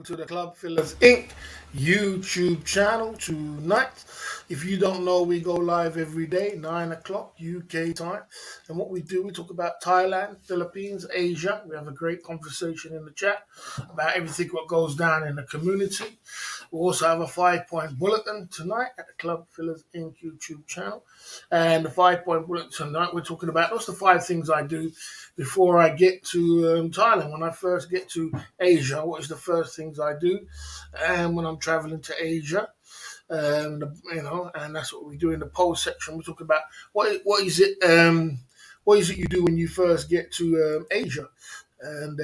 to the Club Fillers Inc. YouTube channel tonight. If you don't know, we go live every day, 9 o'clock UK time. And what we do, we talk about Thailand, Philippines, Asia. We have a great conversation in the chat about everything what goes down in the community. We also have a 5 point bulletin tonight at the Club Fillers Inc. YouTube channel. And the 5 point bulletin tonight, we're talking about what's the 5 things I do before I get to Thailand. When I first get to Asia, what is the first things I do? And when I'm traveling to Asia, and that's what we do in the poll section. We talk about what is it you do when you first get to Asia, and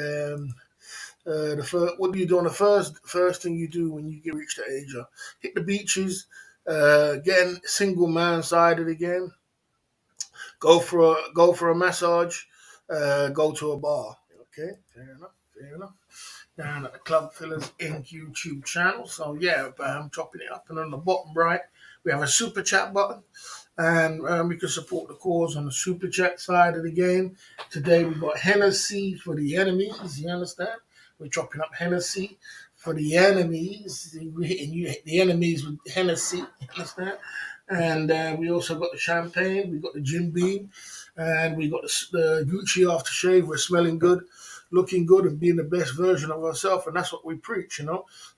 what do you do on the first thing you do when you get reach to Asia? Hit the beaches, getting single man sided again. Go for a massage. Go to a bar. Okay, fair enough. Fair enough. Down at the Club Fillers Inc. YouTube channel. So yeah, I'm chopping it up, and on the bottom right we have a super chat button, and we can support the cause on the super chat side of the game. Today we got Hennessy for the enemies. You understand? We're chopping up Hennessy for the enemies. We're hitting you, the enemies with Hennessy. You understand? And we also got the champagne. We got the Jim Beam, and we got the Gucci aftershave. We're smelling good, looking good, and being the best version of ourselves. And that's what we preach.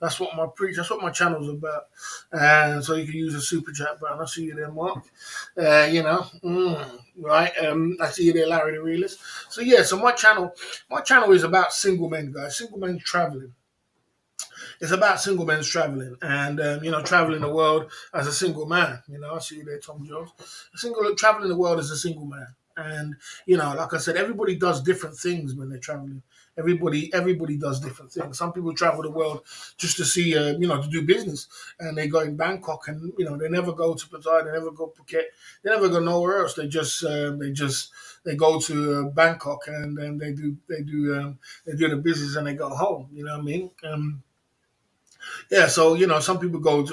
That's what my preach. That's what my channel's about. And so you can use a super chat button. I see you there, Mark. Right. I see you there, Larry the Realist. So yeah. So my channel is about single men, guys. Single men traveling. It's about single men's traveling and traveling the world as a single man. I see you there, Tom Jones. Traveling the world as a single man, and like I said, everybody does different things when they're traveling. Everybody does different things. Some people travel the world just to see, to do business, and they go in Bangkok, and they never go to Pattaya, they never go Phuket, they never go nowhere else. They go to Bangkok, and then they do the business, and they go home. You know what I mean? Yeah, so some people go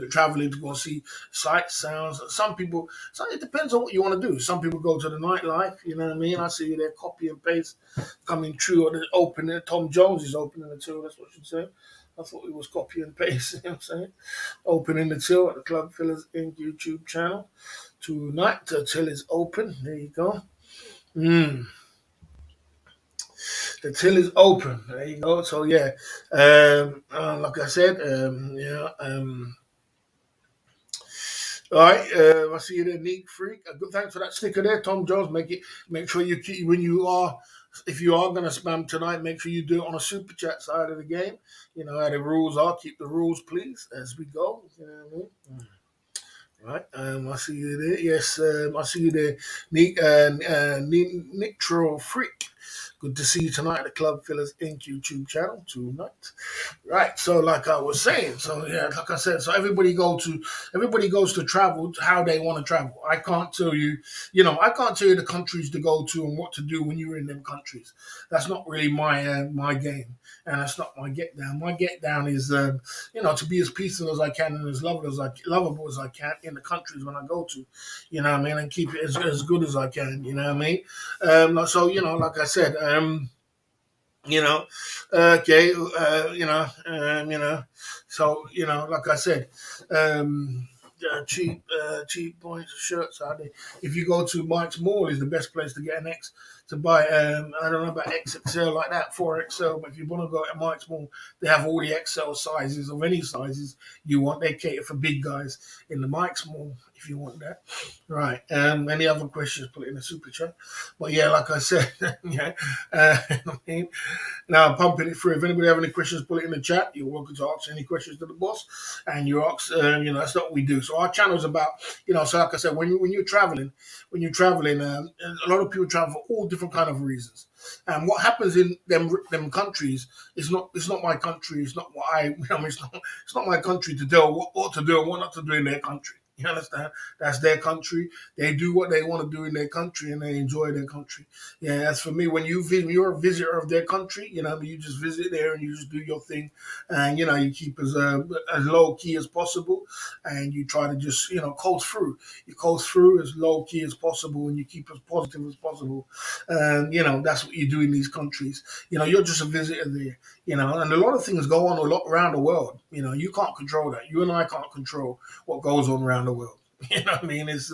traveling to go see sights, sounds. Some people, so it depends on what you want to do. Some people go to the nightlife. You know what I mean? I see you there, copy and paste coming true. Or the opening, Tom Jones is opening the till. That's what she said. I thought it was copy and paste. You know what I'm saying? Opening the till at the Club Fillers Inc. YouTube channel tonight. The till is open. There you go. The till is open. There you go. So yeah, like I said, all right. I see you there, Neat Freak. Good, thanks for that sticker there, Tom Jones. Make sure you keep if you are going to spam tonight, make sure you do it on a super chat side of the game. You know how the rules are. Keep the rules, please, as we go. You know what I mean? Right, I see you there. Yes, I see you there, Nitro Freak. Good to see you tonight at the Club Fillers Inc. YouTube channel tonight. Right, so like I was saying, so yeah, like I said, so everybody goes to travel how they want to travel. I can't tell you, I can't tell you the countries to go to and what to do when you're in them countries. That's not really my game, and that's not my get down. My get down is to be as peaceful as I can and as lovable as I can in the countries when I go to, and keep it as good as I can, you know what I mean? So, like I said, okay, so, like I said, cheap points, shirts out there. If you go to Mike's Mall, is the best place to get an X to buy. I don't know about XXL like that, 4XL, but if you want to go at Mike's Mall, they have all the XL sizes of any sizes you want. They cater for big guys in the Mike's Mall if you want that. Right. Any other questions? Put it in the super chat. But yeah, like I said, yeah. I mean, now I'm pumping it through. If anybody have any questions, put it in the chat. You're welcome to ask any questions to the boss, and you ask. That's not what we do. So our channel is about, so like I said, when you're traveling, a lot of people travel for all different kind of reasons. And what happens in them countries is not my country. It's not what it's not my country to tell what to do and what not to do in their country. You understand? That's their country. They do what they want to do in their country, and they enjoy their country. Yeah, as for me, when you're a visitor of their country, you just visit there and you just do your thing, and you keep as low key as possible, and you try to just coast through. You coast through as low key as possible, and you keep as positive as possible. And that's what you do in these countries. You're just a visitor there. And a lot of things go on a lot around the world. You can't control that. You and I can't control what goes on around the world. You know what I mean? It's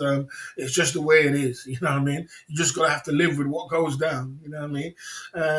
just the way it is. You know what I mean? You just gotta have to live with what goes down. You know what I mean?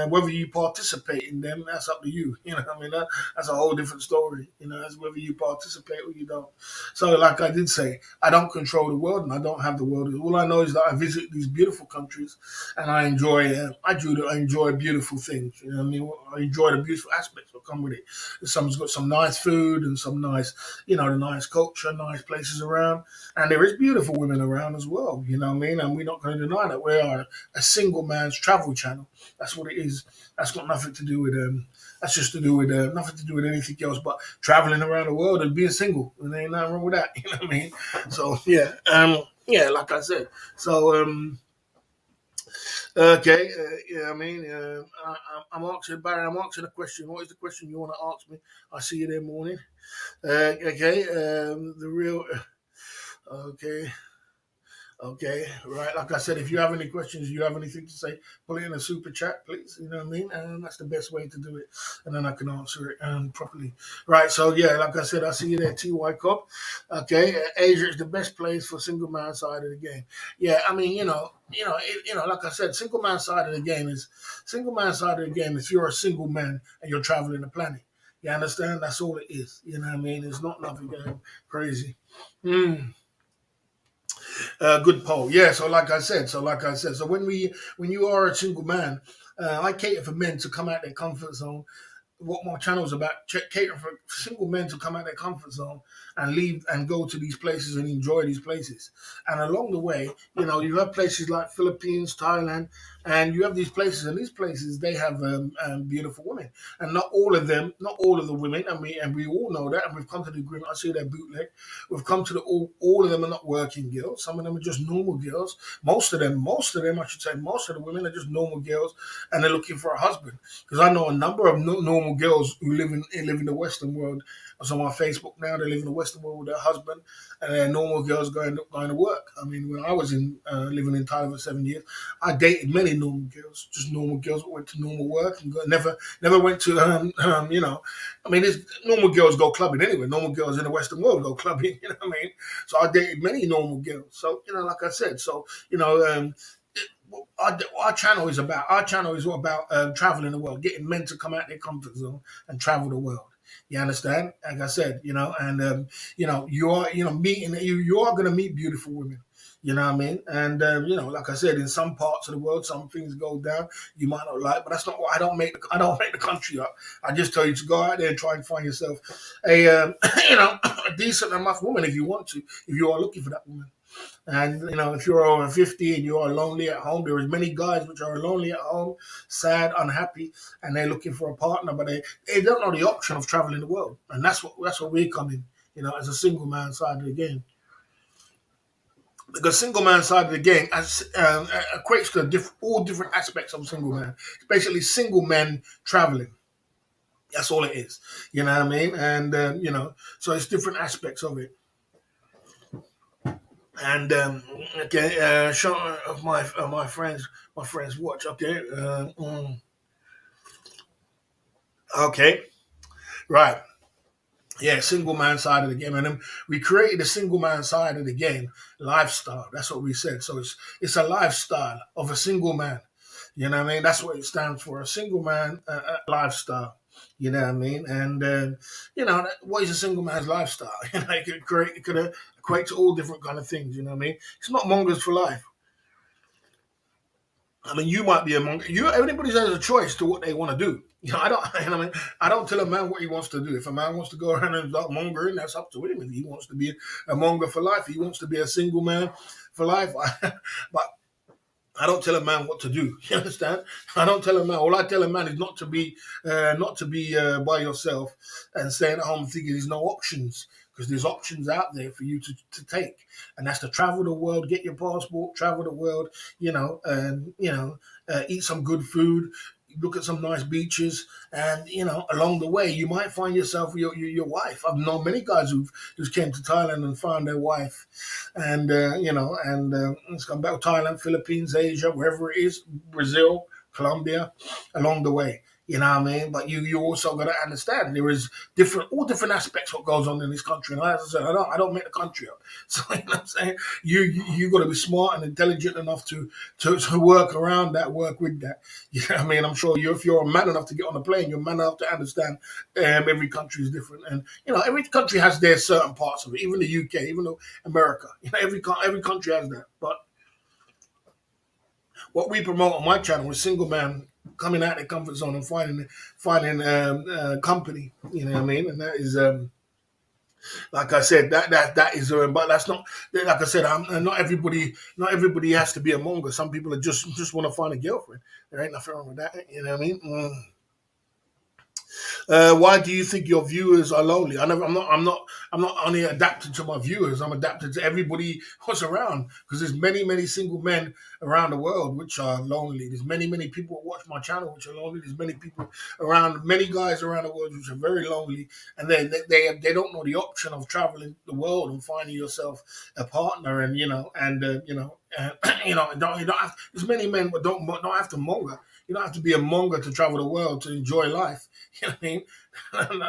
Whether you participate in them, that's up to you. You know what I mean? That's a whole different story. That's whether you participate or you don't. So, like I did say, I don't control the world, and I don't have the world. All I know is that I visit these beautiful countries, and I enjoy. I enjoy beautiful things. You know what I mean? I enjoy the beautiful aspects that come with it. Some's got some nice food and some nice, the nice culture, nice places around. And there is beautiful women around as well, you know what I mean? And we're not going to deny that. We are a single man's travel channel. That's what it is. That's got nothing to do with that's just to do with nothing to do with anything else but traveling around the world and being single. And there ain't nothing wrong with that, you know what I mean? So yeah, like I said. So okay, yeah, I mean, I'm asking Barry. I'm asking a question. What is the question you want to ask me? I see you there morning. Okay, the real. Okay. Okay. Right. Like I said, if you have any questions, you have anything to say, put it in a super chat, please. You know what I mean? And that's the best way to do it. And then I can answer it properly. Right. So, yeah, like I said, I see you there, TY Cobb. Okay. Asia is the best place for single man side of the game. Yeah. I mean, like I said, single man side of the game is if you're a single man and you're traveling the planet. You understand? That's all it is. You know what I mean? It's not nothing crazy. Mm. Good poll. Yeah. So when you are a single man, I cater for men to come out their comfort zone. What my channel is about, catering for single men to come out of their comfort zone and leave and go to these places and enjoy these places. And along the way, you have places like Philippines, Thailand, and you have these places. And these places, they have beautiful women, and not all of them, not all of the women. And we all know that, and we've come to the agreement. I see that bootleg. We've come to the all of them are not working girls. Some of them are just normal girls. Most of them, I should say, most of the women are just normal girls, and they're looking for a husband. Because I know a number of normal girls who live in the Western world. I was on my Facebook now. They live in the Western world with their husband, and they're normal girls going to work. I mean, when I was living in Thailand for 7 years, I dated many normal girls, just normal girls that went to normal work and never went to I mean, normal girls go clubbing anyway. Normal girls in the Western world go clubbing. You know what I mean? So I dated many normal girls. So like I said, our channel is all about traveling the world, getting men to come out their comfort zone and travel the world. You understand? Like I said, you are meeting you are going to meet beautiful women. You know what I mean? And like I said, in some parts of the world, some things go down you might not like, but that's not what I don't make the country up. I just tell you to go out there and try and find yourself a a decent enough woman if you want to, if you are looking for that woman. And if you're over 50 and you are lonely at home, there is many guys which are lonely at home, sad, unhappy, and they're looking for a partner, but they don't know the option of traveling the world, and that's where we come in. As a single man side of the game. The single man side of the game equates to all different aspects of single man. It's basically single men traveling. That's all it is. You know what I mean? And so it's different aspects of it. And okay, show of my friends watch. Okay, okay, right. Yeah, single man side of the game, and then we created a single man side of the game lifestyle. That's what we said. So it's a lifestyle of a single man. You know what I mean? That's what it stands for, a single man lifestyle. You know what I mean? And what is a single man's lifestyle? It could equate to all different kind of things. You know what I mean? It's not mongers for life. I mean, you might be among you. Everybody has a choice to what they want to do. I don't. I don't tell a man what he wants to do. If a man wants to go around and start mongering, that's up to him. If he wants to be a monger for life, he wants to be a single man for life. But I don't tell a man what to do. You understand? I don't tell a man. All I tell a man is not to be by yourself and staying at home thinking there's no options. because there's options out there for you to take, and that's to travel the world, get your passport, travel the world, and eat some good food, look at some nice beaches, and along the way you might find yourself your wife. I've known many guys who've came to Thailand and found their wife, and it's come back to Thailand, Philippines, Asia, wherever it is, Brazil, Colombia, along the way. You know what I mean? But you also got to understand there is all different aspects what goes on in this country. And as I said, I don't make the country up. So you know what I'm saying? You got to be smart and intelligent enough to work around that, work with that. You know what I mean? I'm sure if you're a man enough to get on a plane, you're man enough to understand every country is different, and every country has their certain parts of it. Even the UK, even though America, every country has that. But what we promote on my channel is single man coming out of their comfort zone and finding company. You know what I mean? And that is like I said, that is but that's not like I said. Not everybody has to be a monger. Some people are just want to find a girlfriend. There ain't nothing wrong with that. You know what I mean? Why do you think your viewers are lonely? I'm not only adapted to my viewers. I'm adapted to everybody who's around, because there's many single men around the world which are lonely. There's many people who watch my channel which are lonely. There's many guys around the world which are very lonely, and they don't know the option of traveling the world and finding yourself a partner, and you don't have. There's many men but don't have to monger. You don't have to be a monger to travel the world to enjoy life. You know what I mean?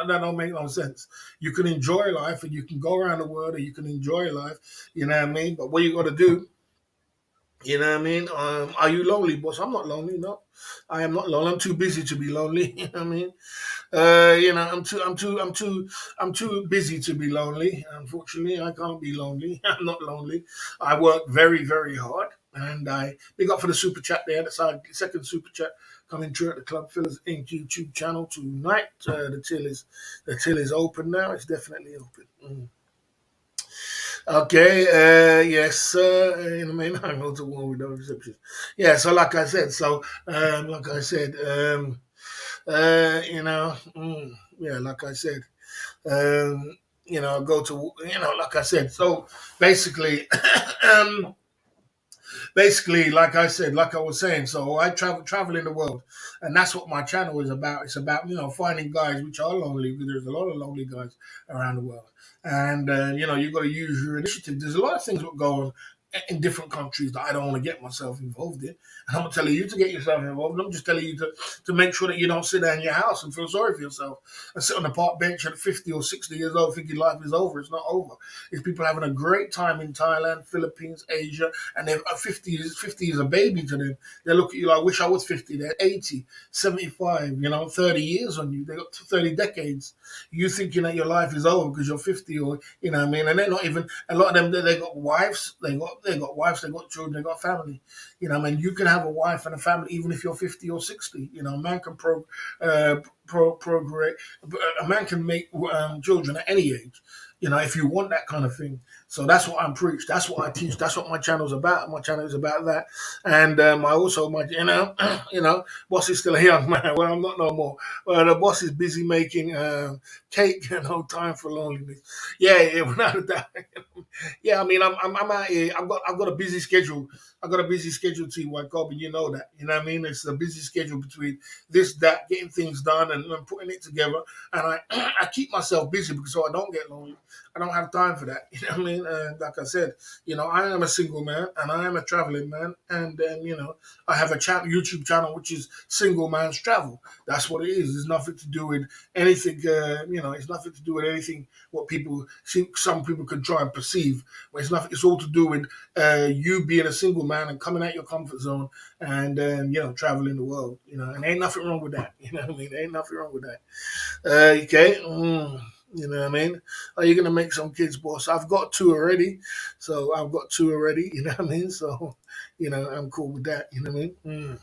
That don't make no sense. You can enjoy life, and you can go around the world, and you can enjoy life. You know what I mean? But what you got to do, you know what I mean? Are you lonely, boss? I'm not lonely. No, I am not lonely. I'm too busy to be lonely. You know what I mean? I'm too busy to be lonely. Unfortunately, I can't be lonely. I'm not lonely. I work very, very hard, and I big up for the super chat there. That's our second super chat coming through at the Club Fillers Inc. YouTube channel tonight. The till is open now. It's definitely open. Okay, yes, sir. In the main, I'm not the one with no reception. Yeah, so like I said, yeah, like I said, go to, like I said. So basically, um, like I said, like I was saying, so I travel in the world, and that's what my channel is about. It's about finding guys which are lonely, because there's a lot of lonely guys around the world, and you got to use your initiative. There's a lot of things that go on in different countries that I don't want to get myself involved in. And I'm not telling you to get yourself involved. I'm just telling you to make sure that you don't sit down in your house and feel sorry for yourself and sit on the park bench at 50 or 60 years old thinking life is over. It's not over. It's people having a great time in Thailand, Philippines, Asia, and they're 50 is a baby to them. They look at you like, I wish I was 50. They're 80, 75, 30 years on you. They got 30 decades. You thinking that your life is over because you're 50, or what I mean. And they're not even, a lot of them, they got wives, they got wives, they got children, they got family. I mean, you can have a wife and a family even if you're 50 or 60. A man can procreate. A man can make children at any age. If you want that kind of thing. So that's what I'm preached. That's what I teach. That's what my channel's about. My channel is about that. And I also, boss is still a young man. Well, I'm not no more. Well, the boss is busy making cake. No time for loneliness. Yeah, without a doubt. Yeah, I mean, I'm out here. I've got a busy schedule. I've got a busy schedule, T.Y. Cobb, and you know that. You know what I mean? It's a busy schedule between this, that, getting things done, and putting it together. And I I keep myself busy because so I don't get lonely. I don't have time for that. You know what I mean? Like I said, I am a single man and I am a traveling man, and I have a YouTube channel which is Single Man's Travel. That's what it is. It's nothing to do with anything. It's nothing to do with anything what people think. Some people could try and perceive. But it's nothing. It's all to do with you being a single man and coming out your comfort zone, and traveling the world. And ain't nothing wrong with that. You know what I mean? Ain't nothing wrong with that. Okay. You know what I mean? Are you gonna make some kids, boss? I've got two already. So I've got two already. You know what I mean? So, I'm cool with that. You know what I mean?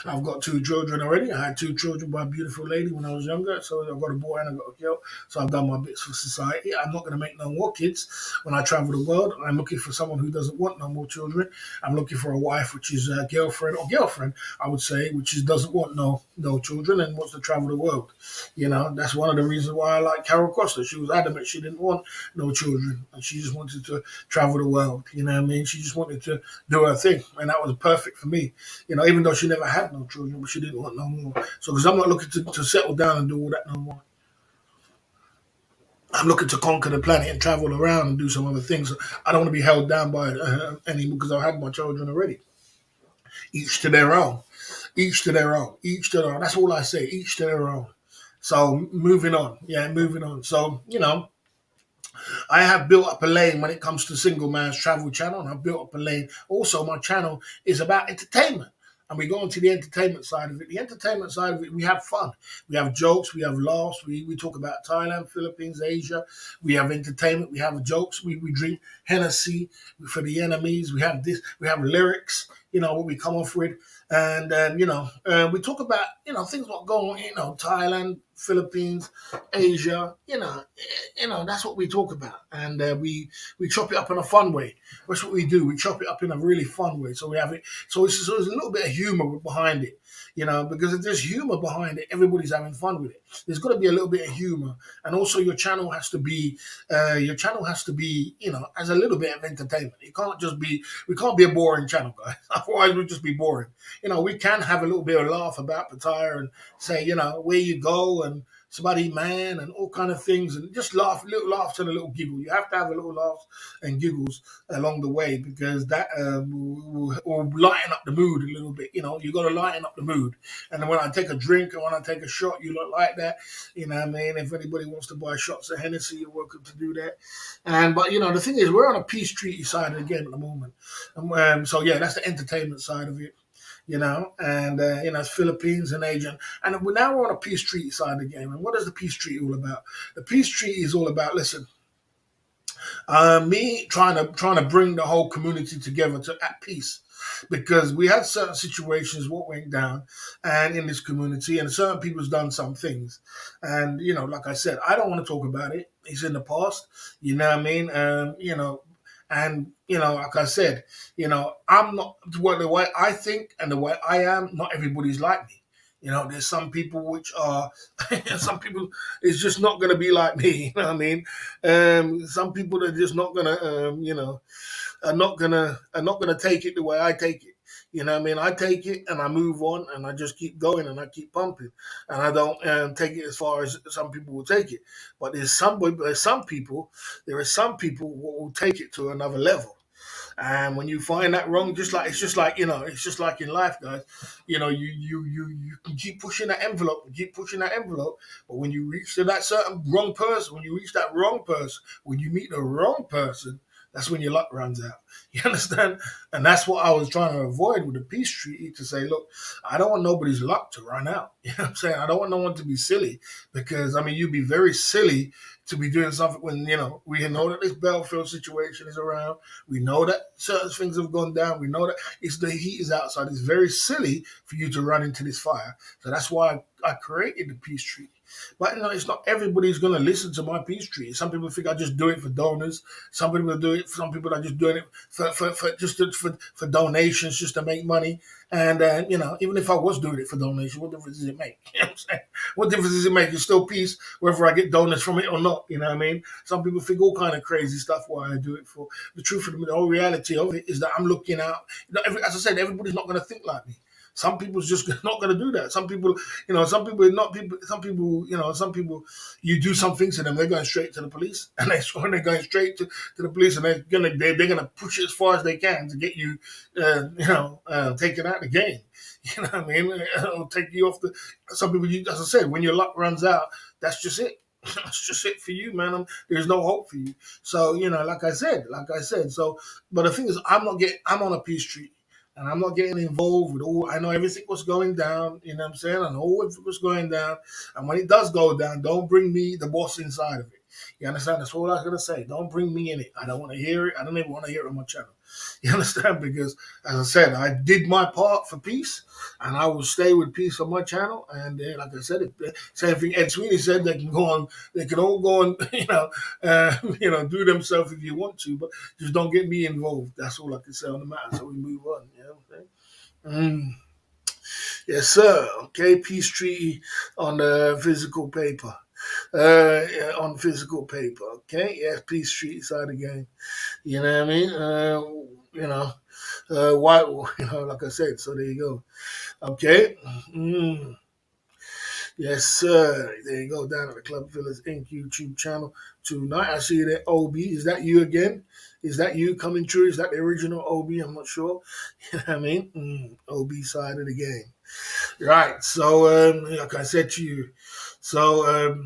I've got two children already. I had two children by a beautiful lady when I was younger. So I've got a boy and I've got a girl. So I've done my bits for society. I'm not going to make no more kids when I travel the world. I'm looking for someone who doesn't want no more children. I'm looking for a wife, which is a girlfriend, I would say, which is doesn't want no children and wants to travel the world. That's one of the reasons why I like Carol Costa. She was adamant she didn't want no children and she just wanted to travel the world. You know what I mean? She just wanted to do her thing, and that was perfect for me. Even though she never had no children, but she didn't want no more. So, because I'm not looking to settle down and do all that no more. I'm looking to conquer the planet and travel around and do some other things. I don't want to be held down by any because I've had my children already. Each to their own. Each to their own. Each to their own. That's all I say. Each to their own. So moving on. Yeah, moving on. So, I have built up a lane when it comes to Single Man's Travel Channel, and I've built up a lane. Also, my channel is about entertainment. And we go into the entertainment side of it. The entertainment side of it, we have fun. We have jokes, we have laughs. We talk about Thailand, Philippines, Asia. We have entertainment, we have jokes. We drink Hennessy for the enemies. We have this, we have lyrics, what we come off with. And, we talk about, things what go on, Thailand, Philippines, Asia, that's what we talk about. And we chop it up in a fun way. That's what we do. We chop it up in a really fun way. So we have it. So there's a little bit of humor behind it, because if there's humor behind it, everybody's having fun with it. There's got to be a little bit of humor, and also your channel has to be, as a little bit of entertainment. It can't just be. We can't be a boring channel, guys. Otherwise, we'd just be boring. We can have a little bit of laugh about Pattaya and say, where you go and somebody man and all kind of things, and just laugh, little laughs and a little giggle. You have to have a little laughs and giggles along the way, because that will lighten up the mood a little bit. You got to lighten up the mood. And then when I take a drink and when I take a shot, you look like that. You know what I mean? If anybody wants to buy shots of Hennessy, you're welcome to do that. But the thing is, we're on a peace treaty side of the game at the moment. So yeah, that's the entertainment side of it. And it's Philippines and Asia, and now we're on a peace treaty side of the game. And what is the peace treaty all about? The peace treaty is all about, listen, me trying to bring the whole community together to at peace, because we had certain situations what went down and in this community, and certain people's done some things, and like I said, I don't want to talk about it. It's in the past. You know what I mean? And like I said, I'm not, well, the way I think and the way I am, not everybody's like me. There's some people which are, some people is just not going to be like me. You know what I mean? Some people are just not going to, are not gonna take it the way I take it. You know what I mean? I take it and I move on and I just keep going and I keep pumping, and I don't take it as far as some people will take it. But there are some people who will take it to another level. And when you find that wrong, it's just like in life, guys. You can keep pushing that envelope, and keep pushing that envelope. But when you reach to that certain wrong person, when you reach that wrong person, when you meet the wrong person, that's when your luck runs out. You understand? And that's what I was trying to avoid with the peace treaty, to say, look, I don't want nobody's luck to run out. You know what I'm saying? I don't want no one to be silly, because, you'd be very silly to be doing something when, we know that this Belfield situation is around. We know that certain things have gone down. We know that the heat is outside. It's very silly for you to run into this fire. So that's why I created the peace treaty. But it's not everybody's going to listen to my peace treaty. Some people think I just do it for donors. Some people do it. Some people are just doing it for donations, just to make money. And even if I was doing it for donations, what difference does it make? You know what I'm saying? What difference does it make? It's still peace, whether I get donors from it or not. You know what I mean? Some people think all kind of crazy stuff why I do it for. The truth of the whole reality of it is that I'm looking out. As I said, everybody's not going to think like me. Some people's just not going to do that. Some people, not people. Some people, you do something to them, they're going straight to the police, and they're going straight to the police, and they're gonna push it as far as they can to get you, taken out of the game. You know what I mean? It'll take you off the. Some people, as I said, when your luck runs out, that's just it. That's just it for you, man. There's no hope for you. So like I said. So, but the thing is, I'm on a peace treaty. And I'm not getting involved with all. I know everything was going down. You know what I'm saying? I know everything was going down. And when it does go down, don't bring me, the boss, inside of it. You understand? That's all I was gonna say. Don't bring me in it. I don't want to hear it. I don't even want to hear it on my channel. You understand? Because as I said, I did my part for peace, and I will stay with peace on my channel. And like I said, same thing Ed Sweeney said. They can go on. They can all go on. Do themselves if you want to, but just don't get me involved. That's all I can say on the matter. So we move on. You know what I'm saying? Yes, sir. Okay, peace treaty on the physical paper. Yeah, on physical paper. Okay, yes, peace treaty side of the game. You know what I mean? You know, why? Like I said. So there you go. Okay. Mm. Yes, sir. There you go. Down at the Club Villas Inc. YouTube channel tonight. I see you there, OB. Is that you again? Is that you coming true? Is that the original OB? I'm not sure. You know what I mean? OB side of the game. Right. So, like I said to you, so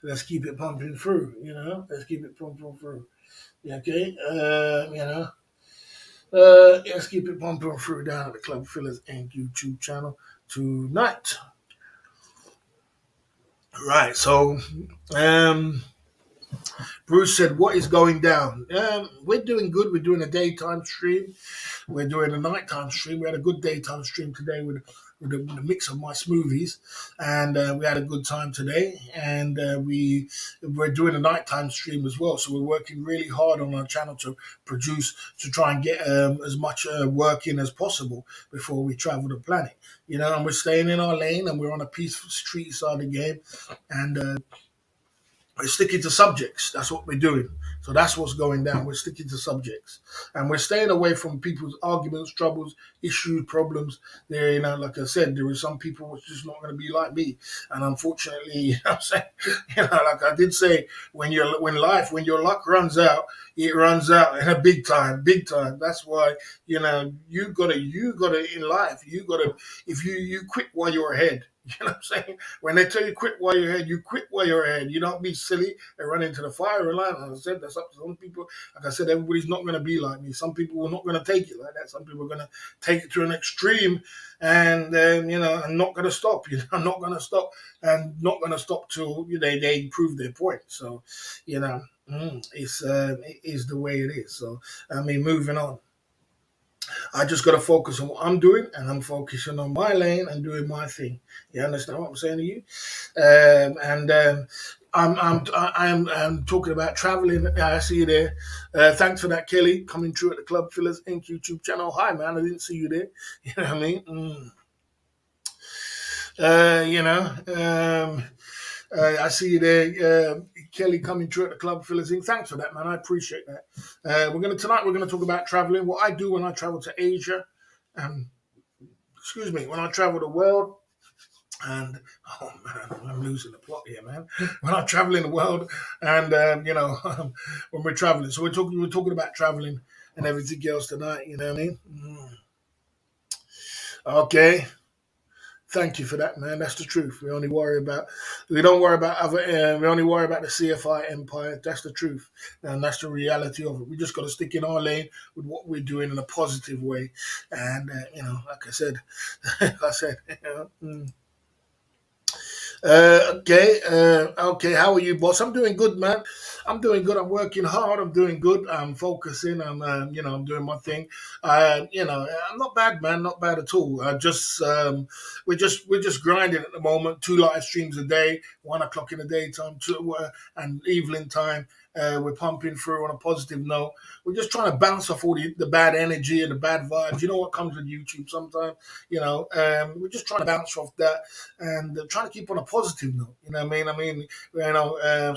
let's keep it pumping through. Let's keep it pumping through. Yeah, okay. Let's keep it pumping through down at the Club Fillers Inc. YouTube channel tonight. Right. So, Bruce said, "What is going down?" We're doing good. We're doing a daytime stream. We're doing a nighttime stream. We had a good daytime stream today with a mix of my smoothies, and we had a good time today. And we're doing a nighttime stream as well. So we're working really hard on our channel to produce, to try and get as much work in as possible before we travel the planet. And we're staying in our lane, and we're on a peaceful street side of the game, and we're sticking to subjects. That's what we're doing. So that's what's going down. We're sticking to subjects. And we're staying away from people's arguments, troubles, issues, problems. There, like I said, there are some people who's just not going to be like me. And unfortunately, I'm saying, like I did say, when your luck runs out, it runs out in a big time, big time. That's why, you gotta in life, if you quit while you're ahead. You know what I'm saying? When they tell you quit while you're ahead, you quit while you're ahead. You don't be silly and run into the fire line. As I said, that's up to some people. Like I said, everybody's not going to be like me. Some people are not going to take it like that. Some people are going to take it to an extreme and and not going to stop. Not going to stop and not going to stop till they prove their point. So, it is the way it is. So, moving on. I just got to focus on what I'm doing, and I'm focusing on my lane and doing my thing. You understand what I'm saying to you? I'm talking about traveling. I see you there. Thanks for that, Kelly, coming through at the Club Fillers Inc. YouTube channel. Hi, man. I didn't see you there. You know what I mean? I see you there, Kelly, coming through at the Club Fillers Inc. Thanks for that, man. I appreciate that. Tonight we're gonna talk about traveling. What I do when I travel to Asia, when I travel the world, and oh man, I'm losing the plot here, man. When I travel in the world, and when we're traveling, so we're talking about traveling and everything else tonight. You know what I mean? Okay. Thank you for that, man. That's the truth. We don't worry about other. We only worry about the CFI empire. That's the truth, and that's the reality of it. We just got to stick in our lane with what we're doing in a positive way, and like I said, okay. How are you, boss? I'm doing good, man. I'm doing good. I'm working hard. I'm doing good. I'm focusing. I'm doing my thing. I'm not bad, man. Not bad at all. We're just grinding at the moment. 2 live streams a day, 1 o'clock in the daytime, and evening time. We're pumping through on a positive note. We're just trying to bounce off all the bad energy and the bad vibes. You know what comes with YouTube sometimes. We're just trying to bounce off that and trying to keep on a positive note. You know what I mean?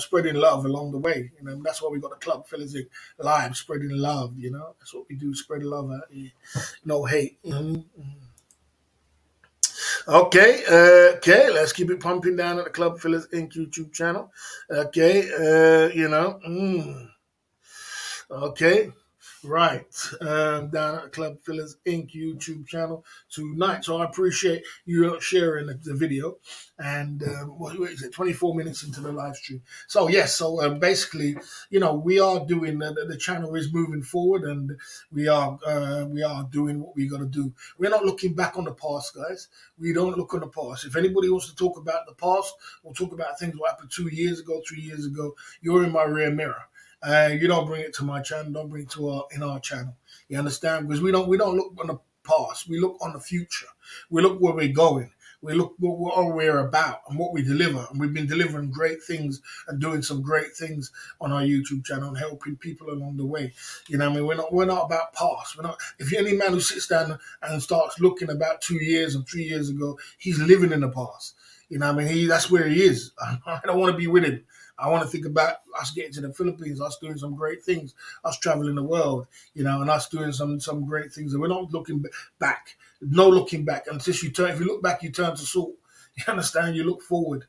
Spreading love along the way. That's why we got the Club Fellas in live, spreading love. That's what we do, spread love out here. No hate. Okay, let's keep it pumping down at the Club Fillers Inc. YouTube channel. Okay, okay. Right, down at the Club Fillers Inc. YouTube channel tonight. So I appreciate you sharing the video. And what is it? 24 minutes into the live stream. So yes, so basically, we are doing the channel is moving forward, and we are doing what we got to do. We're not looking back on the past, guys. We don't look on the past. If anybody wants to talk about the past or talk about things what happened 2 years ago, 3 years ago, you're in my rear mirror. You don't bring it to my channel. Don't bring it to our channel. You understand? Because we don't look on the past. We look on the future. We look where we're going. We look what we're about and what we deliver. And we've been delivering great things and doing some great things on our YouTube channel and helping people along the way. You know what I mean? We're not about past. We're not. If you're any man who sits down and starts looking about 2 years and 3 years ago, he's living in the past. You know what I mean? That's where he is. I don't want to be with him. I want to think about us getting to the Philippines, us doing some great things, us traveling the world, and us doing some great things. And we're not looking back. No looking back. Until if you look back, you turn to salt. You understand? You look forward.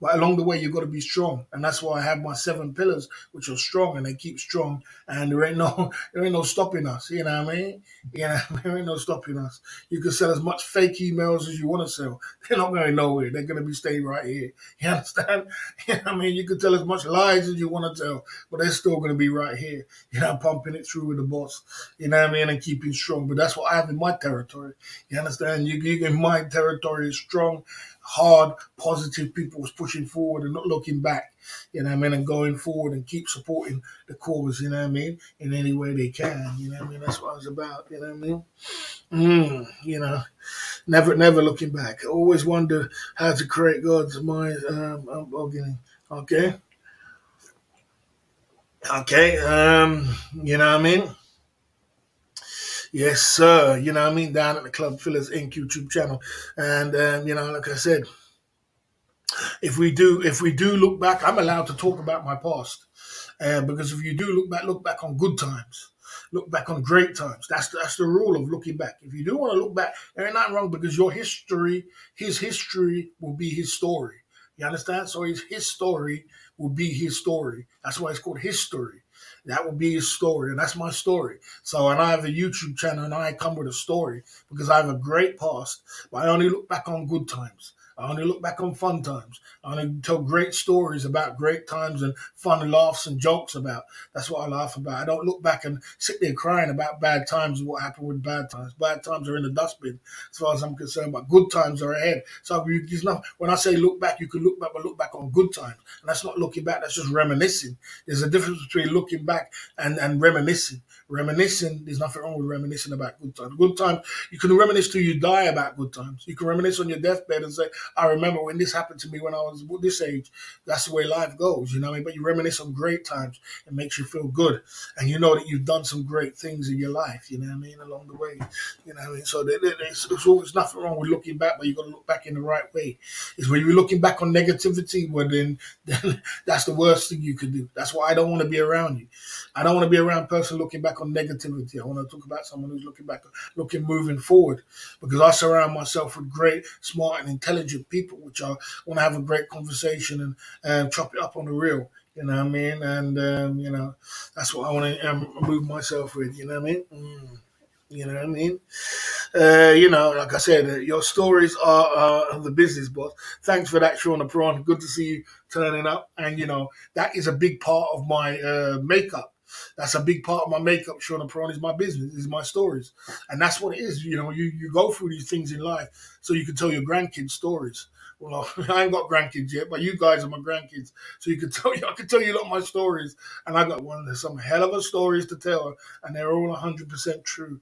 But along the way, you've got to be strong. And that's why I have my 7 pillars, which are strong, and they keep strong. And there ain't no stopping us. You know what I mean? There ain't no stopping us. You can sell as much fake emails as you want to sell. They're not going nowhere. They're going to be staying right here. You understand? You know what I mean? You can tell as much lies as you want to tell, but they're still going to be right here. Pumping it through with the boss. You know what I mean? And keeping strong. But that's what I have in my territory. You understand? You in my territory is strong, hard, positive people was pushing forward and not looking back, and going forward and keep supporting the cause, in any way they can, that's what I was about, never looking back. I always wonder how to create God's mind, okay, okay, you know what I mean? Yes, sir. Down at the Club Fillers Inc. YouTube channel. And like I said, if we do look back, I'm allowed to talk about my past, because if you do look back on good times, look back on great times. That's the rule of looking back. If you do want to look back, there ain't nothing wrong, because his history will be his story. You understand? So his story will be his story. That's why it's called history. That will be his story, and that's my story. So, and I have a YouTube channel, and I come with a story because I have a great past, but I only look back on good times. I only look back on fun times. I only tell great stories about great times and fun laughs and jokes about. That's what I laugh about. I don't look back and sit there crying about bad times and what happened with bad times. Bad times are in the dustbin as far as I'm concerned, but good times are ahead. So when I say look back, you can look back, but look back on good times. And that's not looking back, that's just reminiscing. There's a difference between looking back and reminiscing. Reminiscing, there's nothing wrong with reminiscing about good times. Good times, you can reminisce till you die about good times. You can reminisce on your deathbed and say, I remember when this happened to me when I was this age. That's the way life goes, you know what I mean? But you reminisce on great times. It makes you feel good. And you know that you've done some great things in your life, you know what I mean, along the way. You know what I mean? So there's always nothing wrong with looking back, but you've got to look back in the right way. It's when you're looking back on negativity, well, then that's the worst thing you could do. That's why I don't want to be around you. I don't want to be around a person looking back on negativity. I want to talk about someone who's looking back, looking moving forward, because I surround myself with great, smart, and intelligent people, which I want to have a great conversation and chop it up on the real. You know what I mean? And that's what I want to move myself with. You know what I mean? You know what I mean? Like I said, your stories are the business, boss. Thanks for that, Sean Prawn. Good to see you turning up. And, that is a big part of my makeup. That's a big part of my makeup, Sean Prawn, is my business, is my stories. And that's what it is. You go through these things in life so you can tell your grandkids stories. Well, I ain't got grandkids yet, but you guys are my grandkids. So I can tell you a lot of my stories. And I got some hell of a stories to tell. And they're all 100% true.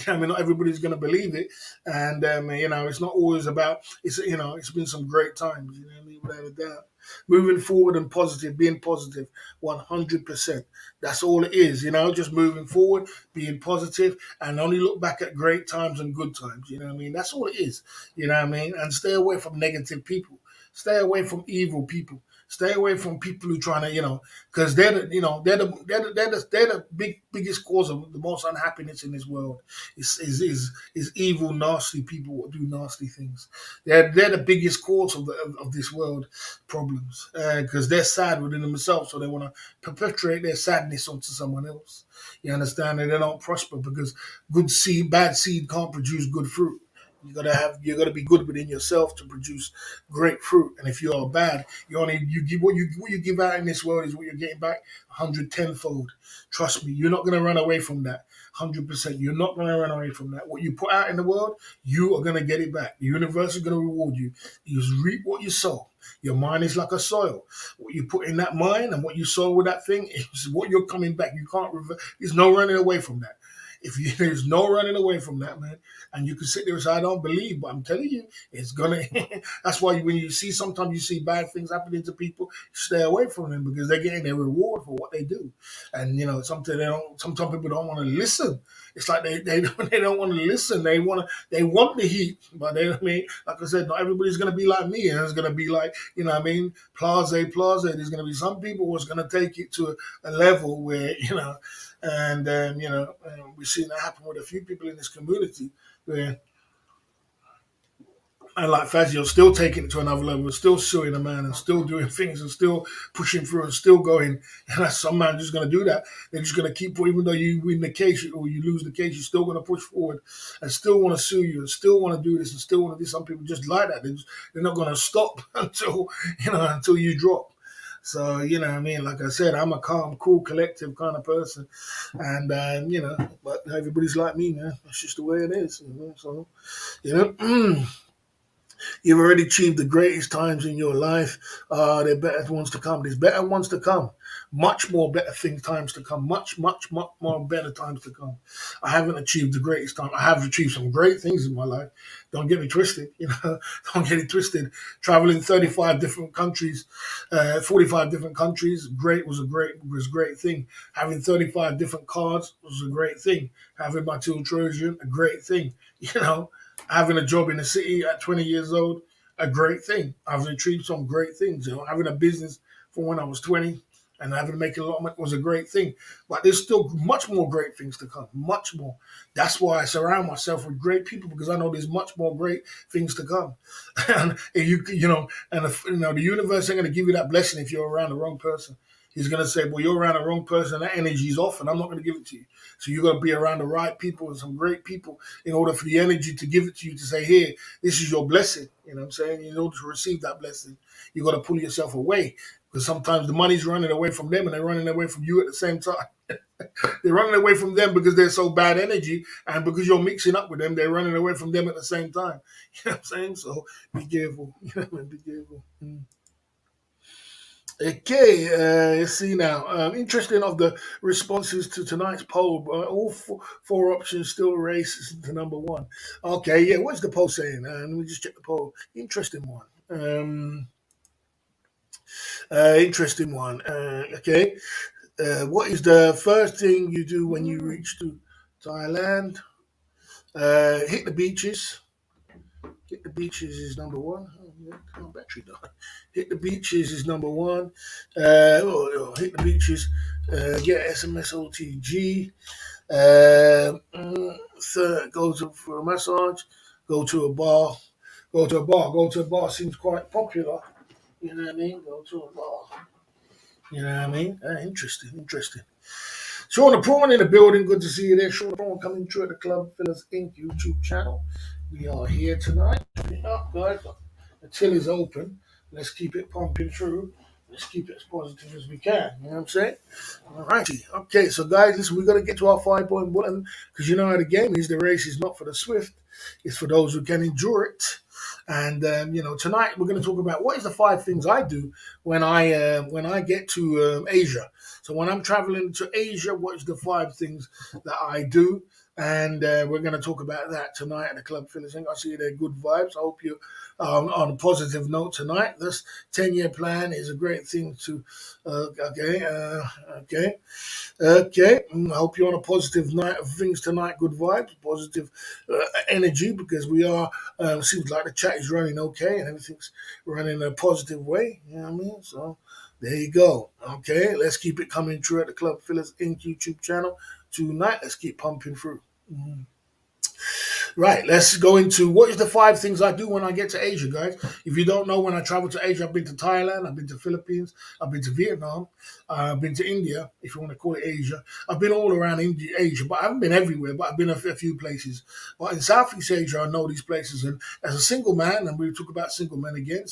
Not everybody's going to believe it. And, it's not always about, it's been some great times, without a doubt. Moving forward and positive, being positive, 100%. That's all it is, just moving forward, being positive, and only look back at great times and good times, That's all it is, And stay away from negative people. Stay away from evil people. Stay away from people who trying to, because they're the biggest cause of the most unhappiness in this world. Is evil, nasty people who do nasty things. They're the biggest cause of this world problems, because they're sad within themselves, so they want to perpetuate their sadness onto someone else. You understand? And they don't prosper because bad seed can't produce good fruit. You gotta be good within yourself to produce great fruit. And if you are bad, you give what you give out in this world is what you're getting back 110-fold. Trust me, you're not gonna run away from that. 100%. You're not gonna run away from that. What you put out in the world, you are gonna get it back. The universe is gonna reward you. You reap what you sow. Your mind is like a soil. What you put in that mind and what you sow with that thing is what you're coming back. You can't there's no running away from that. There's no running away from that, man. And you can sit there and say, I don't believe, but I'm telling you, it's gonna that's why when you see sometimes you see bad things happening to people, stay away from them because they're getting their reward for what they do. And sometimes people don't want to listen. It's like they don't want to listen. They want the heat, but I mean, like I said, not everybody's gonna be like me, and it's gonna be like, blase. There's gonna be some people who's gonna take it to a level where, we've seen that happen with a few people in this community where, and like Fazio, still taking it to another level, still suing a man and still doing things and still pushing through and still going. And that's some man just going to do that. They're just going to keep, even though you win the case or you lose the case, you're still going to push forward and still want to sue you and still want to do this and still want to do. Some people just like that. They're not going to stop until you drop. So, what I mean? Like I said, I'm a calm, cool, collective kind of person. And, but everybody's like me, man. That's just the way it is. So, you've already achieved the greatest times in your life. There are better ones to come. There's better ones to come. Much more better times to come. Much, much, much more better times to come. I haven't achieved the greatest time. I have achieved some great things in my life. Don't get me twisted. Don't get it twisted. Traveling 35 different countries, 45 different countries, was a great thing. Having 35 different cars was a great thing. Having my two children, a great thing. Having a job in the city at 20 years old, a great thing. I've achieved some great things. Having a business from when I was 20 and having to make a lot of money was a great thing. But there's still much more great things to come, much more. That's why I surround myself with great people because I know there's much more great things to come. And the universe ain't going to give you that blessing if you're around the wrong person. He's going to say, well, you're around the wrong person, that energy's off, and I'm not going to give it to you. So you got to be around the right people and some great people in order for the energy to give it to you to say, here, this is your blessing. You know what I'm saying? In order to receive that blessing, you got to pull yourself away because sometimes the money's running away from them and they're running away from you at the same time. They're running away from them because they're so bad energy, and because you're mixing up with them, they're running away from them at the same time. You know what I'm saying? So be careful. Be careful. Okay, let's see now. Interesting of the responses to tonight's poll. All four options still race to number one. Okay, yeah, what's the poll saying? Let me just check the poll. Interesting one. Interesting one. Okay. What is the first thing you do when you reach to Thailand? Hit the beaches. Hit the beaches is number one. Oh, yeah, battery died. Hit the beaches is number one. Hit the beaches. Get SMS OTG. Go for a massage. Go to a bar. Go to a bar. Go to a bar seems quite popular. You know what I mean? Go to a bar. You know what I mean? Interesting. Sean the Prawn in the building. Good to see you there. Sean the Prawn coming through at the Club Fillers Inc. YouTube channel. We are here tonight. Up, guys. The till is open. Let's keep it pumping through. Let's keep it as positive as we can. You know what I'm saying? All righty. Okay, so guys, listen, we're going to get to our 5-point button because you know how the game is. The race is not for the swift. It's for those who can endure it. And tonight we're going to talk about what is the 5 things I do when I get to Asia. So when I'm traveling to Asia, what is the 5 things that I do? And we're going to talk about that tonight at the Club Fillers. I see they're good vibes. I hope you're on a positive note tonight. This 10-year plan is a great thing to. Okay. I hope you're on a positive night of things tonight. Good vibes, positive energy. energy because we are. Seems like the chat is running okay and everything's running in a positive way. You know what I mean? So there you go. Okay, let's keep it coming through at the Club Fillers Inc. YouTube channel tonight. Let's keep pumping through. Mhm. Right, let's go into what is the five things I do when I get to Asia, guys. If you don't know, when I travel to Asia, I've been to Thailand, I've been to Philippines, I've been to Vietnam, I've been to India, if you want to call it Asia. I've been all around India, Asia, but I haven't been everywhere, but I've been a few places. But in Southeast Asia, I know these places. And as a single man, and we talk about single men again,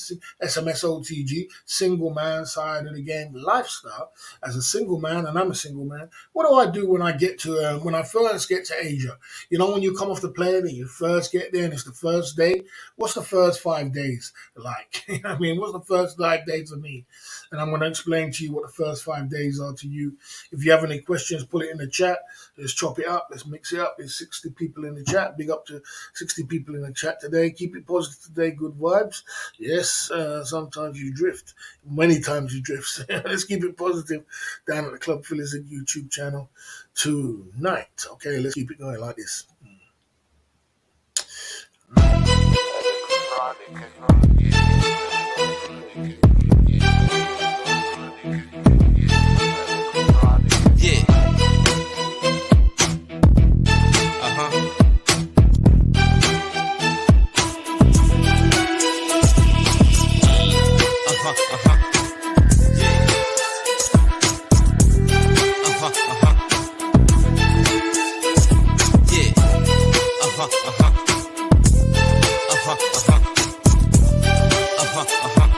SMSOTG, single man side of the game lifestyle. As a single man, and I'm a single man, what do I do when I get to, when I first get to Asia? You know, when you come off the plane and you first get there and it's the first day, what's the first 5 days like? You know what I mean? What's the first 5 days of me? And I'm going to explain to you what the first 5 days are to you. If you have any questions, put it in the chat. Let's chop it up. Let's mix it up. There's 60 people in the chat. Big up to 60 people in the chat today. Keep it positive today. Good vibes. Yes, sometimes you drift. Many times you drift. Let's keep it positive down at the Club Fillers YouTube channel tonight. Okay, let's keep it going like this. Yeah. Uh-huh. Uh-huh. Uh-huh. Yeah. Uh-huh. Uh-huh. Yeah. Uh-huh. Uh-huh. Uh-huh. Uh-huh. Uh-huh. Uh-huh.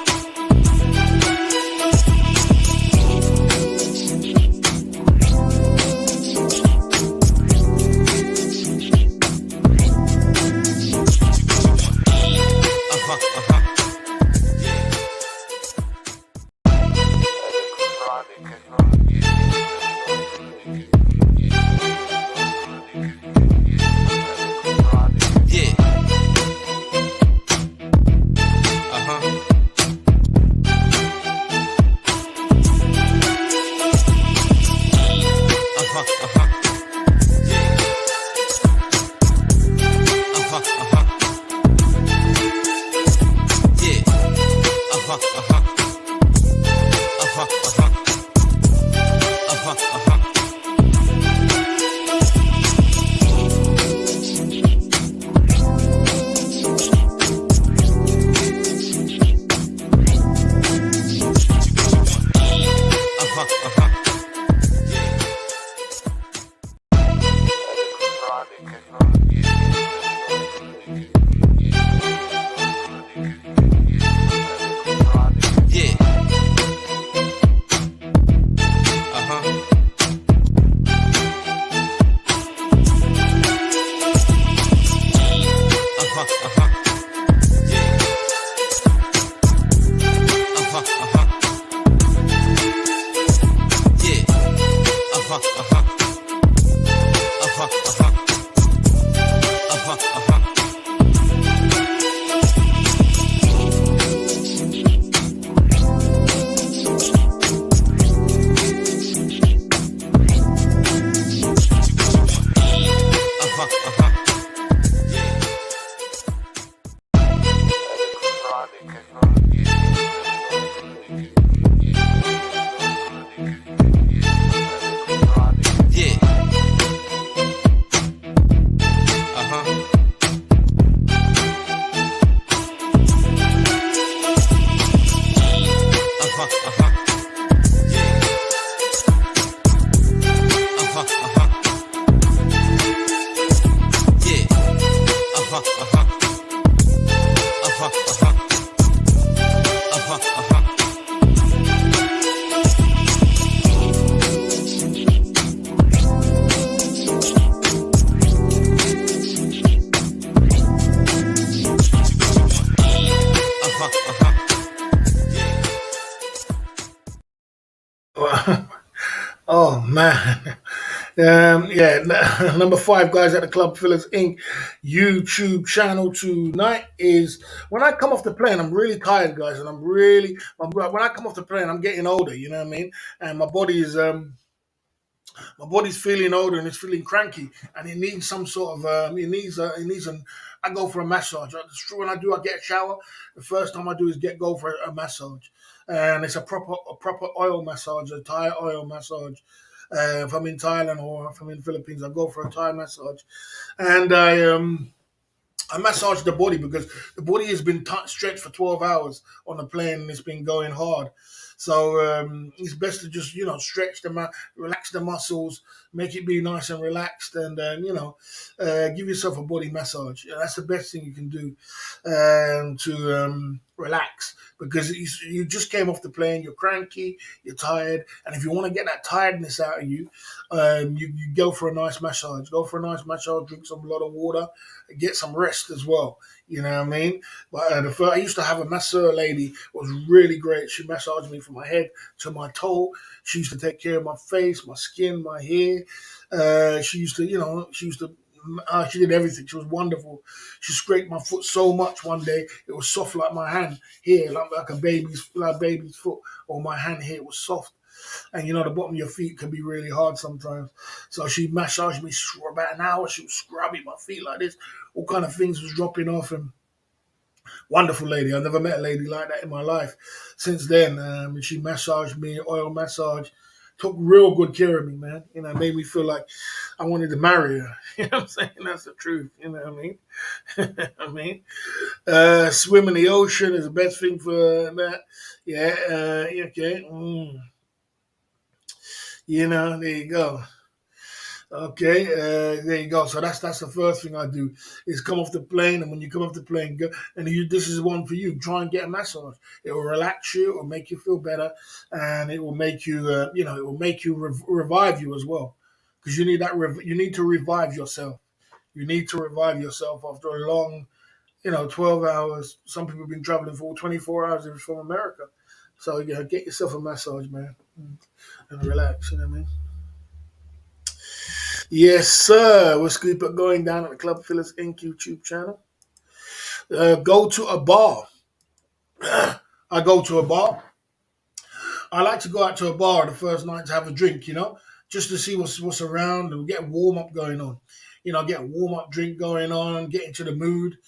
Yeah. Uh-huh. Uh-huh. Uh-huh. Yeah. Uh-huh. Uh-huh. Yeah. Uh-huh. Uh-huh. Uh-huh. Uh-huh. Uh-huh. Uh-huh. Uh-huh. Uh-huh. Yeah. Uh-huh. Uh-huh. Uh-huh. Yeah. Uh-huh. Uh-huh. Yeah. Uh-huh. Uh-huh. Uh-huh. Uh-huh. Uh-huh. Uh-huh. Uh-huh. Uh-huh. Yeah. Uh-huh. Uh-huh. Uh-huh. Yeah. Uh-huh. Uh-huh. Yeah. Uh-huh. Uh-huh. Uh-huh. Uh-huh. Uh-huh. Uh-huh. Uh-huh. Uh-huh. Oh man. Yeah, number 5, guys, at the Club Fillers Inc. YouTube channel tonight is when I come off the plane. I'm really tired, guys, and when I come off the plane, I'm getting older. You know what I mean? And my body is My body's feeling older and it's feeling cranky, and it needs some sort of it needs an. I go for a massage. It's true when I do, I get a shower. The first time I do is go for a massage, and it's a proper oil massage, a Thai oil massage. If I'm in Thailand or if I'm in the Philippines, I go for a Thai massage, and I massage the body because the body has been stretched for 12 hours on the plane and it's been going hard. So it's best to just, stretch relax the muscles, make it be nice and relaxed, and, give yourself a body massage. Yeah, that's the best thing you can do to relax because you just came off the plane, you're cranky, you're tired, and if you want to get that tiredness out of you, you go for a nice massage. Go for a nice massage, drink some lot of water, get some rest as well. You know what I mean? But I used to have a masseur lady, was really great. She massaged me from my head to my toe. She used to take care of my face, my skin, my hair. She did everything. She was wonderful. She scraped my foot so much one day it was soft like my hand here, like a baby's foot, or my hand here was soft. And the bottom of your feet can be really hard sometimes. So she massaged me for about an hour. She was scrubbing my feet like this. All kind of things was dropping off, and wonderful lady. I never met a lady like that in my life. Since then, she massaged me, oil massage, took real good care of me, man. Made me feel like I wanted to marry her. You know what I'm saying? That's the truth. You know what I mean? Swim in the ocean is the best thing for that. Yeah. Okay. There you go. Okay, there you go. So that's the first thing I do is come off the plane, and when you come off the plane, go, and this is one for you. Try and get a massage. It will relax you, it will make you feel better, and it will make you, it will make you revive you as well, because you need that. You need to revive yourself. You need to revive yourself after a long, 12 hours. Some people have been traveling for 24 hours if it's from America. So get yourself a massage, man, and relax. You know what I mean? Yes, sir. We'll keep it going down at the Club Phyllis Inc. YouTube channel. Go to a bar. I go to a bar. I like to go out to a bar the first night to have a drink, just to see what's around and get a warm up going on. Get a warm up drink going on, get into the mood.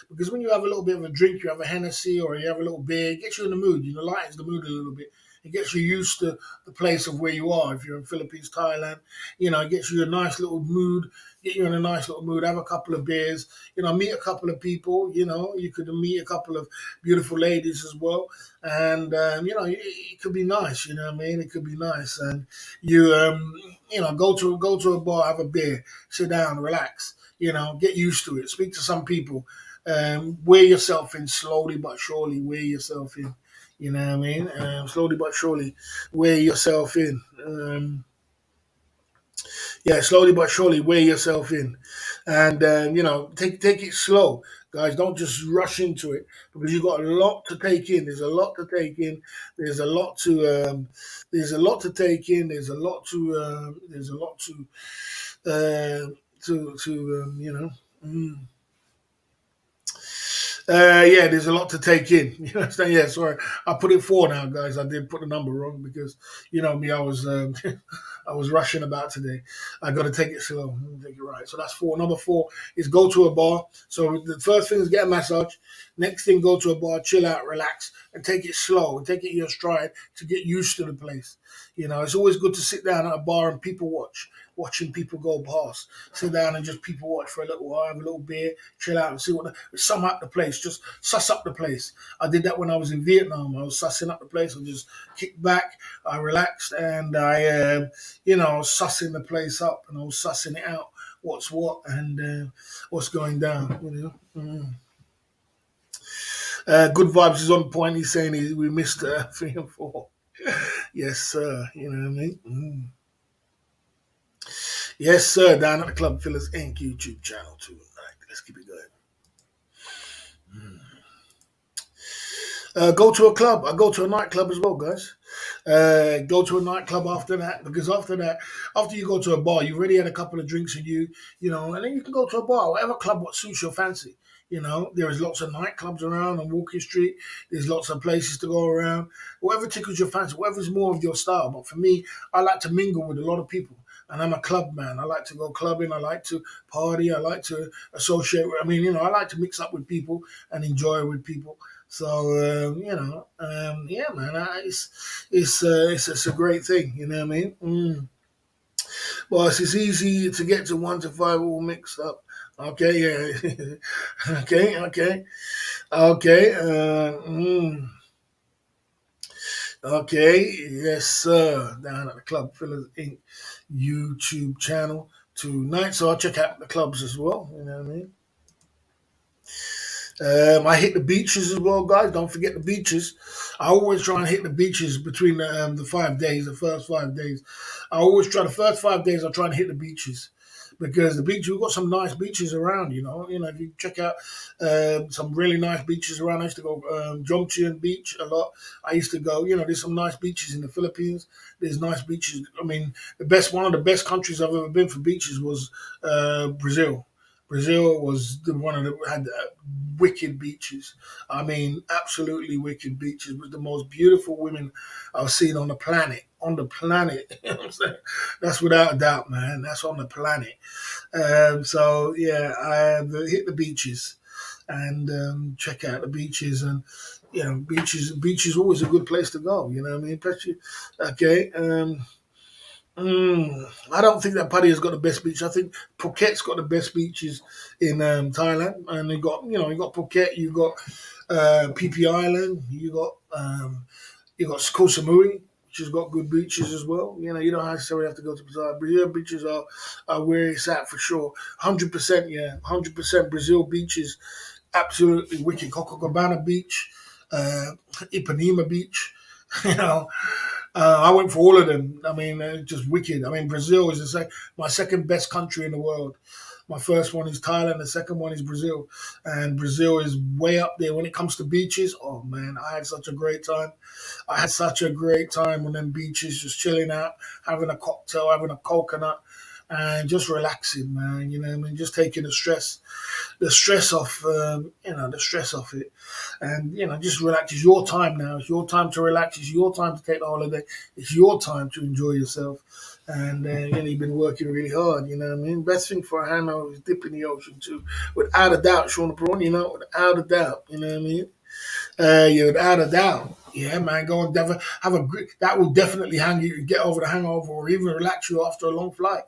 Because when you have a little bit of a drink, you have a Hennessy or you have a little beer, it gets you in the mood. Lightens the mood a little bit. It gets you used to the place of where you are. If you're in Philippines, Thailand, it gets you a nice little mood. Get you in a nice little mood. Have a couple of beers. Meet a couple of people. You could meet a couple of beautiful ladies as well. And it could be nice. You know what I mean? It could be nice. And go to a bar, have a beer, sit down, relax. Get used to it. Speak to some people. Wear yourself in slowly but surely. Wear yourself in. You know what I mean? Slowly but surely, wear yourself in. Slowly but surely, wear yourself in, and take it slow, guys. Don't just rush into it because you've got a lot to take in. There's a lot to take in. There's a lot to. There's a lot to take in. There's a lot to. There's a lot to. There's a lot to take in. You understand? Yeah, sorry, I put it 4 now, guys. I did put the number wrong because me. I was I was rushing about today. I got to take it slow. Take it right. So that's 4. Number 4 is go to a bar. So the first thing is get a massage. Next thing, go to a bar, chill out, relax, and take it slow and take it in your stride to get used to the place. It's always good to sit down at a bar and people watching people go past. Sit down and just people watch for a little while, have a little beer, chill out and see sum up the place, just suss up the place. I did that when I was in Vietnam. I was sussing up the place. I just kicked back, I relaxed, and I was sussing the place up and I was sussing it out, what's what and what's going down. Good vibes is on point. He's saying we missed 3 and 4. Yes, sir. You know what I mean? Yes, sir. Down at the Club Phyllis Inc. YouTube channel too. Right, let's keep it going. Go to a club. I go to a nightclub as well, guys. Go to a nightclub after that because after you go to a bar, you've already had a couple of drinks and and then you can go to a bar, whatever club what suits your fancy. There is lots of nightclubs around on Walking Street. There's lots of places to go around. Whatever tickles your fancy, whatever's more of your style. But for me, I like to mingle with a lot of people. and I'm a club man. I like to go clubbing. I like to party. I like to associate with. I mean, I like to mix up with people and enjoy with people. So yeah, man, it's a great thing. You know what I mean? Boss, it's easy to get to 1 to 5 all mixed up. Okay, yeah. Okay. Okay, yes, sir. Down at the Club Fillers Inc. YouTube channel tonight. So I'll check out the clubs as well. You know what I mean? I hit the beaches as well, guys. Don't forget the beaches. I always try and hit the beaches between the 5 days, the first 5 days. I always try the first 5 days. I try and hit the beaches because the beach we've got some nice beaches around. If you check out some really nice beaches around. I used to go Jomtien Beach a lot. I used to go. There's some nice beaches in the Philippines. There's nice beaches. I mean, one of the best countries I've ever been for beaches was Brazil. Brazil was the one of the had wicked beaches. I mean, absolutely wicked beaches. With the most beautiful women I've seen on the planet. On the planet, you know what I'm saying? That's without a doubt, man. That's on the planet. So yeah, I hit the beaches and check out the beaches and beaches always a good place to go. You know what I mean? Especially, okay. I don't think that Pattaya has got the best beach. I think Phuket's got the best beaches in Thailand, and you got Phuket, you got PP Island, you got Koh Samui, which has got good beaches as well. You don't necessarily have to go to Pattaya. Brazil beaches are where it's at for sure. 100%, yeah, 100% Brazil beaches, absolutely wicked. Copacabana Beach, Ipanema Beach, you know. I went for all of them. I mean, just wicked. I mean, Brazil is my second best country in the world. My first one is Thailand. The second one is Brazil, and Brazil is way up there when it comes to beaches. Oh man, I had such a great time. I had such a great time on them beaches, just chilling out, having a cocktail, having a coconut, and just relaxing, man. You know what I mean? Just taking the stress off, the stress off it, and just relax. It's your time now. It's your time to relax. It's your time to take the holiday. It's your time to enjoy yourself. And you've been working really hard. You know what I mean? Best thing for a hammer is dip in the ocean too, without a doubt, Sean Braun. Without a doubt. You know what I mean? Yeah, without a doubt. Yeah, man, go and have a great. That will definitely hang you, get over the hangover, or even relax you after a long flight.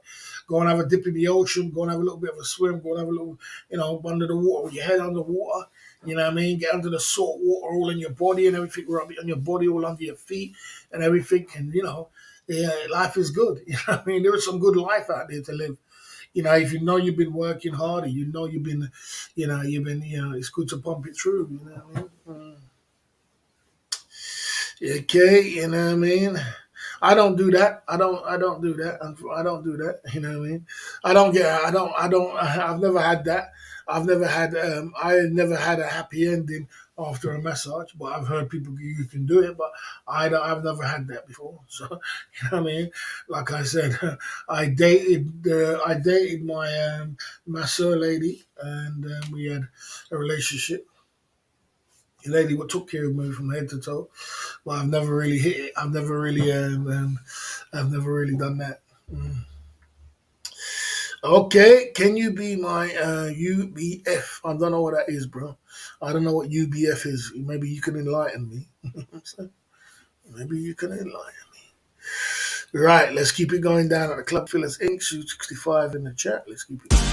Go and have a dip in the ocean. Go and have a little bit of a swim. Go and have a little, under the water with your head under water. You know what I mean? Get under the salt water all in your body and everything, rub it on your body, all under your feet and everything. And yeah, life is good. You know what I mean? There is some good life out there to live. If you've been working hard, or you've been, it's good to pump it through. You know what I mean? Okay, you know what I mean? I don't do that. I don't do that. I don't do that. You know what I mean? I've never had that. I never had a happy ending after a massage, but I've heard people you can do it, but I've never had that before. So, you know what I mean? Like I said, I dated my masseur lady, and we had a relationship. The lady what took care of me from head to toe. Well, I've never really hit it. I've never really done that. Okay, can you be my UBF? I don't know what that is, bro. I don't know what UBF is. Maybe you can enlighten me. Maybe you can enlighten me. Right, let's keep it going down at the Club Fillers Inc. 65 in the chat. Let's keep it going.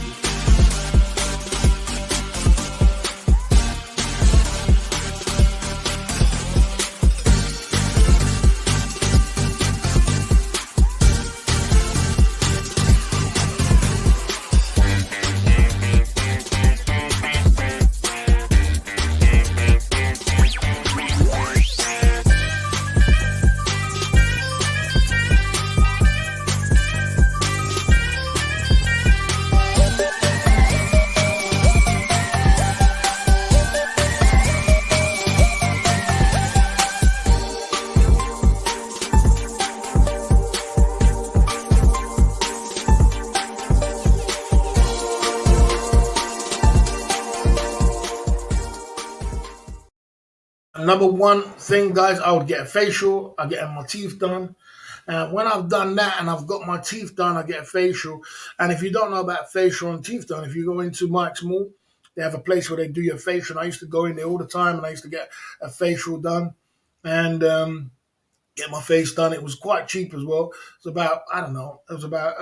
Number one thing, guys, I would get a facial. I get my teeth done. When I've done that and I've got my teeth done, I get a facial. And if you don't know about facial and teeth done, if you go into Mike's Mall, they have a place where they do your facial. I used to go in there all the time, and I used to get a facial done. And get my face done. It was quite cheap as well. It was about, I don't know, it was about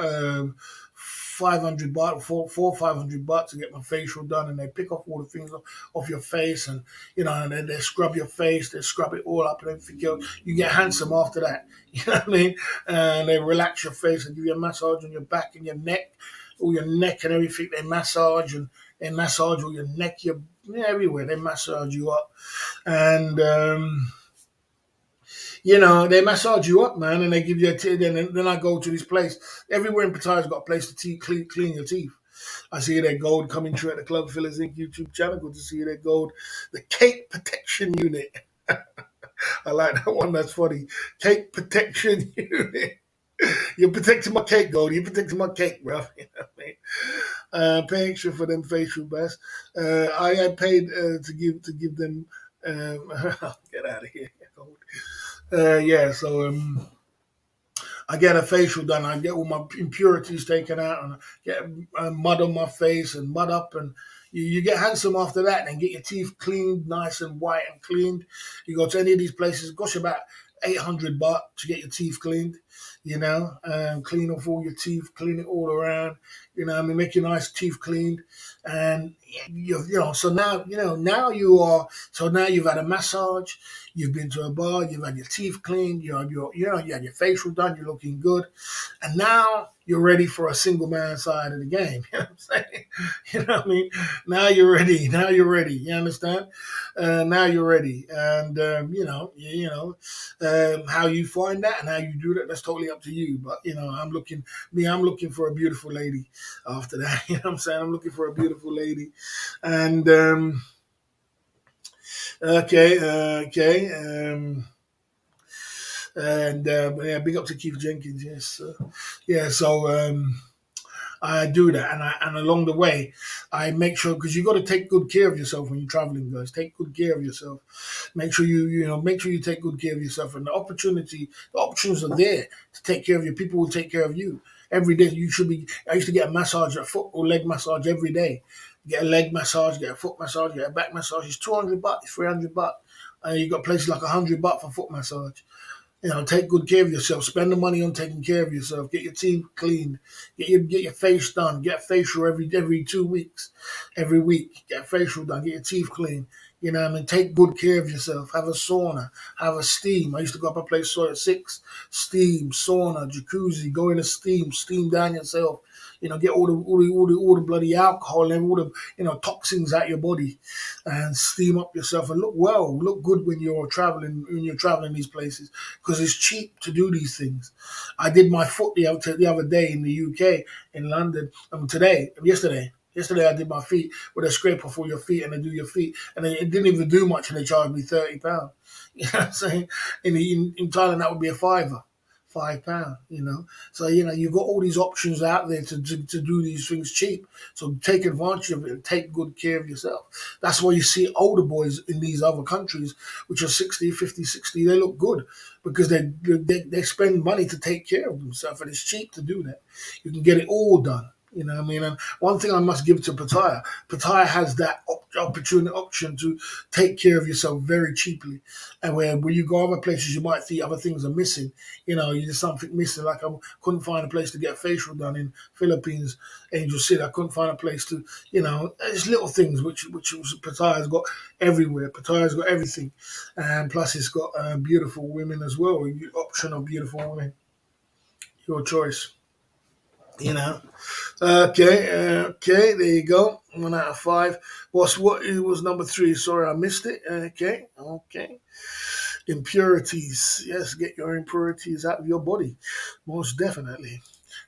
500 baht, 500 baht to get my facial done, and they pick off all the things off your face, and and then they scrub your face, they scrub it all up, and everything else. You get handsome after that. You know what I mean? And they relax your face and give you a massage on your back and your neck, all your neck and everything. They massage all your neck, your everywhere. They massage you up, and they massage you up, man, and they give you a teeth. Then I go to this place. Everywhere in Pattaya's got a place to clean your teeth. I see that gold coming through at the Club Fillers Inc. YouTube channel. Good to see that gold. The cake protection unit. I like that one. That's funny. Cake protection unit. You're protecting my cake, Gold. You're protecting my cake, bro. You know what I mean? Pay extra for them facial baths. I had paid to give them. Get out of here, Gold. Yeah, so I get a facial done. I get all my impurities taken out, and I get mud on my face and mud up, and you get handsome after that, and get your teeth cleaned, nice and white and cleaned. You go to any of these places, it costs you about 800 baht to get your teeth cleaned. Clean off all your teeth, clean it all around. Make your nice teeth cleaned, and so now you are. So now you've had a massage, you've been to a bar, you've had your teeth cleaned, you had your facial done, you're looking good, and now you're ready for a single man side of the game. You know what I'm saying? You know what I mean? Now you're ready. Now you're ready. You understand? Now you're ready, and how you find that and how you do that, that's totally up to you. But I'm looking for a beautiful lady after that. You know what I'm saying? I'm looking for a beautiful lady. And okay. Yeah, big up to Keith Jenkins. Yes, yeah. So I do that, and along the way, I make sure, because you got to take good care of yourself when you're traveling, guys. Take good care of yourself. Make sure make sure you take good care of yourself, and the options are there to take care of you. People will take care of you every day. You should be. I used to get a massage, a foot or leg massage every day. Get a leg massage, get a foot massage, get a back massage. It's 200 baht, it's 300 baht. You got places like 100 baht for foot massage. Take good care of yourself. Spend the money on taking care of yourself. Get your teeth cleaned. Get your face done. Get a facial every 2 weeks, every week. Get a facial done. Get your teeth cleaned. Take good care of yourself. Have a sauna. Have a steam. I used to go up a place so at 6. Steam, sauna, jacuzzi. Go in a steam. Steam down yourself. Get all the bloody alcohol and all the toxins out your body, and steam up yourself and look good when you're traveling these places, because it's cheap to do these things. I did my foot the other day in the UK, in London. Yesterday I did my feet with a scraper for your feet, and they do your feet, and it didn't even do much, and they charged me £30. You know what I'm saying? In Thailand that would be a fiver. £5. So you've got all these options out there to do these things cheap. So take advantage of it and take good care of yourself. That's why you see older boys in these other countries, which are 60, 50, 60. They look good because they spend money to take care of themselves, and it's cheap to do that. You can get it all done. You know what I mean? And one thing I must give to Pattaya has that option to take care of yourself very cheaply. And when you go other places, you might think other things are missing. There's something missing. Like I couldn't find a place to get a facial done in Philippines, Angel City. I couldn't find a place to, it's little things which Pattaya's got everywhere. Pattaya's got everything, and plus it's got beautiful women as well. Option of beautiful women, your choice. You know. Okay, there you go. 1 out of 5. What it was number 3? Sorry, I missed it. Okay. Impurities. Yes, get your impurities out of your body. Most definitely.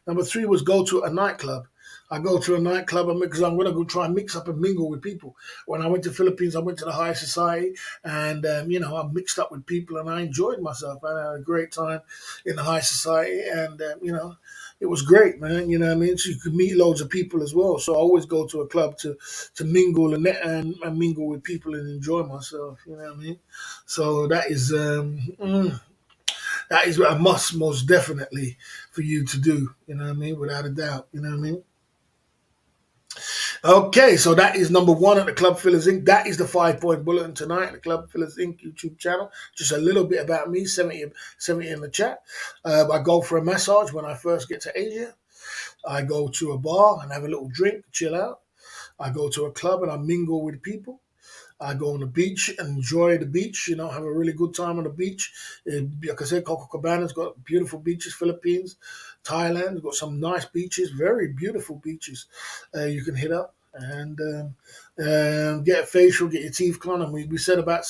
Number 3 was go to a nightclub. I go to a nightclub because I'm going to go try and mix up and mingle with people. When I went to Philippines, I went to the high society, and I mixed up with people, and I enjoyed myself. I had a great time in the high society, and it was great, man. You know what I mean? So you could meet loads of people as well. So I always go to a club to mingle and mingle with people and enjoy myself. You know what I mean? So That is a must, most definitely, for you to do. You know what I mean? Without a doubt. You know what I mean? Okay, so that is number one at the Club Fillers Inc. That is the 5 point bulletin tonight at the Club Fillers Inc. YouTube channel. Just a little bit about me, 70 in the chat. I go for a massage when I first get to Asia. I go to a bar and have a little drink, chill out. I go to a club and I mingle with people. I go on the beach and enjoy the beach, have a really good time on the beach. Like I said, Copacabana's got beautiful beaches, Philippines, Thailand's got some nice beaches, very beautiful beaches you can hit up. And get a facial, get your teeth cleaned. And we said about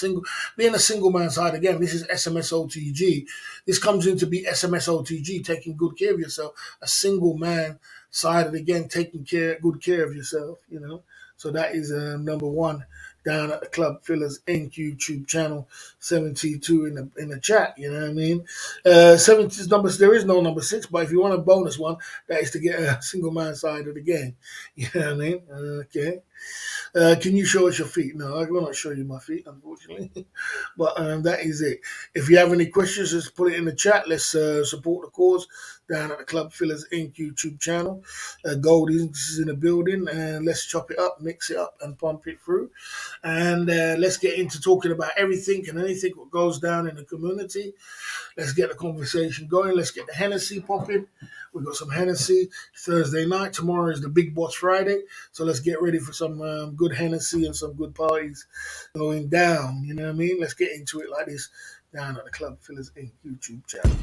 being a single man side again. This is SMSOTG. This comes in to be SMSOTG, taking good care of yourself. A single man side again, taking good care of yourself. So that is number one down at the Club Fillers Inc. YouTube channel, 72 in the chat. You know what I mean? 70 is numbers. There is no number 6, but if you want a bonus one, that is to get a single man side of the game. You know what I mean? Okay. Can you show us your feet? No, I will not show you my feet, unfortunately. But that is it. If you have any questions, just put it in the chat. Let's support the cause down at the Club Fillers Inc. YouTube channel. Gold is in the building, and let's chop it up, mix it up, and pump it through. And let's get into talking about everything and anything that goes down in the community. Let's get the conversation going. Let's get the Hennessy popping. We've got some Hennessy Thursday night. Tomorrow is the Big Boss Friday. So let's get ready for some good Hennessy and some good parties going down. You know what I mean? Let's get into it like this down at the Club Fillers Inc. YouTube channel.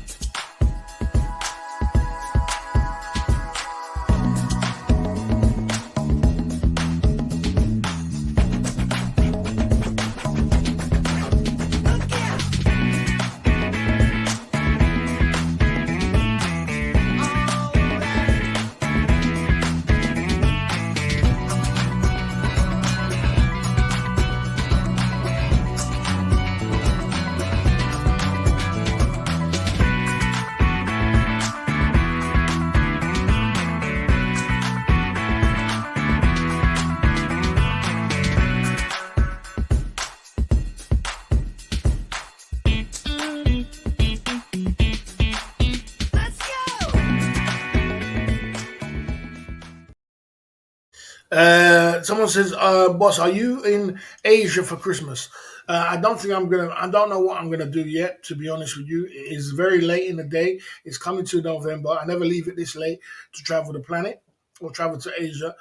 Someone says, "Boss, are you in Asia for Christmas?" I don't think I'm gonna. I don't know what I'm gonna do yet. To be honest with you, it is very late in the day. It's coming to November. I never leave it this late to travel the planet or travel to Asia.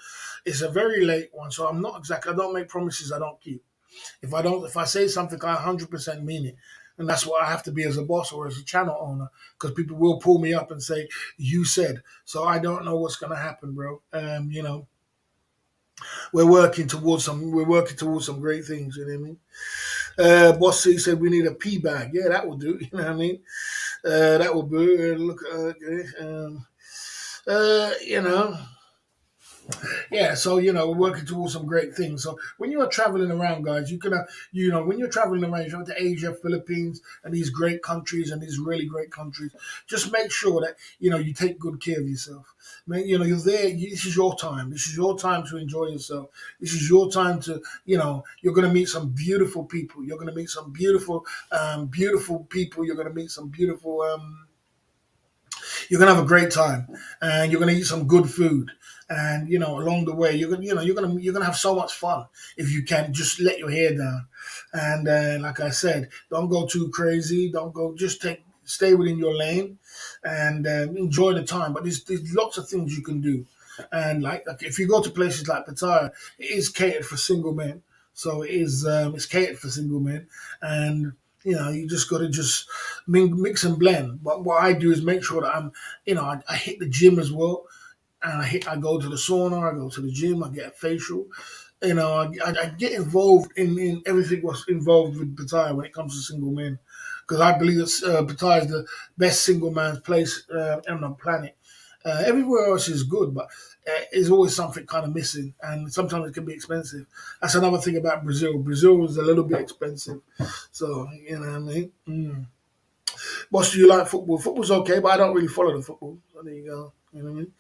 It's a very late one, so I'm not exactly. I don't make promises I don't keep. If I say something, I 100% mean it. And that's what I have to be as a boss or as a channel owner, because people will pull me up and say, "You said." So I don't know what's gonna happen, bro. We're working towards some great things. You know what I mean? Boss C said we need a P bag. Yeah, that will do. You know what I mean? That will do. Look, okay. You know, yeah, so we're working towards some great things. So when you are traveling around, guys, you can, when you're traveling around, you're to Asia, Philippines, and these great countries and these really great countries, just make sure that you take good care of yourself. Man, you're there. This is your time. This is your time to enjoy yourself. This is your time to, you're going to meet some beautiful people. You're going to meet some beautiful people. You're going to meet some beautiful. You're gonna have a great time, and you're gonna eat some good food. And along the way, you're gonna have so much fun if you can just let your hair down. And like I said, don't go too crazy. Don't go. Just stay within your lane, and enjoy the time. But there's lots of things you can do. And like if you go to places like Pattaya, it is catered for single men. So it's catered for single men, and you just got to just mix and blend. But what I do is make sure that I hit the gym as well, and I go to the sauna, I go to the gym, I get a facial. I get involved in everything what's involved with Pattaya when it comes to single men, because I believe that Pattaya is the best single man's place on the planet. Everywhere else is good, but there's always something kind of missing, and sometimes it can be expensive. That's another thing about Brazil. Brazil is a little bit expensive, so you know what I mean. Boss, do you like football? Football's okay, but I don't really follow the football. So there you go. You know what I mean?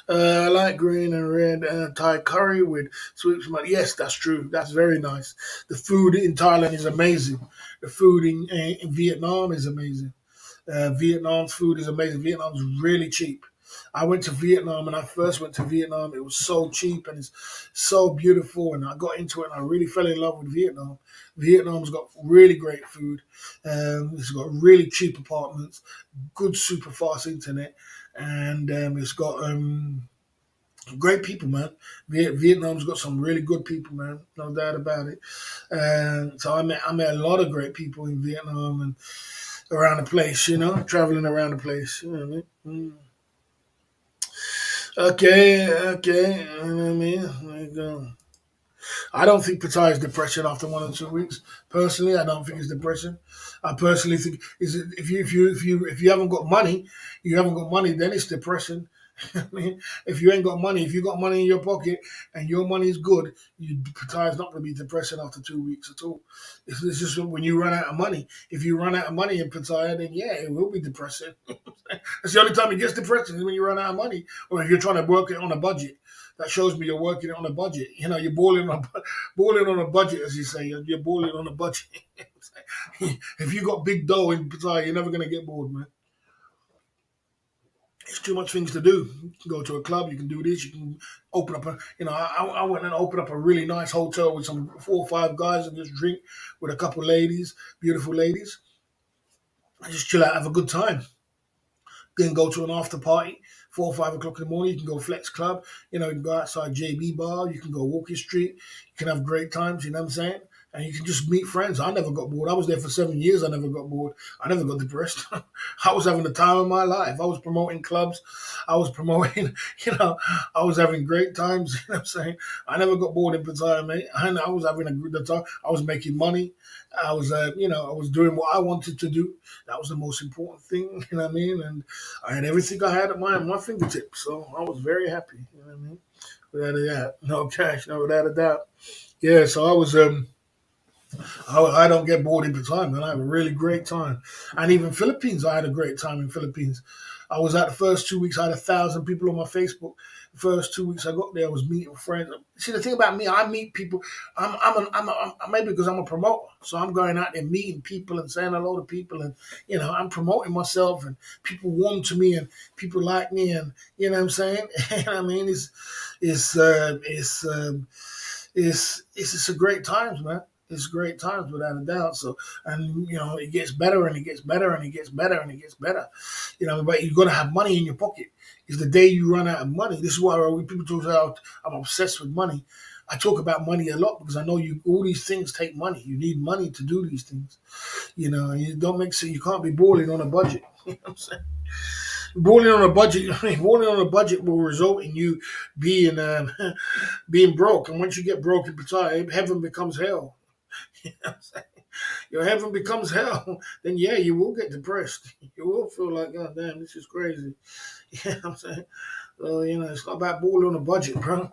I like green and red Thai curry with sweet tomato. Yes, that's true. That's very nice. The food in Thailand is amazing. The food in Vietnam is amazing. Vietnam's food is amazing. Vietnam's really cheap. I went to Vietnam, and I first went to Vietnam. It was so cheap and it's so beautiful, and I got into it, and I really fell in love with Vietnam. Vietnam's got really great food. It's got really cheap apartments, good super fast internet, and it's got great people, man. Vietnam's got some really good people, man. No doubt about it. And so I met a lot of great people in Vietnam and around the place, traveling around the place. You know what I mean? Okay, okay. You know what I mean? There you go. I don't think Pattaya is depression after 1 or 2 weeks. Personally, I don't think it's depression. I personally think is it, if you haven't got money, you haven't got money, then it's depression. I mean, if you ain't got money, if you got money in your pocket and your money is good, Pattaya is not going to be depression after 2 weeks at all. It's just when you run out of money. If you run out of money in Pattaya, then yeah, it will be depressing. That's the only time it gets depressing is when you run out of money, or if you're trying to work it on a budget. That shows me you're working on a budget. You're balling on a budget, as you say. You're balling on a budget. If you got big dough in Pattaya, you're never gonna get bored, man. It's too much things to do. You can go to a club. You can do this. You can open up a. I went and opened up a really nice hotel with some 4 or 5 guys and just drink with a couple ladies, beautiful ladies. I just chill out, have a good time. Then go to an after party, 4 or 5 o'clock in the morning. You can go Flex Club. You can go outside JB Bar. You can go Walking Street. You can have great times. You know what I'm saying? And you can just meet friends. I never got bored. I was there for 7 years. I never got bored. I never got depressed. I was having the time of my life. I was promoting clubs. I was promoting, I was having great times. You know what I'm saying? I never got bored in Pattaya, mate. I was having a good time. I was making money. I was, I was doing what I wanted to do. That was the most important thing, you know what I mean? And I had everything I had at my fingertips. So I was very happy, you know what I mean? Without a doubt. No cash, no, without a doubt. Yeah, so I don't get bored every time, man. I have a really great time. And even Philippines, I had a great time in Philippines. I was out the first 2 weeks, I had 1,000 people on my Facebook. The first 2 weeks I got there, I was meeting friends. See, the thing about me, I meet people. Maybe because I'm a promoter, so I'm going out there meeting people and saying hello to people, and I'm promoting myself, and people warm to me, and people like me, and you know what I'm saying. I mean, it's just a great times, man. It's great times without a doubt. So, and it gets better and it gets better and it gets better and it gets better. But you've got to have money in your pocket. Is the day you run out of money. This is why when people talk about I'm obsessed with money. I talk about money a lot because I know all these things take money. You need money to do these things. You don't make sense. You can't be balling on a budget. You know what I'm saying? Balling on a budget, balling on a budget will result in you being being broke. And once you get broke in Pattaya, heaven becomes hell. You know what I'm saying? Your heaven becomes hell, then yeah, you will get depressed. You will feel like, God damn, this is crazy. You know what I'm saying? So, it's not about balling on a budget, bro.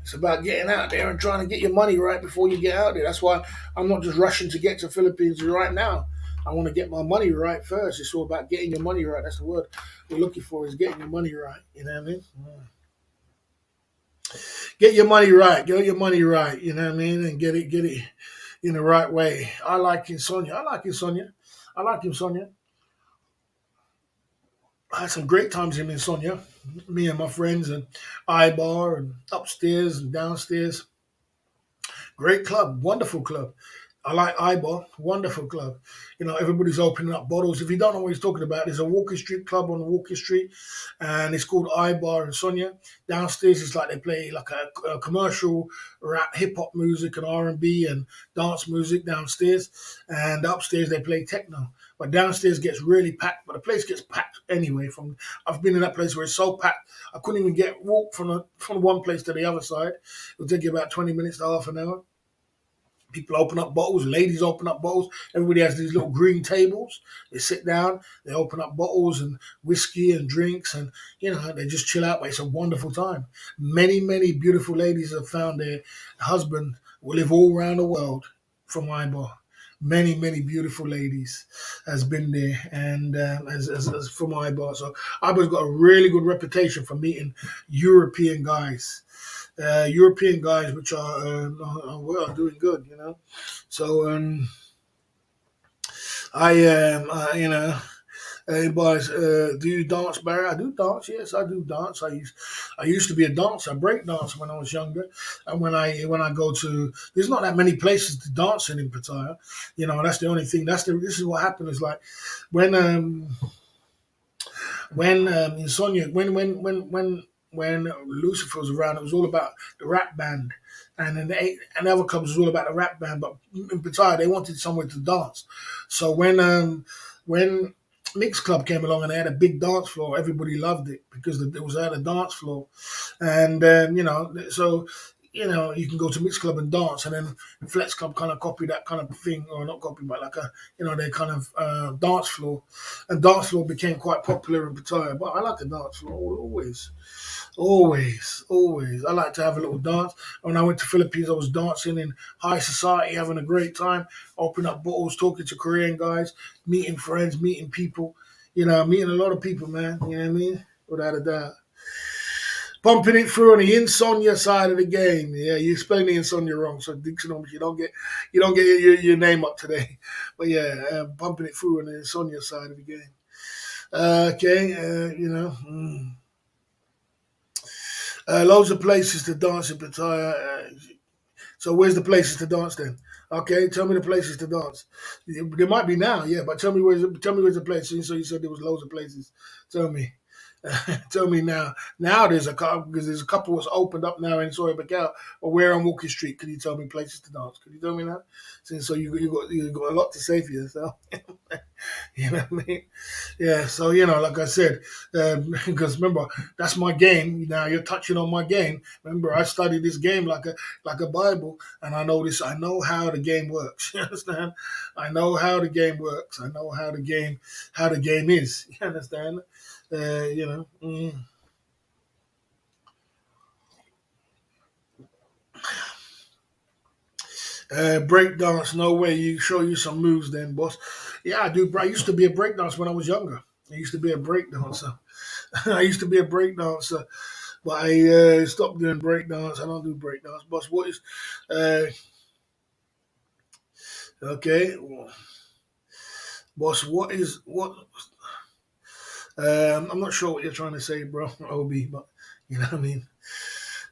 It's about getting out there and trying to get your money right before you get out there. That's why I'm not just rushing to get to Philippines right now. I want to get my money right first. It's all about getting your money right. That's the word we're looking for, is getting your money right. You know what I mean? Get your money right. Get your money right. You know what I mean? And get it in the right way. I like Sonia. I like Sonia. I like him, Sonia. I had some great times in Sonia. Me and my friends and I-bar and upstairs and downstairs. Great club, wonderful club. I like Ibar, wonderful club. Everybody's opening up bottles. If you don't know what he's talking about, there's a Walker Street club on Walker Street, and it's called Ibar and Sonia. Downstairs, it's like they play like a commercial rap, hip hop music and R&B and dance music downstairs, and upstairs they play techno. But downstairs gets really packed, but the place gets packed anyway. I've been in that place where it's so packed, I couldn't even walk from one place to the other side. It'll take you about 20 minutes to half an hour. People open up bottles, ladies open up bottles. Everybody has these little green tables. They sit down, they open up bottles and whiskey and drinks, and they just chill out. But it's a wonderful time. Many, many beautiful ladies have found their husband who live all around the world from Ibar. Many, many beautiful ladies has been there, and as from Ibar. So Ibar's got a really good reputation for meeting European guys. European guys, which are doing good, So I Hey boys, do you dance, Barry? I do dance. Yes, I do dance. I used to be a dancer, break dancer when I was younger, and when I go to, there's not that many places to dance in Pattaya. You know, that's the only thing. This is what happened. Is like when in Sonia when Lucifer was around, it was all about the rap band, and then and the other clubs was all about the rap band. But in Pattaya, they wanted somewhere to dance. So when Mix Club came along and they had a big dance floor, everybody loved it because it was at a dance floor, and so. You know, you can go to Mix Club and dance, and then Flex Club kind of copy that kind of thing, or not copy, but like a, they kind of dance floor, and dance floor became quite popular in Pattaya. But I like the dance floor always, always, always. I like to have a little dance. When I went to Philippines, I was dancing in high society, having a great time, opening up bottles, talking to Korean guys, meeting friends, meeting people. You know, meeting a lot of people, man. You know what I mean? Without a doubt. Pumping it through on the insomnia side of the game. Yeah, you explained the insomnia wrong, so Dixon, you don't get your name up today. But yeah, pumping it through on the insomnia side of the game. Okay, loads of places to dance in Pattaya. So where's the places to dance then? Okay, tell me the places to dance. There might be now, yeah, but tell me where's the place. So you said there was loads of places. Tell me. Tell me now. Now there's a couple because there's a couple that's opened up now in Soya Bacau or where on Walking Street. Can you tell me places to dance? Could you tell me that? So you got a lot to say for yourself. You know what I mean? Yeah. So like I said, because remember that's my game. Now you're touching on my game. Remember I studied this game like a Bible, and I know this. I know how the game works. You understand? I know how the game works. I know how the game is. You understand? Uh, you know. Mm. Break dance, no way. You show you some moves then, boss. Yeah, I do. I used to be a break dancer when I was younger. I used to be a break dancer. I used to be a break dancer, but I stopped doing break dance. I don't do break dance. Boss, what is? Uh, okay, boss, what is what? I'm not sure what you're trying to say, bro, Obi, but you know what I mean.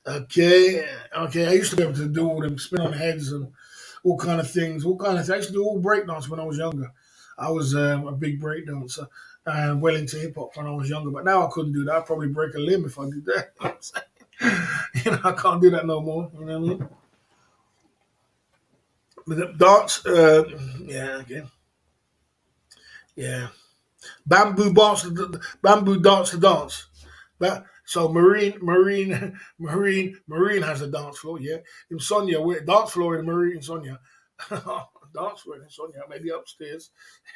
Okay, okay. I used to be able to do all them spin on heads and all kind of things, all kind of things. I used to do all breakdance when I was younger. I was a big breakdancer and well into hip hop when I was younger. But now I couldn't do that. I'd probably break a limb if I did that. You know what I'm saying? I can't do that no more. You know what I mean? But the dance, yeah, again, yeah. Bamboo dance to dance. So Marine has a dance floor. Yeah, in Sonia, we dance floor in Marine Sonia. Dance floor in Sonia, maybe upstairs.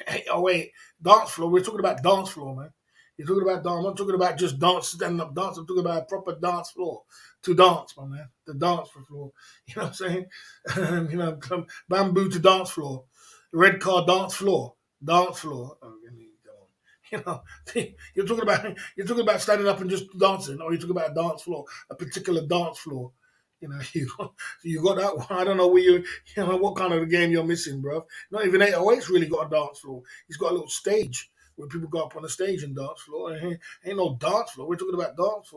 Hey, oh wait, dance floor. We're talking about dance floor, man. You're talking about dance. I'm not talking about just dance, standing up dance. I'm talking about a proper dance floor to dance, my man. The dance floor. You know what I'm saying? Bamboo to dance floor, red car dance floor, dance floor. Oh, I mean, come on. You know, you're talking about standing up and just dancing, or you're talking about a dance floor, a particular dance floor. You got that one. I don't know where what kind of a game you're missing, bro. Not even 808's really got a dance floor. He's got a little stage where people go up on the stage and dance floor. Ain't no dance floor. We're talking about dance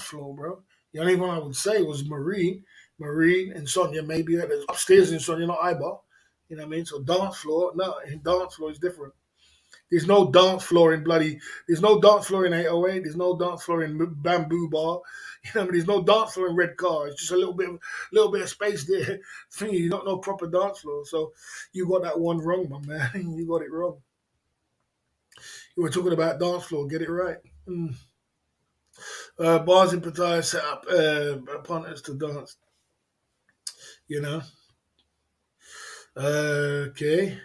floor, bro. The only one I would say was Marine and Sonia. Maybe upstairs in Sonia, not Ibar. You know what I mean? So dance floor, no, dance floor is different. There's no dance floor in bloody. There's no dance floor in 808. There's no dance floor in Bamboo Bar. You know, what I mean? There's no dance floor in Red Car. It's just a little bit of space there. Thingy, you don't know proper dance floor. So you got that one wrong, my man. You got it wrong. You were talking about dance floor. Get it right. Mm. Bars in Pattaya set up punters to dance. You know. Okay.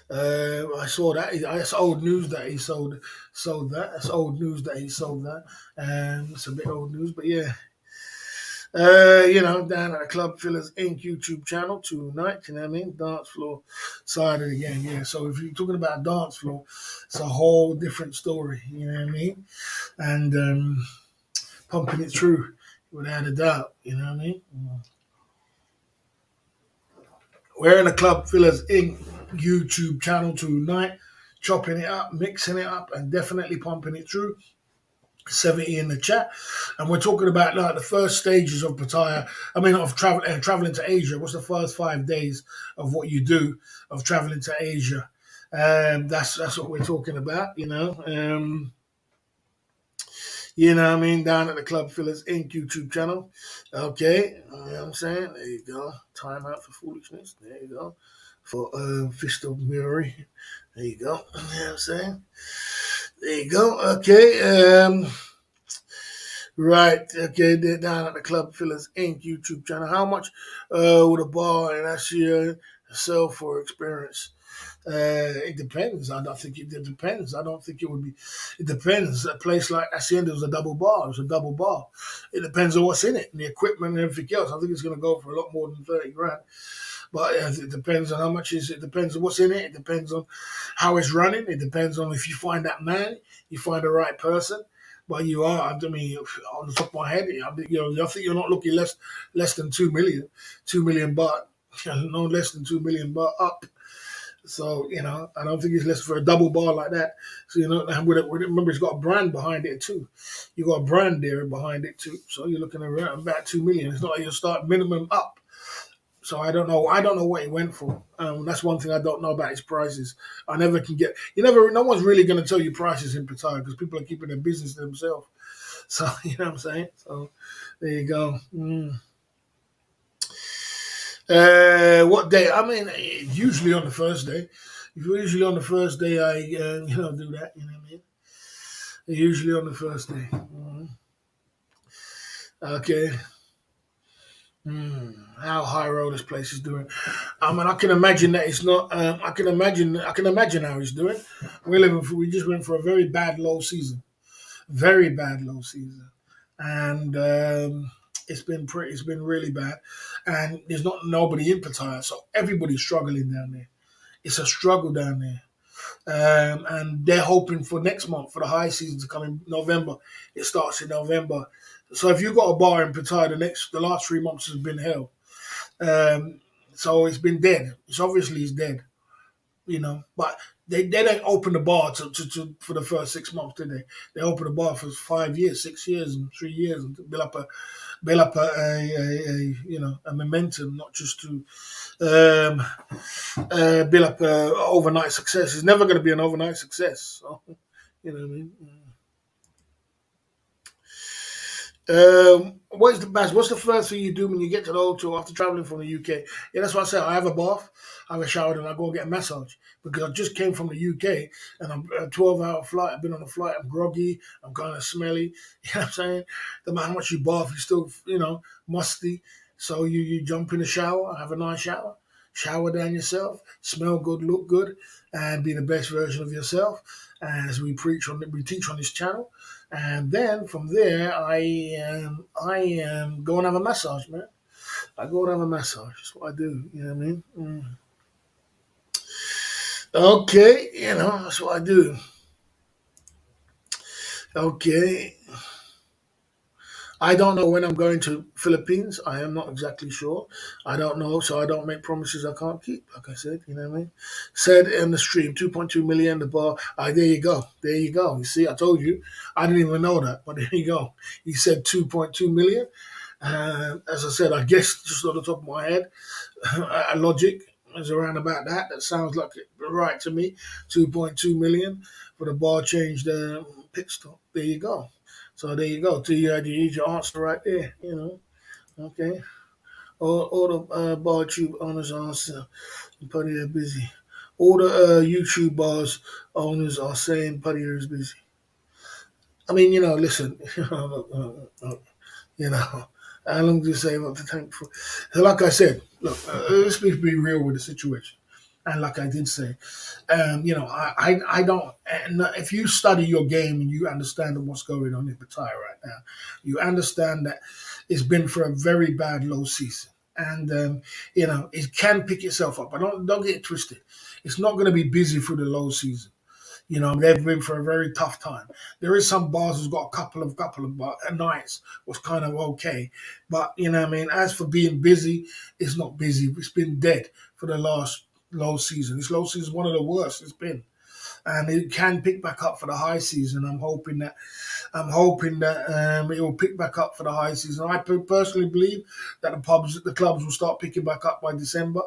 I saw that. It's old news that he sold that. That's old news that he sold that. It's a bit old news, but yeah. Down at the Club Fillers Inc. YouTube channel tonight. You know what I mean? Dance floor side of the game. Yeah. So if you're talking about dance floor, it's a whole different story. You know what I mean? And pumping it through without a doubt. You know what I mean? We're in the Club Fillers Inc. YouTube channel tonight. chopping it up, mixing it up, and definitely pumping it through. 70 in the chat, and we're talking about like the first stages of Pattaya. I mean, of traveling to Asia. What's the first 5 days of what you do of traveling to Asia? That's what we're talking about. What I mean, down at the Club Fillers Inc. YouTube channel. Okay, you know what I'm saying? There you go. Time out for foolishness. There you go. For Fist of Mirroring. There you go. You know what I'm saying? There you go. Okay. Right. Okay. They're down at the Club Fillers Inc. YouTube channel. How much would a bar in Asia sell for experience? It depends. I don't think it depends. I don't think it would be. It depends. A place like Hacienda is a double bar. It's a double bar. It depends on what's in it and the equipment and everything else. I think it's going to go for a lot more than 30 grand. But it depends on how much is. It depends on what's in it. It depends on how it's running. It depends on if you find that man, you find the right person. But you are. I mean, on the top of my head, I think you're not looking less than 2 million, 2 million baht. No less than 2 million baht up. So, I don't think it's less for a double bar like that. So, and remember, it's got a brand behind it too. You got a brand there behind it too. So you're looking around about 2 million. It's not like you start minimum up. So I don't know. I don't know what he went for. That's one thing I don't know about his prices. I never can get. No one's really going to tell you prices in Pattaya because people are keeping their business to themselves. So you know what I'm saying. So there you go. What day? I mean, usually on the first day. Usually on the first day, I do that. You know what I mean? Usually on the first day. Okay. How high road this place is doing. I mean, I can imagine that it's not. I can imagine how he's doing. We just went for a very bad low season, very bad low season, and it's been really bad, and there's not nobody in Pattaya, so everybody's struggling down there. It's a struggle down there. And they're hoping for next month for the high season to come in November. It starts in November, so if you've got a bar in Pattaya, the last 3 months has been hell. Um, so it's been dead. It's dead, But they didn't open the bar for the first 6 months, did they? They opened the bar for 5 years, 6 years, and 3 years, and to build up a momentum, not just to build up overnight success. It's never going to be an overnight success. So, you know what I mean? What's the first thing you do when you get to the hotel after traveling from the UK? Yeah, that's what I said. I have a bath, I have a shower, and I go and get a massage because I just came from the UK and I'm a 12-hour flight. I've been on a flight. I'm groggy. I'm kind of smelly. You know what I'm saying? No matter how much you bath, you're still musty. So you jump in the shower, have a nice shower down yourself, smell good, look good, and be the best version of yourself. As we teach on this channel. And then from there, I go and have a massage, man. I go and have a massage. That's what I do. You know what I mean? Okay, that's what I do. Okay. I don't know when I'm going to Philippines. I am not exactly sure. I don't know, so I don't make promises I can't keep. Like I said, you know what I mean. Said in the stream, 2.2 million. The bar. There you go. There you go. You see, I told you. I didn't even know that, but there you go. He said 2.2 million. As I said, I guess just on the top of my head, a logic is around about that. That sounds like it right to me. 2.2 million for the bar change the pit stop. There you go. So there you go. So you had your answer right there. Okay. All the bar tube owners are Putty are busy. All the YouTube bars owners are saying Putty is busy. I mean, listen. How long do you save up to tank for? So like I said, look, let's be real with the situation. And like I did say, I don't. And if you study your game and you understand what's going on in Pattaya right now, you understand that it's been for a very bad low season, and it can pick itself up. But don't get it twisted. It's not going to be busy through the low season. They've been for a very tough time. There is some bars who's got a couple of nights was kind of okay, but what I mean. As for being busy, it's not busy. It's been dead for the last low season. This low season is one of the worst it's been. and it can pick back up for the high season. I'm hoping that it will pick back up for the high season. I personally believe that the clubs will start picking back up by December,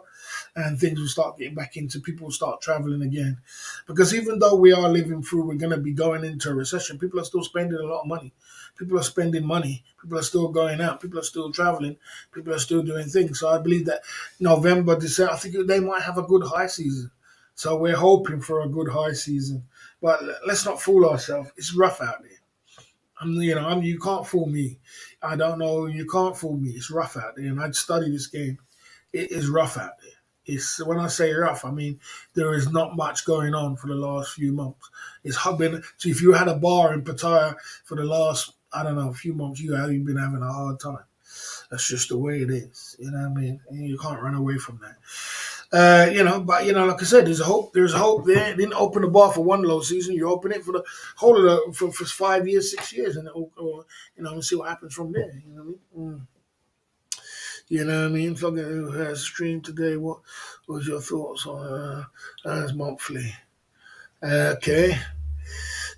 and things will start getting back into. People will start traveling again, because even though we are living through, we're going to be going into a recession. People are still spending a lot of money. People are spending money. People are still going out. People are still traveling. People are still doing things. So I believe that November, December, I think they might have a good high season. So we're hoping for a good high season. But let's not fool ourselves. It's rough out there. You can't fool me. I don't know. You can't fool me. It's rough out there, and I'd study this game. It is rough out there. It's when I say rough, I mean there is not much going on for the last few months. It's been so if you had a bar in Pattaya for the last I don't know few months, you've been having a hard time. That's just the way it is. You know what I mean? And you can't run away from that. But like I said, there's hope. There's hope there. Didn't open the bar for one low season. You open it for the whole of for 5 years, 6 years, and and see what happens from there. You know what I mean? You know what I mean? Fucking who has streamed today? What was your thoughts on as monthly? Okay.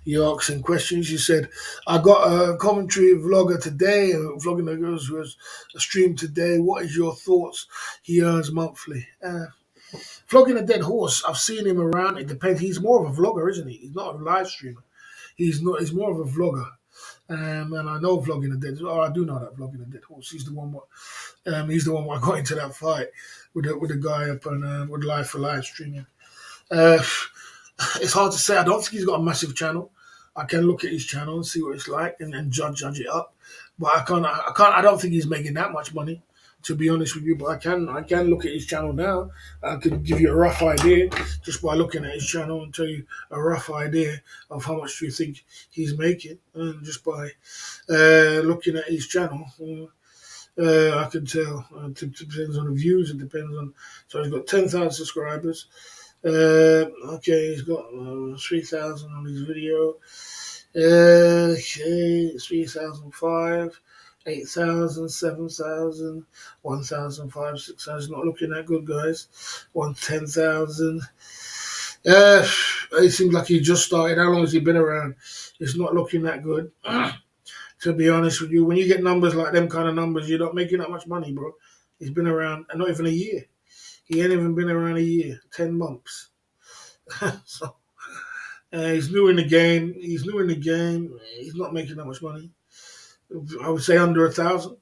You asking questions. You said, I got a commentary vlogger today, vlogging the girls who has a stream today. What is your thoughts? He earns monthly. Flogging a dead horse, I've seen him around. It depends. He's more of a vlogger, isn't he? He's not a live streamer. He's not. He's more of a vlogger. And I know vlogging a dead. Oh, I do know that vlogging a dead horse. He's the one. He's the one where I got into that fight with the guy up on with live for live streaming. Uh, it's hard to say. I don't think he's got a massive channel. I can look at his channel and see what it's like and judge it up. But I can't. I don't think he's making that much money, to be honest with you. But I can look at his channel now. I could give you a rough idea just by looking at his channel and tell you a rough idea of how much you think he's making, and just by looking at his channel. I can tell. It depends on the views. It depends on. So he's got 10,000 subscribers. Okay, he's got 3,000 on his video. Okay, 3,005, 8,000, 7,000, 1,005, 6,000. Not looking that good, guys. 10,000. It seems like he just started. How long has he been around? It's not looking that good. To be honest with you, when you get numbers like them kind of numbers, you're not making that much money, bro. He's been around, and not even a year. He ain't even been around a year, 10 months. So he's new in the game. He's He's not making that much money. I would say under 1,000.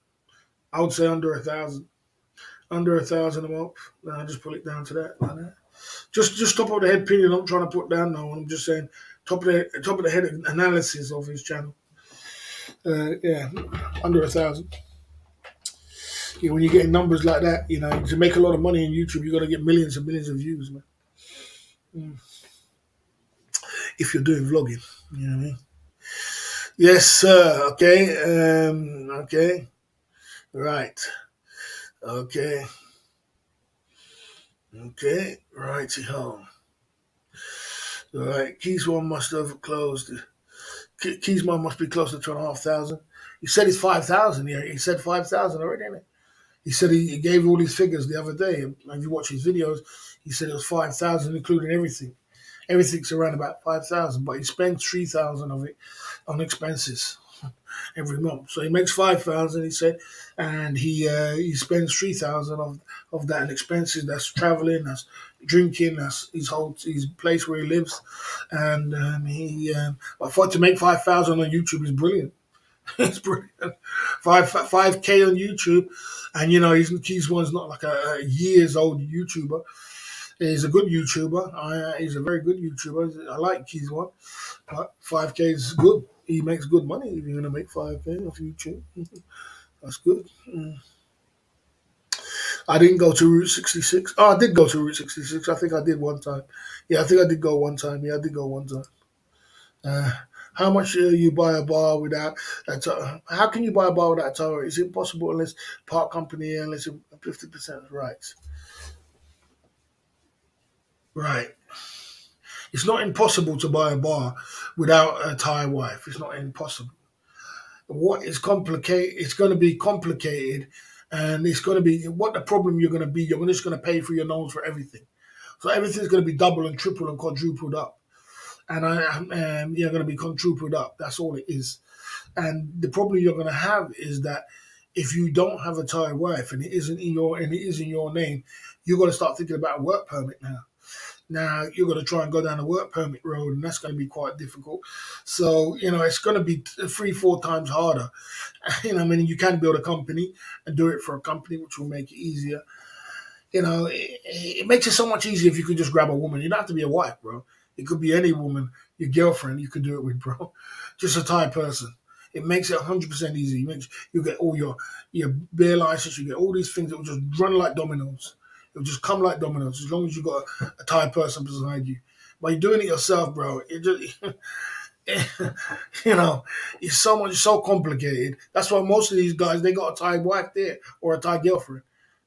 I would say under 1,000. Under 1,000 a month. Then I just put it down to that like that. Just top of the head opinion. I'm trying to put down no one. I'm just saying top of the head analysis of his channel. Yeah, under 1,000. Yeah, when you're getting numbers like that, to make a lot of money on YouTube, you got to get millions and millions of views, man. If you're doing vlogging, you know what I mean? Yes, sir. Okay. Okay. Right. Okay. Okay. Righty ho. All right. Keys one must have closed. Keys one must be close to 2,500. He said it's 5,000. Yeah, he said 5,000 already, didn't he? He said he gave all these figures the other day. And if you watch his videos, he said it was 5,000, including everything. Everything's around about 5,000, but he spends 3,000 of it on expenses every month. So he makes 5,000, he said, and he spends 3,000 of that in expenses. That's traveling, that's drinking, that's his place where he lives, and but to make 5,000 on YouTube is brilliant. It's brilliant. 5K on YouTube, and he's one's not like a years old YouTuber. He's a good YouTuber. He's a very good YouTuber. I like Keys One, but 5K is good. He makes good money if you're going to make 5K off YouTube. That's good. I didn't go to Route 66. Oh, I did go to Route 66. I think I did one time. Yeah, I think I did go one time. Yeah, I did go one time. How much you buy a bar without a tower? How can you buy a bar without a tower? It's impossible unless park company, unless 50% rights. Right. It's not impossible to buy a bar without a Thai wife. It's not impossible. What is complicated? It's going to be complicated, and it's going to be what the problem you're going to be. You're just going to pay for your nose for everything. So everything's going to be double and triple and quadrupled up. and you're going to be quadrupled up. That's all it is. And the problem you're going to have is that if you don't have a Thai wife and it is in your name, you're going to start thinking about a work permit now. Now you're going to try and go down the work permit road, and that's going to be quite difficult. So it's going to be 3, 4 times harder. I mean, you can build a company and do it for a company, which will make it easier. It makes it so much easier if you could just grab a woman. You don't have to be a wife, bro. It could be any woman, your girlfriend. You could do it with, bro. Just a Thai person. It makes it 100% easy. You get all your beer license. You get all these things that will just run like dominoes. It'll just come like dominoes as long as you got a Thai person beside you. But you're doing it yourself, bro. It just it's so complicated. That's why most of these guys they got a Thai wife there or a Thai girlfriend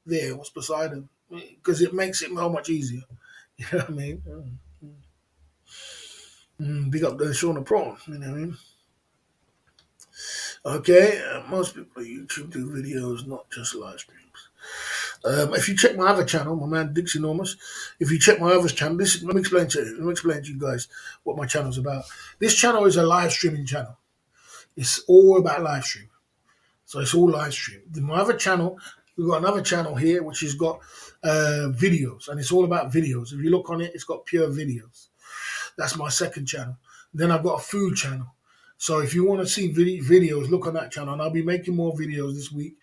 there. What's beside them? Because it makes it so much easier. You know what I mean? Big up the Shauna Prawn. You know what I mean? Okay, most people on YouTube do videos, not just live streams. If you check my other channel, my man Dixie Enormous, if you check my other channel, let me explain to you guys what my channel's about. This channel is a live streaming channel. It's all about live stream. So it's all live stream. My other channel, we've got another channel here which has got videos, and it's all about videos. If you look on it, it's got pure videos. That's my second channel. Then I've got a food channel. So if you want to see videos, look on that channel. And I'll be making more videos this week.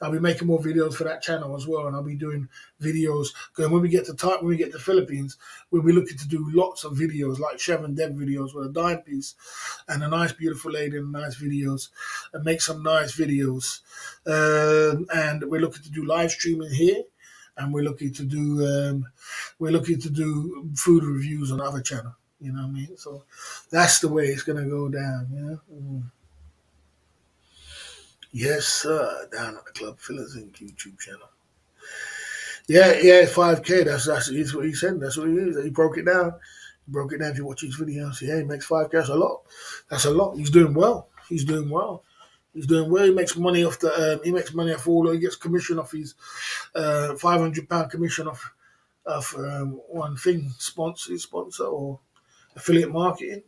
I'll be making more videos for that channel as well. And I'll be doing videos. Because when we get to Philippines, we'll be looking to do lots of videos, like Chev and Deb videos with a dime piece and a nice, beautiful lady and nice videos, and make some nice videos. And we're looking to do live streaming here. And we're looking to do food reviews on other channel. You know what I mean? So that's the way it's gonna go down. Yes, sir. Down at the Club Fillers Inc. YouTube channel. Yeah, 5K. That's what he said. That's what he is. He broke it down. He broke it down. If you watch his videos, yeah, he makes 5K. That's a lot. That's a lot. He's doing well. He's doing well. He makes money off the. He makes money off all. He gets commission off his £500 commission off one thing sponsor or affiliate marketing,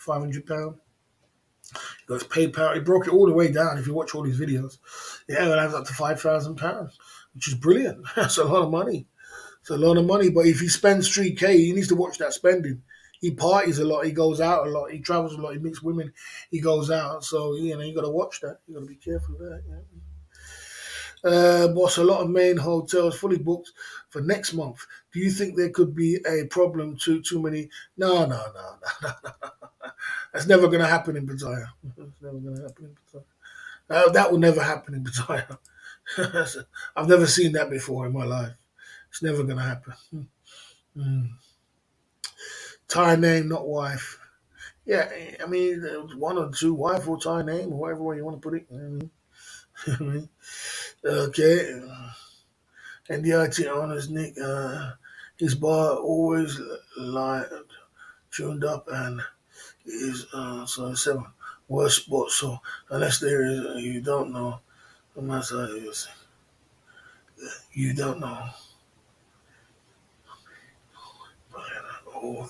£500. He goes PayPal. He broke it all the way down. If you watch all these videos, yeah, it adds up to £5,000, which is brilliant. That's a lot of money. It's a lot of money. But if he spends 3K, he needs to watch that spending. He parties a lot. He goes out a lot. He travels a lot. He meets women. He goes out. So you got to watch that. You got to be careful of that. Boss, a lot of main hotels fully booked for next month. Do you think there could be a problem too many? No. That's never going to happen in Pattaya. That's never going to happen in Pattaya. That will never happen in Pattaya. I've never seen that before in my life. It's never going to happen. Thai name, not wife. Yeah, I mean, one or two, wife or Thai name, or whatever way you want to put it. You know what I mean? Okay. And the IT honors Nick, his bar always light, tuned up, and is so 7 worst spot. So unless there is, you don't know. Unless you don't know. All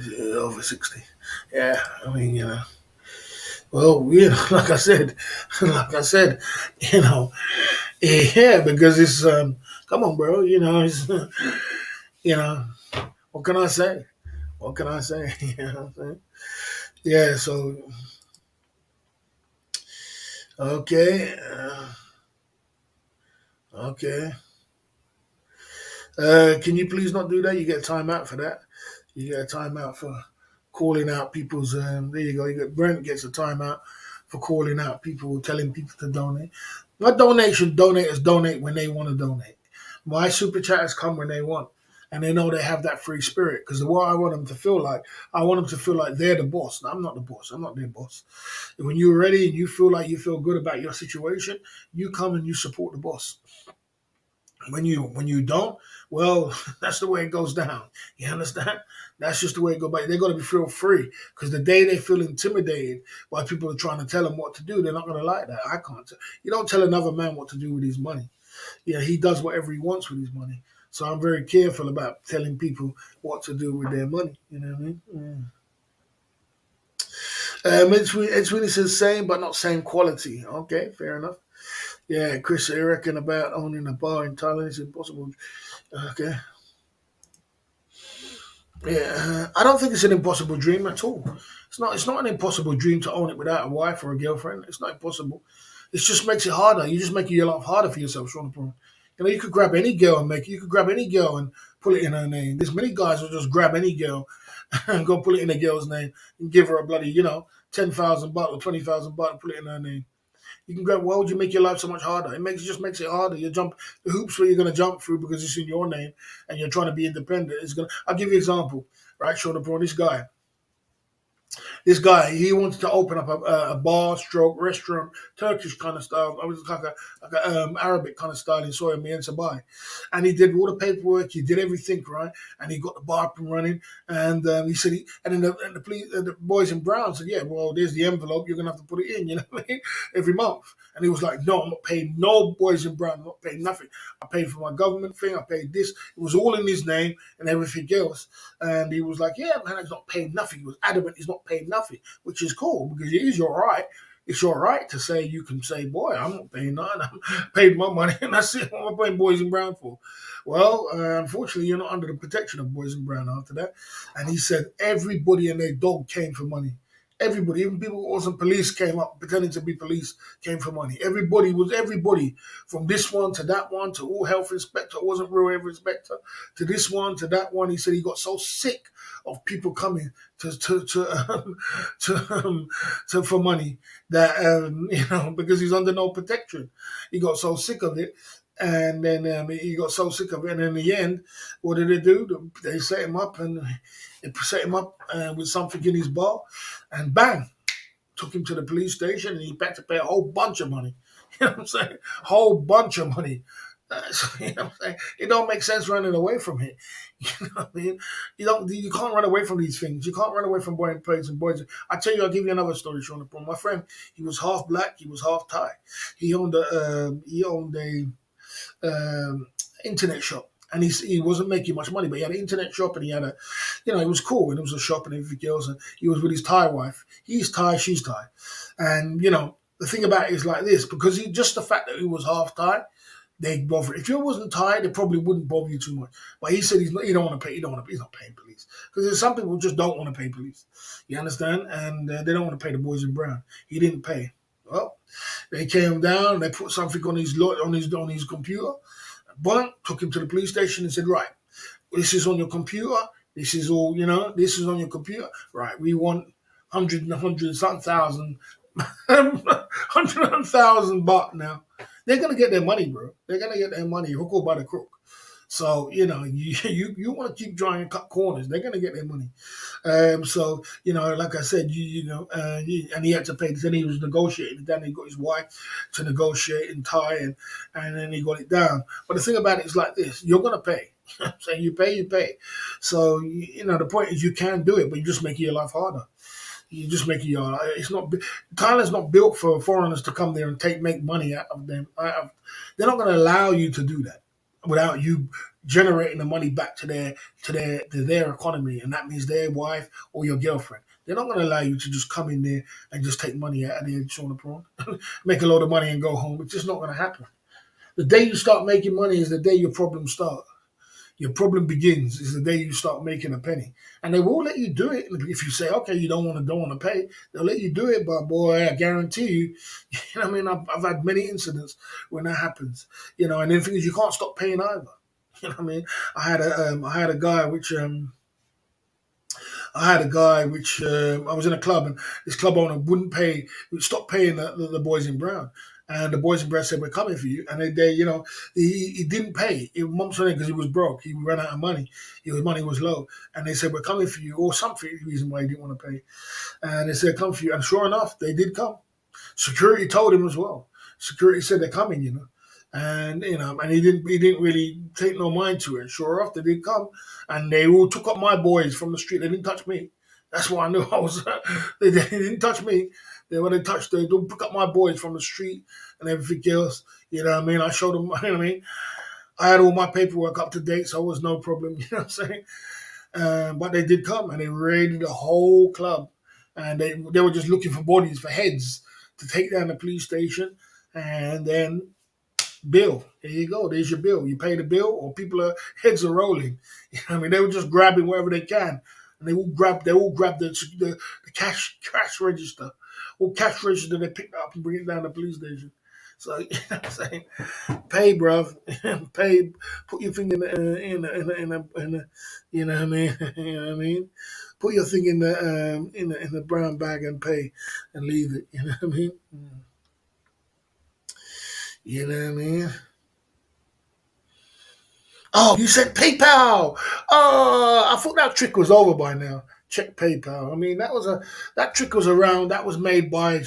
over 60. Yeah, I mean, Well, like like I said, yeah, because it's come on, bro, it's you know, what can I say? What can I say? You know what I'm saying? Yeah, so okay, okay. Can you please not do that? You get a timeout for that. You get a timeout for calling out people's. There you go. Brent gets a timeout for calling out people, telling people to donate. My donators donate when they want to donate. My super chatters come when they want, and they know they have that free spirit. Because what I want them to feel like, I want them to feel like they're the boss. No, I'm not the boss. I'm not their boss. When you're ready and you feel like you feel good about your situation, you come and you support the boss. When you don't, well, that's the way it goes down. You understand? That's just the way it goes. But they're going to feel free because the day they feel intimidated by people are trying to tell them what to do, they're not going to like that. I can't. You don't tell another man what to do with his money. Yeah, he does whatever he wants with his money. So I'm very careful about telling people what to do with their money. You know what I mean? It's really says same, but not same quality. Okay, fair enough. Yeah, Chris, I reckon about owning a bar in Thailand is impossible. Okay. Yeah, I don't think it's an impossible dream at all. It's not. It's not an impossible dream to own it without a wife or a girlfriend. It's not impossible. It just makes it harder. You just make your life harder for yourself, Sean Paul. You know, you could grab any girl and make. You could grab any girl and put it in her name. There's many guys who just grab any girl and go put it in a girl's name and give her a bloody, 10,000 baht or 20,000 baht and put it in her name. You can grab. Why would you make your life so much harder? It just makes it harder. You jump the hoops where you're going to jump through because it's in your name and you're trying to be independent. It's gonna. I'll give you an example. Right, Sean Paul. This guy, he wanted to open up a bar, stroke, restaurant, Turkish kind of style. I was like a Arabic kind of style in Soya Me and Sabai. And he did all the paperwork, he did everything, right? And he got the bar up and running. And he said, and then the boys in brown said, yeah, well, there's the envelope, you're going to have to put it in, you know what I mean? Every month. And he was like, no, I'm not paying no boys in brown, I'm not paying nothing. I paid for my government thing, I paid this. It was all in his name and everything else. And he was like, yeah, man, he's not paying nothing. He was adamant he's not paying nothing, which is cool because it is your right. It's your right to say, you can say, boy, I'm not paying nothing. I paid my money and that's it. What am I paying Boys in Brown for? Well, unfortunately, you're not under the protection of Boys in Brown after that. And he said everybody and their dog came for money. Everybody, even people who wasn't police, came up pretending to be police, came for money. Everybody from this one to that one to all health inspector, wasn't real health inspector, to this one to that one. He said he got so sick of people coming to for money that because he's under no protection. He got so sick of it. And then he got so sick of it, and in the end, what did they do? They set him up, and they set him up with something in his bar, and bang, took him to the police station, and he had to pay a whole bunch of money. You know what I'm saying? Whole bunch of money. You know what I'm saying? It don't make sense running away from it. You know what I mean? You can't run away from these things. You can't run away from boys and boys. I tell you, I'll give you another story, Sean. My friend, he was half black, he was half Thai. He owned a internet shop. And he wasn't making much money, but he had an internet shop and he had it was cool. And it was a shop and everything else. And he was with his Thai wife. He's Thai, she's Thai. And, the thing about it is like this, because just the fact that he was half Thai, they'd bother. If you wasn't Thai, they probably wouldn't bother you too much. But he said he don't want to pay. He's not paying police. Because there's some people who just don't want to pay police. You understand? And they don't want to pay the boys in brown. He didn't pay. Well, they came down, they put something on his computer. But took him to the police station and said, right, this is on your computer. This is all, this is on your computer. Right, we want 100 something thousand, 100,000 baht now. They're going to get their money, bro. They're going to get their money, hook or by the crook. So, you want to keep trying to cut corners. They're going to get their money. So, like I said, and he had to pay. Then he was negotiating. Then he got his wife to negotiate in Thai, and then he got it down. But the thing about it is like this: you're going to pay. So you pay. So the point is you can do it, but you just make your life harder. You just make your. It's not. Thailand's not built for foreigners to come there and make money out of them. They're not going to allow you to do that without you generating the money back to their economy, and that means their wife or your girlfriend. They're not going to allow you to just come in there and just take money out of there and show the prawn, make a load of money and go home. It's just not going to happen. The day you start making money is the day your problems start. Your problem begins is the day you start making a penny, and they will let you do it. If you say, okay, you don't want to pay, they'll let you do it. But boy, I guarantee you, I mean, I've had many incidents when that happens. And then the thing is, you can't stop paying either. You know what I mean? I had a guy which I was in a club, and this club owner wouldn't pay, would stop paying the boys in brown. And the boys in brown said, we're coming for you. And he didn't pay. It months on it because he was broke. He ran out of money. His money was low. And they said, we're coming for you, or something, reason why he didn't want to pay. And they said, come for you. And sure enough, they did come. Security told him as well. Security said they're coming. And and he didn't really take no mind to it. Sure enough, they did come, and they all took up my boys from the street. They didn't touch me. That's why I knew I was. They didn't touch me. When they touched, they pick up my boys from the street and everything else. You know what I mean? I showed them. You know what I mean? I had all my paperwork up to date, so it was no problem. You know what I'm saying? But they did come and they raided the whole club, and they were just looking for bodies, for heads to take down the police station, and then bill. There you go. There's your bill. You pay the bill, or people are heads are rolling. You know what I mean, they were just grabbing wherever they can, and they all grab the cash register, or cash register they picked up and bring it down to the police station. So you know what I'm saying, pay, bruv, pay. Put your thing in the you know what I mean, you know what I mean. Put your thing in the brown bag and pay, and leave it. You know what I mean. You know what I mean. Oh, you said PayPal. Oh, I thought that trick was over by now. Check PayPal. I mean, that trick was around. That was made by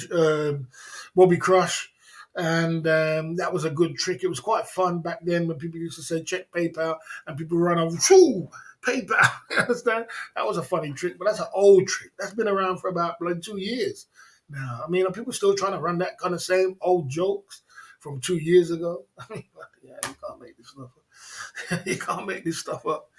Bobby Crush, and that was a good trick. It was quite fun back then when people used to say check PayPal, and people run over. Shoo, PayPal. You understand? That was a funny trick, but that's an old trick. That's been around for about like 2 years now. I mean, are people still trying to run that kind of same old jokes from 2 years ago? I mean, yeah, you can't make this stuff up. You can't make this stuff up.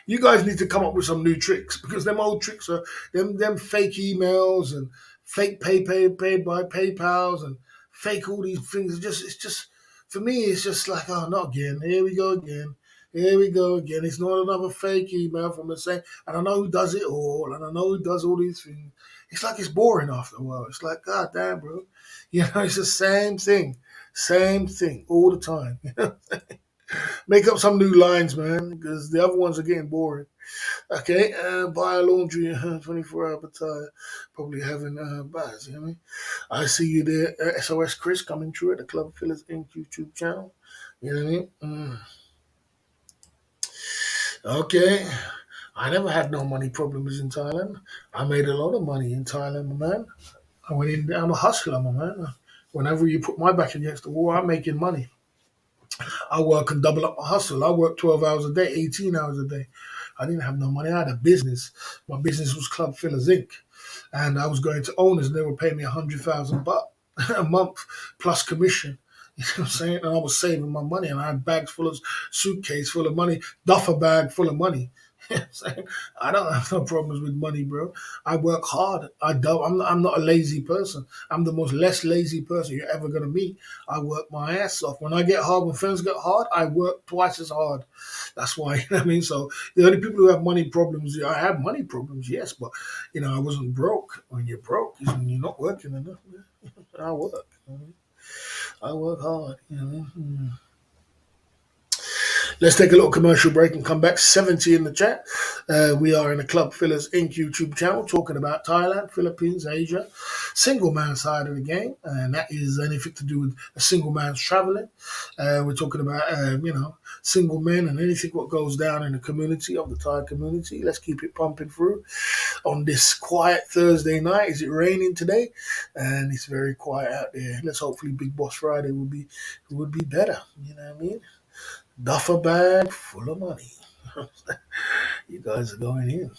You guys need to come up with some new tricks, because them old tricks are them fake emails and fake paid by PayPal's and fake all these things. It's just for me. It's just like, oh, not again. Here we go again. Here we go again. It's not another fake email from the same. And I know who does it all, and I know who does all these things. It's like it's boring after a while. It's like, God damn, bro. You know, it's the same thing all the time. Make up some new lines, man, because the other ones are getting boring. Okay, buy a laundry, 24 hour tire, probably having buyers. You know what I mean? I see you there, SOS Chris, coming through at the Club Fillers Inc. YouTube channel. You know what I mean? Okay. I never had no money problems in Thailand. I made a lot of money in Thailand, my man. I went in there, I'm a hustler, my man. Whenever you put my back against the wall, I'm making money. I work and double up my hustle. I work 12 hours a day, 18 hours a day. I didn't have no money. I had a business. My business was Club Fillers Inc. And I was going to owners, and they were paying me 100,000 baht a month plus commission. You know what I'm saying? And I was saving my money, and I had bags full of suitcase full of money, duffel bag full of money. You know what I'm saying? I don't have no problems with money, bro. I work hard. I don't. I'm not a lazy person. I'm the most less lazy person you're ever gonna meet. I work my ass off. When I get hard, when friends get hard, I work twice as hard. That's why. You know what I mean? So the only people who have money problems, I have money problems, yes, but I wasn't broke. When you're broke, is when you're not working enough. I work. I work hard. Let's take a little commercial break and come back. 70 in the chat. We are in the Club Fillers Inc. YouTube channel talking about Thailand, Philippines, Asia, single man side of the game. And that is anything to do with a single man's traveling. We're talking about, single men and anything what goes down in the community of the Thai community. Let's keep it pumping through on this quiet Thursday night. Is it raining today? And it's very quiet out there. Let's hopefully Big Boss Friday would be better. You know what I mean? Duffel bag full of money. You guys are going in.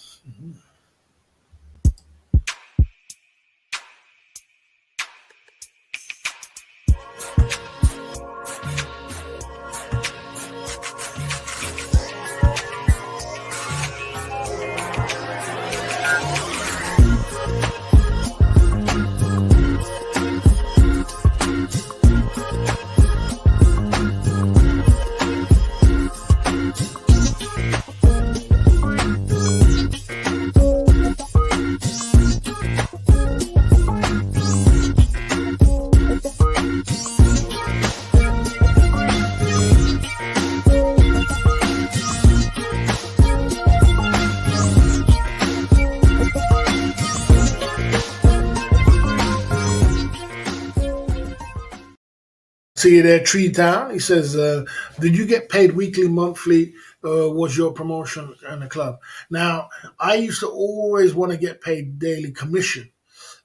See you there, Tree Town. He says, did you get paid weekly, monthly? Was your promotion in the club? Now, I used to always want to get paid daily commission,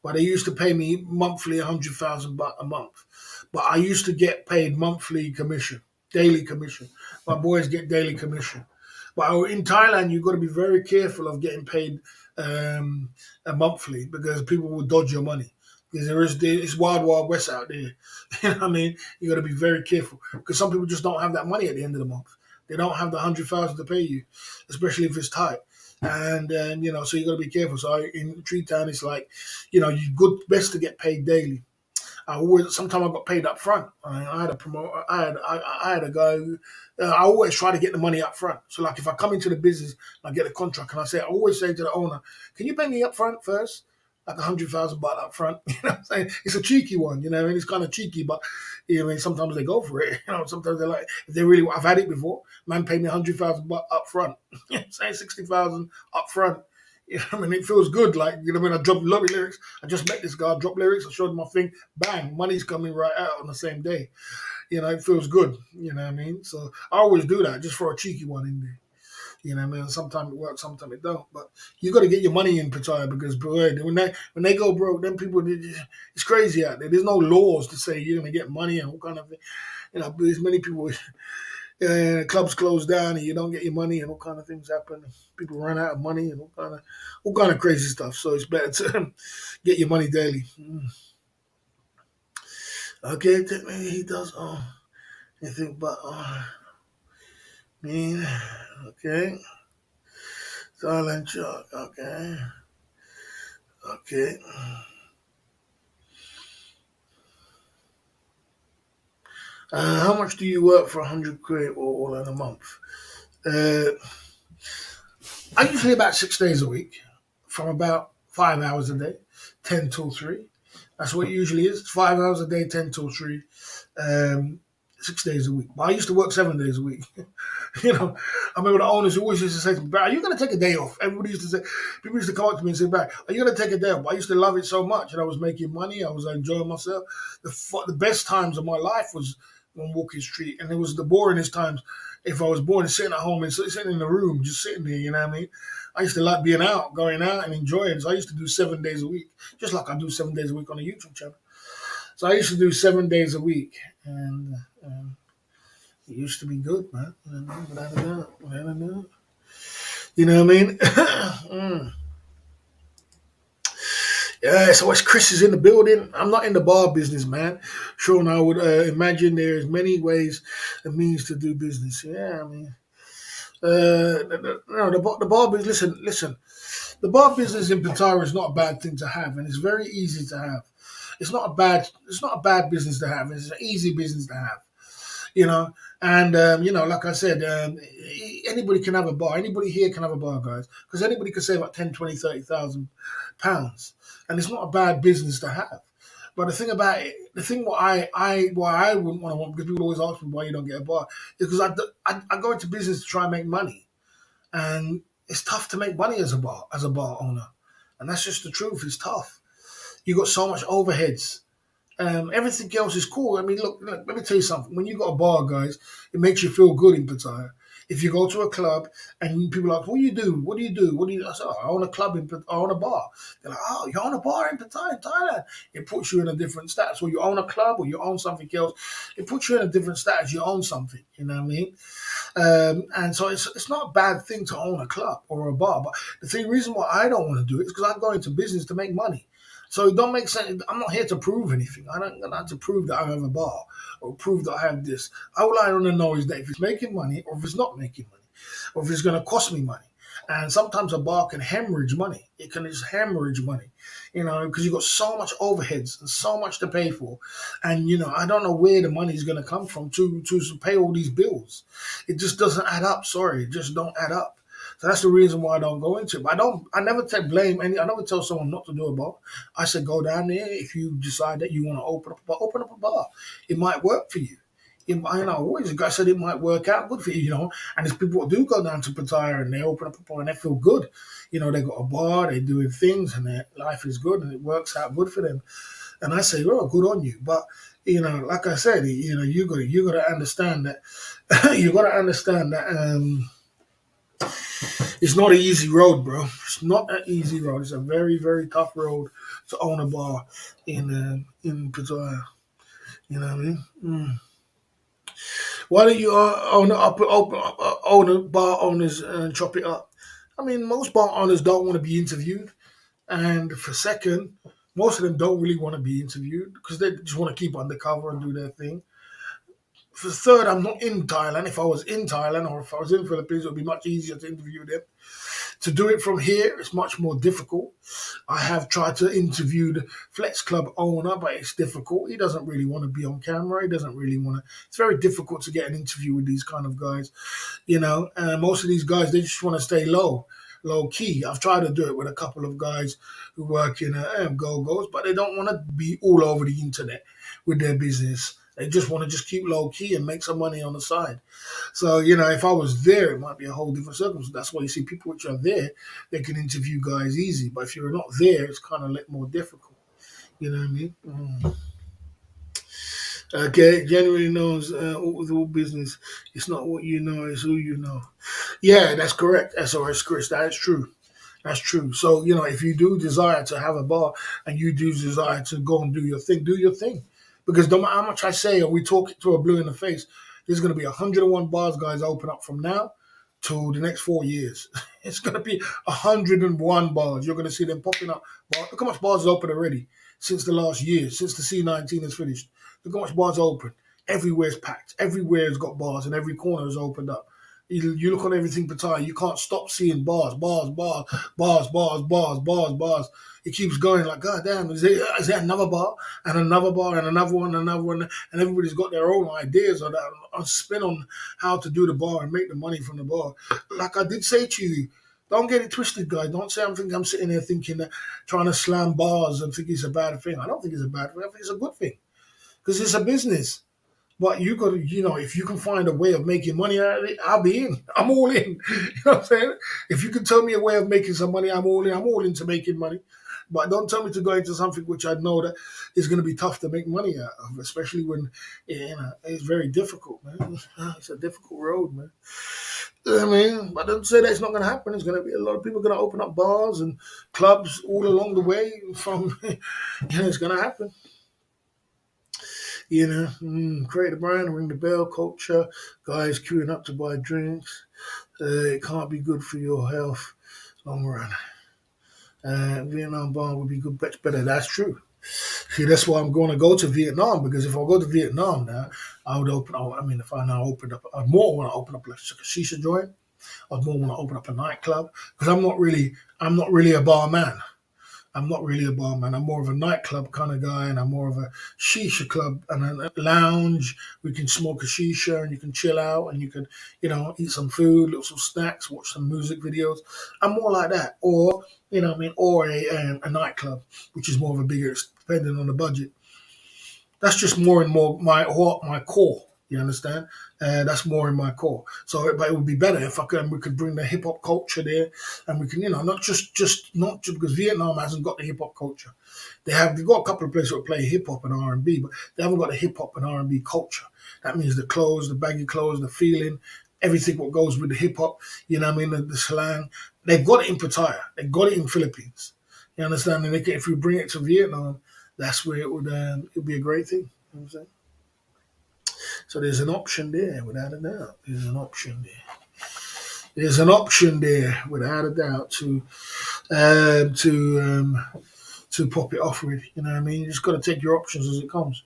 but they used to pay me monthly 100,000 baht a month. But I used to get paid monthly commission, daily commission. My boys get daily commission. But in Thailand, you've got to be very careful of getting paid a monthly, because people will dodge your money. because it's wild, wild west out there. You know what I mean? You got to be very careful because some people just don't have that money at the end of the month. They don't have the 100,000 to pay you, especially if it's tight. And so you got to be careful. So in Tree Town, it's like, you good best to get paid daily. I always sometimes I got paid up front. I had a promoter. I had a guy. I always try to get the money up front. So like if I come into the business, and I get a contract, and I always say to the owner, "Can you pay me up front first? Like 100,000 baht up front." You know what I'm saying? It's a cheeky one. You know what I mean? It's kind of cheeky, but sometimes they go for it. Sometimes they're like, if they really. I've had it before. Man paid me 100,000 baht up front. You know what I'm saying? 60,000 up front. You know what I mean? It feels good. Like, when I drop lyrics, I just met this guy, I drop lyrics, I showed him my thing, bang, money's coming right out on the same day. It feels good. You know what I mean? So I always do that just for a cheeky one in there. You know what I mean? Sometimes it works, sometimes it don't. But you got to get your money in Pattaya because, boy, when they go broke, then people, it's crazy out there. There's no laws to say you're going to get money and all kind of thing. There's many people clubs close down and you don't get your money and all kind of things happen. People run out of money and all kind of crazy stuff. So it's better to get your money daily. Okay, maybe he does. You think, but mean. Okay, silent shot. Okay, okay. How much do you work for 100 quid or all in a month? Uh, I usually about 6 days a week, from about 5 hours a day, 10 till 3. That's what it usually is. It's 5 hours a day, 10 till 3, um, 6 days a week. But I used to work 7 days a week. I remember the owners always used to say to me, "Are you going to take a day off?" Everybody used to say, people used to come up to me and say, "Back, are you going to take a day off?" But I used to love it so much, and I was making money. I was enjoying myself. The best times of my life was on Walking Street, and it was the boringest times. If I was bored, sitting at home and sitting in the room, just sitting there, you know what I mean? I used to like being out, going out and enjoying. So I used to do 7 days a week, just like I do 7 days a week on a YouTube channel. So I used to do 7 days a week, and it used to be good, man. Without a doubt, without a doubt. You know what I mean? Yeah, so as Chris is in the building, I'm not in the bar business, man. Sure, and I would imagine there's many ways and means to do business. Yeah, I mean, no, the bar business. Listen. The bar business in Pattaya is not a bad thing to have, and it's very easy to have. It's not a bad business to have. It's an easy business to have. You know. And like I said, anybody can have a bar. Anybody here can have a bar, guys, because anybody can save like 10, 20, 30,000 pounds, and it's not a bad business to have. But the thing about it, the thing why I wouldn't want because people always ask me why you don't get a bar, is because I go into business to try and make money, and it's tough to make money as a bar owner, and that's just the truth. It's tough. You got so much overheads. Everything else is cool. I mean, look, let me tell you something. When you got a bar, guys, it makes you feel good in Pattaya. If you go to a club and people are like, "What do you do? What do you do? What do you?" I say, "Oh, I own a club I own a bar." They're like, "Oh, you own a bar in Pattaya, in Thailand." It puts you in a different status. Or you own a club, or you own something else. It puts you in a different status. You own something. You know what I mean? And so it's not a bad thing to own a club or a bar. But reason why I don't want to do it is because I'm going into business to make money. So it don't make sense. I'm not here to prove anything. I'm not to prove that I have a bar or prove that I have this. All I want to know is that if it's making money or if it's not making money or if it's going to cost me money. And sometimes a bar can hemorrhage money. It can just hemorrhage money, because you've got so much overheads and so much to pay for. And, I don't know where the money is going to come from to pay all these bills. It just doesn't add up. Sorry, it just don't add up. So that's the reason why I don't go into it. But I never take blame I never tell someone not to do a bar. I said, go down there. If you decide that you want to open up a bar. It might work for you. Always a guy said it might work out good for you, And there's people who do go down to Pattaya and they open up a bar and they feel good. They got a bar, they're doing things and their life is good and it works out good for them. And I say, well, good on you. But, like I said, you got to understand that, you got to understand that, it's not an easy road, bro. It's not an easy road. It's a very, very tough road to own a bar in Pattaya. You know what I mean? Why don't you own a bar owners and chop it up? I mean, most bar owners don't want to be interviewed, and for second, Most of them don't really want to be interviewed because they just want to keep undercover and do their thing. For third, I'm not in Thailand. If I was in Thailand or if I was in Philippines, it would be much easier to interview them. To do it from here, it's much more difficult. I have tried to interview the Flex Club owner, but it's difficult. He doesn't really want to be on camera. He doesn't really want to. It's very difficult to get an interview with these kind of guys, And most of these guys, they just want to stay low key. I've tried to do it with a couple of guys who work in go-go's, but they don't want to be all over the internet with their business. They just want to just keep low key and make some money on the side. So, if I was there, it might be a whole different circumstance. That's why you see people which are there, they can interview guys easy. But if you're not there, it's kind of more difficult. You know what I mean? Okay, generally knows with all business, it's not what you know, it's who you know. Yeah, that's correct. SOS Chris, that is true. That's true. So, if you do desire to have a bar and you do desire to go and do your thing, do your thing. Because no matter how much I say or we talk to a blue in the face, there's going to be 101 bars, guys, open up from now to the next 4 years. It's going to be 101 bars. You're going to see them popping up. Look how much bars is open already since the last year, since the C19 is finished. Look how much bars are open. Everywhere's packed. Everywhere's got bars and every corner is opened up. You look on everything Pattaya, you can't stop seeing bars. It keeps going like, God damn, is there another bar and another bar and another one and another one? And everybody's got their own ideas on spin on how to do the bar and make the money from the bar. Like I did say to you, don't get it twisted, guys. Don't say I'm sitting there thinking that trying to slam bars and think it's a bad thing. I don't think it's a bad thing. I think it's a good thing because it's a business. But you got to, if you can find a way of making money out of it, I'll be in. I'm all in. You know what I'm saying? If you can tell me a way of making some money, I'm all in. I'm all into making money. But don't tell me to go into something which I know that is going to be tough to make money out of, especially when it's very difficult, man. It's a difficult road, man. I mean, but don't say that it's not going to happen. There's going to be a lot of people going to open up bars and clubs all along the way. It's going to happen. Create a brand, ring the bell, culture, guys queuing up to buy drinks. It can't be good for your health long run. Vietnam bar would be good, much better. That's true. See, that's why I'm going to go to Vietnam, because if I go to Vietnam now, I would if I now opened up, I'd more want to open up like a shisha joint. I'd more want to open up a nightclub, because I'm not really a bar man. I'm not really a barman. I'm more of a nightclub kind of guy, and I'm more of a shisha club and a lounge. We can smoke a shisha, and you can chill out, and you can, eat some food, little some snacks, watch some music videos. I'm more like that, or or a nightclub, which is more of a bigger, depending on the budget. That's just more and more my core. You understand? That's more in my core. But it would be better if we could bring the hip hop culture there, and we can, not just because Vietnam hasn't got the hip hop culture. They've got a couple of places that play hip hop and R&B, but they haven't got the hip hop and R&B culture. That means the clothes, the baggy clothes, the feeling, everything what goes with the hip hop. The slang. They've got it in Pattaya. They've got it in Philippines. You understand? And if we bring it to Vietnam, that's where it would be a great thing. You know what I'm saying? So there's an option there, without a doubt. There's an option there, without a doubt, to pop it off with. You know what I mean? You just got to take your options as it comes.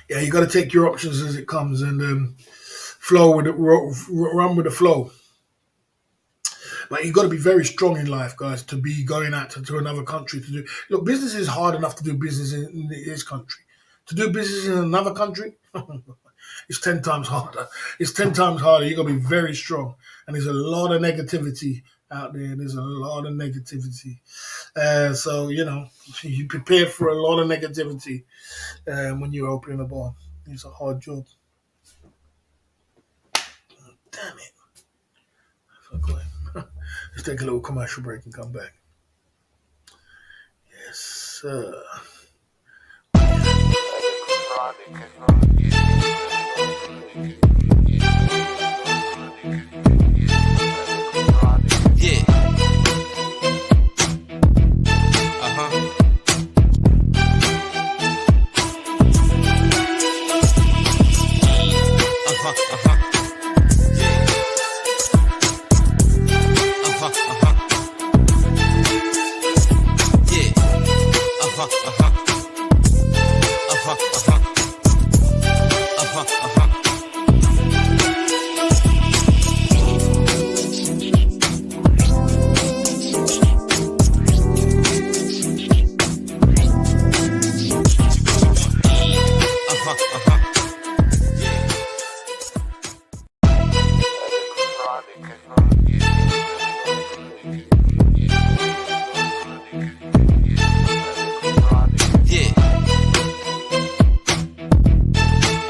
Yeah, you got to take your options as it comes and flow with it, run with the flow. But you've got to be very strong in life, guys, to be going out to another country to do. Look, business is hard enough to do business in this country. To do business in another country, it's 10 times harder. It's 10 times harder. You've got to be very strong. And there's a lot of negativity out there. There's a lot of negativity. So, you prepare for a lot of negativity when you're opening a bar. It's a hard job. Damn it. Let's take a little commercial break and come back. Yes, sir. Yeah. Yeah.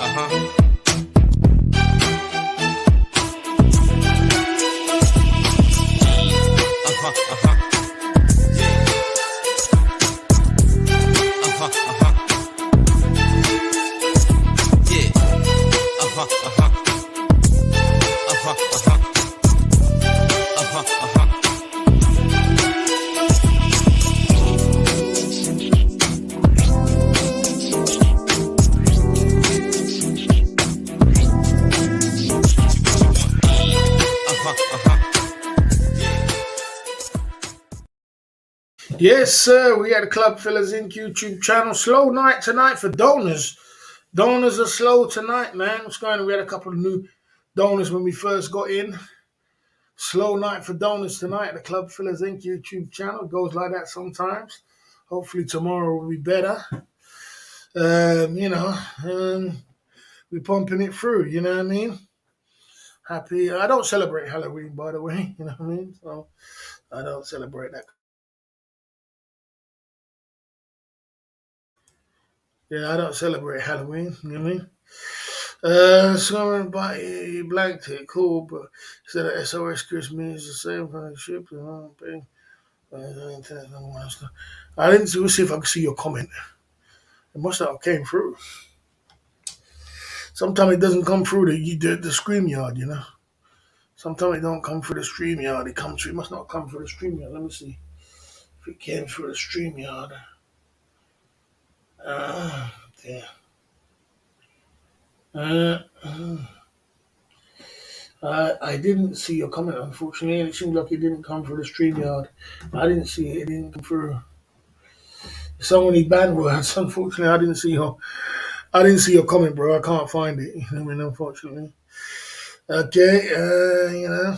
Uh-huh. Uh-huh. Uh-huh. Uh-huh. Uh-huh. Yeah. Uh-huh. Uh-huh. Uh-huh. Uh-huh. Uh-huh. Uh-huh. Uh-huh. Uh-huh. Yes, sir. We had Club Fillers Inc. YouTube channel. Slow night tonight for donors. Donors are slow tonight, man. What's going on? We had a couple of new donors when we first got in. Slow night for donors tonight at the Club Fillers Inc. YouTube channel. It goes like that sometimes. Hopefully tomorrow will be better. You know, we're pumping it through. You know what I mean? Happy. I don't celebrate Halloween, by the way. You know what I mean? So I don't celebrate that. Yeah, I don't celebrate Halloween. You know what I mean? Someone by blanked it, cool, but instead of SOS Christmas, the same kind of ship, you know, thing. I didn't see, let's see if I can see your comment. It must have came through. Sometimes it doesn't come through the stream yard, you know. Sometimes it don't come through the stream yard. It comes through. It must not come through the stream yard. Let me see if it came through the stream yard. Yeah. Uh, uh, I didn't see your comment, unfortunately, and it seemed like it didn't come through the stream yard. I didn't see it. It didn't come through. So many bad words. Unfortunately, I didn't see your comment, bro. I can't find it. I mean, unfortunately. Okay, you know.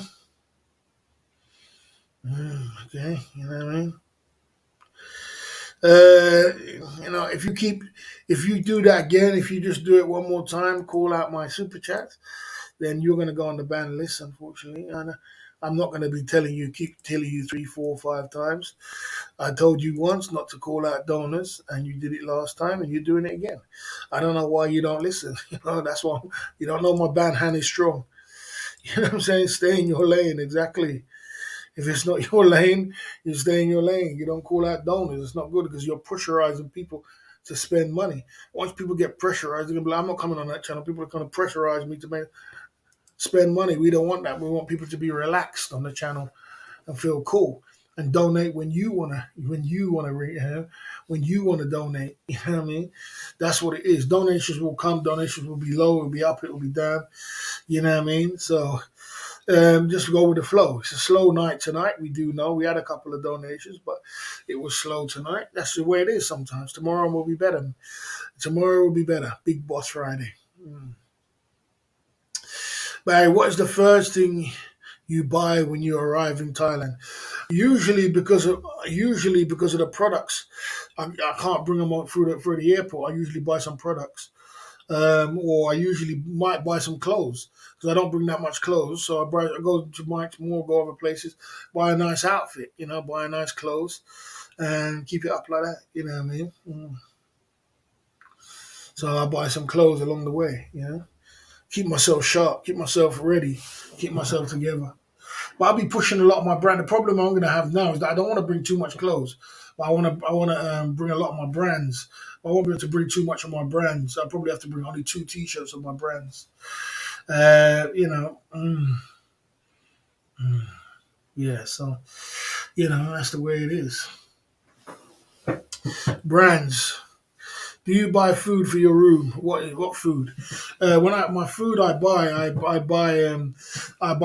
Okay, you know what I mean. You know, if you do that again, if you just do it one more time, call out my super chat, then you're gonna go on the ban list. Unfortunately, and I'm not gonna be keep telling you 3, 4, 5 times. I told you once not to call out donors, and you did it last time, and you're doing it again. I don't know why you don't listen. You know, that's why you don't know my band hand is strong. You know what I'm saying? Stay in your lane, exactly. If it's not your lane, you stay in your lane. You don't call out donors. It's not good because you're pressurizing people to spend money. Once people get pressurized, they're gonna be like, I'm not coming on that channel. People are gonna pressurize me to spend money. We don't want that. We want people to be relaxed on the channel and feel cool and donate when you wanna donate. You know what I mean? That's what it is. Donations will come. Donations will be low. It'll be up. It will be down. You know what I mean? So just go with the flow. It's a slow night tonight. We do know we had a couple of donations, but it was slow tonight. That's the way it is sometimes. Tomorrow will be better. Tomorrow will be better. Big Boss Friday. Barry, what is the first thing you buy when you arrive in Thailand? Usually because of the products. I can't bring them on through the airport. I usually buy some products. Or I usually might buy some clothes because I don't bring that much clothes. So I go to Mike's More, go other places, buy a nice outfit, you know, buy a nice clothes, and keep it up like that. You know what I mean? So I buy some clothes along the way. You know, keep myself sharp, keep myself ready, keep myself together. But I'll be pushing a lot of my brand. The problem I'm going to have now is that I don't want to bring too much clothes, but I want to bring a lot of my brands. I won't be able to bring too much of my brands. I'll probably have to bring only 2 T-shirts of my brands. You know, yeah. So you know that's the way it is. Brands. Do you buy food for your room? What food? When my food I buy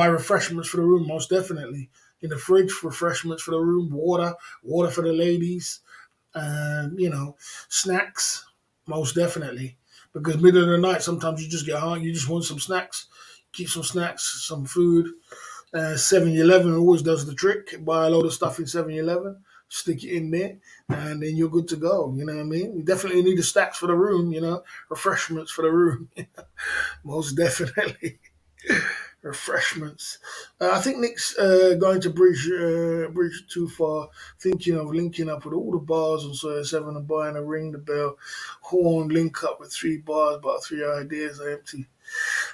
refreshments for the room most definitely. In the fridge, refreshments for the room, water for the ladies. You know, snacks, most definitely. Because middle of the night, sometimes you just get hungry. You just want some snacks. Keep some snacks, some food. 7-Eleven always does the trick. Buy a load of stuff in 7-Eleven, stick it in there, and then you're good to go. You know what I mean? You definitely need the snacks for the room, refreshments for the room. Most definitely. Refreshments. I think Nick's going to bridge too far, thinking of linking up with all the bars on Soya 7 and buying a ring the bell, horn, link up with 3 bars, but 3 ideas are empty.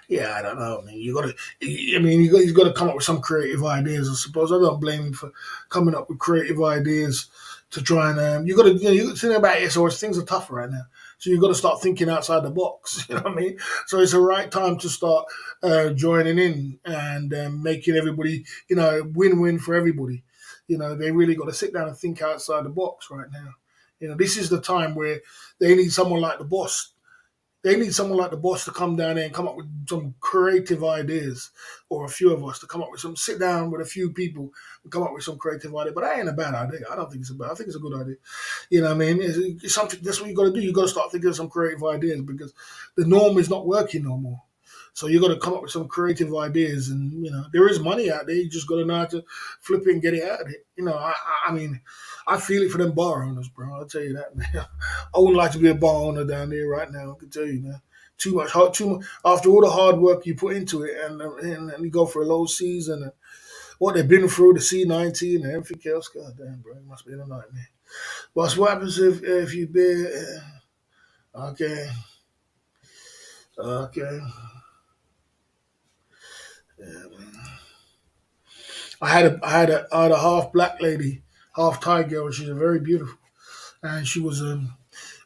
Yeah, I don't know. I mean, he's got to come up with some creative ideas. I suppose I don't blame him for coming up with creative ideas to try and you got to you think about it. So things are tough right now, so you got to start thinking outside the box. You know what I mean? So it's the right time to start joining in and making everybody win-win for everybody. They really got to sit down and think outside the box right now. This is the time where they need someone like the boss to come down there and come up with some creative ideas, or a few of us to come up with sit down with a few people and come up with some creative idea. But that ain't a bad idea. I don't think it's a bad. I think it's a good idea. You know what I mean? It's something. That's what you got to do. You got to start thinking of some creative ideas because the norm is not working no more. So you got to come up with some creative ideas, and there is money out there. You just got to know how to flip it and get it out of it. I mean, I feel it for them bar owners, bro. I'll tell you that, man. I wouldn't like to be a bar owner down there right now. I can tell you, man. Too much. After all the hard work you put into it, and you go for a low season, and what they've been through, the C19 and everything else. God damn, bro, it must be a nightmare. But what happens if you be okay? Okay. Yeah, man. I had a half black lady, half Thai girl. She's a very beautiful, and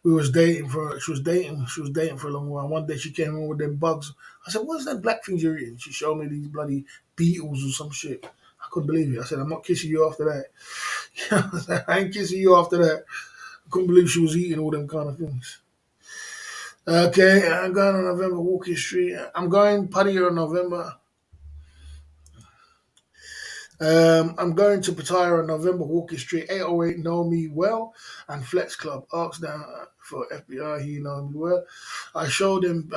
we was dating for she was dating for a long while. One day she came in with them bugs. I said, "What's that black things you're eating?" She showed me these bloody beetles or some shit. I couldn't believe it. I said, "I'm not kissing you after that." I ain't kissing you after that. I couldn't believe she was eating all them kind of things. Okay, I'm going on November Walking Street. I'm going Pattaya in November. I'm going to Pattaya on November Walking Street. 808 know me well, and Flex Club. Ask down for FBI. He know me well. I showed him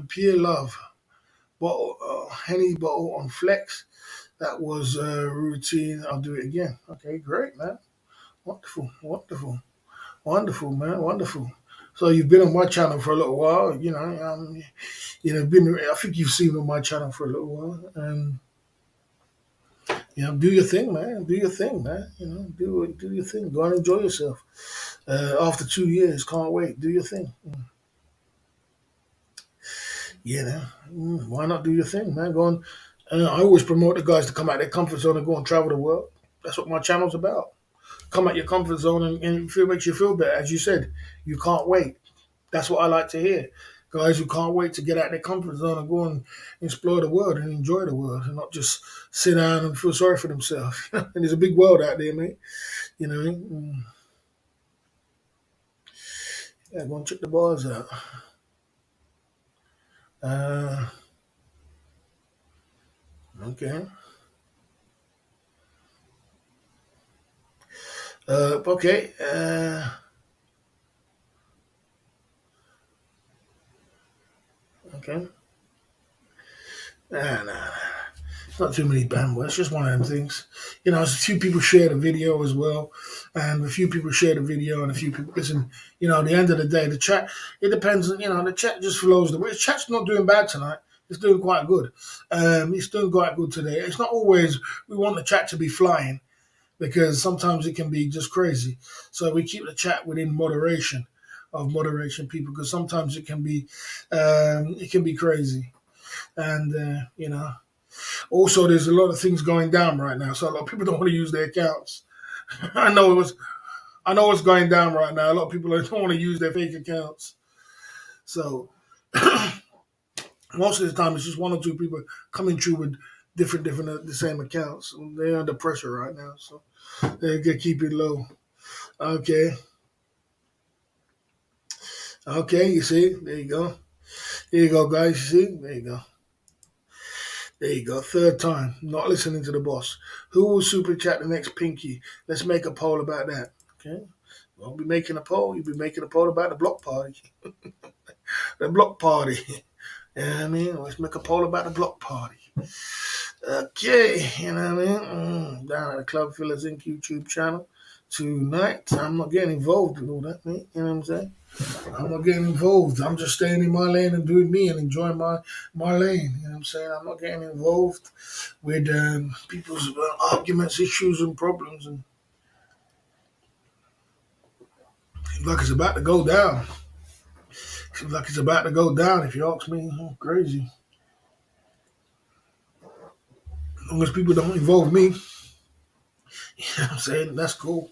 Pure Love bottle, Henny bottle on Flex. That was routine. I'll do it again. Okay, great, man. Wonderful, wonderful, wonderful, man, wonderful. So you've been on my channel for a little while, been. I think you've seen me on my channel for a little while, and do your thing, man. Do your thing, man. Do your thing. Go and enjoy yourself. After 2 years, can't wait. Do your thing. Yeah, why not do your thing, man? Go on. I always promote the guys to come out their comfort zone and go and travel the world. That's what my channel's about. Come out your comfort zone and feel makes you feel better. As you said, you can't wait. That's what I like to hear. Guys who can't wait to get out their comfort zone and go and explore the world and enjoy the world and not just sit down and feel sorry for themselves. And there's a big world out there, mate. You know, yeah, go and check the bars out. Uh, okay. Okay. Okay. Nah. Not too many bandwidth. It's just one of them things. A few people share the video as well, and a few people share the video, and a few people listen. At the end of the day, the chat, it depends. The chat just flows the way. The chat's not doing bad tonight. It's doing quite good. It's doing quite good today. It's not always we want the chat to be flying because sometimes it can be just crazy. So we keep the chat within moderation, people, because sometimes it can be crazy, and also, there's a lot of things going down right now, so a lot of people don't want to use their accounts. I know it was. I know what's going down right now. A lot of people don't want to use their fake accounts. So most of the time, it's just one or two people coming through with different the same accounts. They're under pressure right now, so they can keep it low. Okay, okay. You see, there you go. There you go, guys. You see, there you go. There you go. Third time. Not listening to the boss. Who will super chat the next pinky? Let's make a poll about that. Okay. I'll be making a poll. You'll be making a poll about the block party. The block party. You know what I mean? Let's make a poll about the block party. Okay, you know what I mean? Down at the Club Fillers Inc. YouTube channel tonight. I'm not getting involved in all that, mate. You know what I'm saying? I'm not getting involved. I'm just staying in my lane and doing me and enjoying my lane. You know what I'm saying? I'm not getting involved with people's arguments, issues, and problems. And seems like it's about to go down. Seems like it's about to go down, if you ask me. Crazy. As long as people don't involve me, you know what I'm saying? That's cool.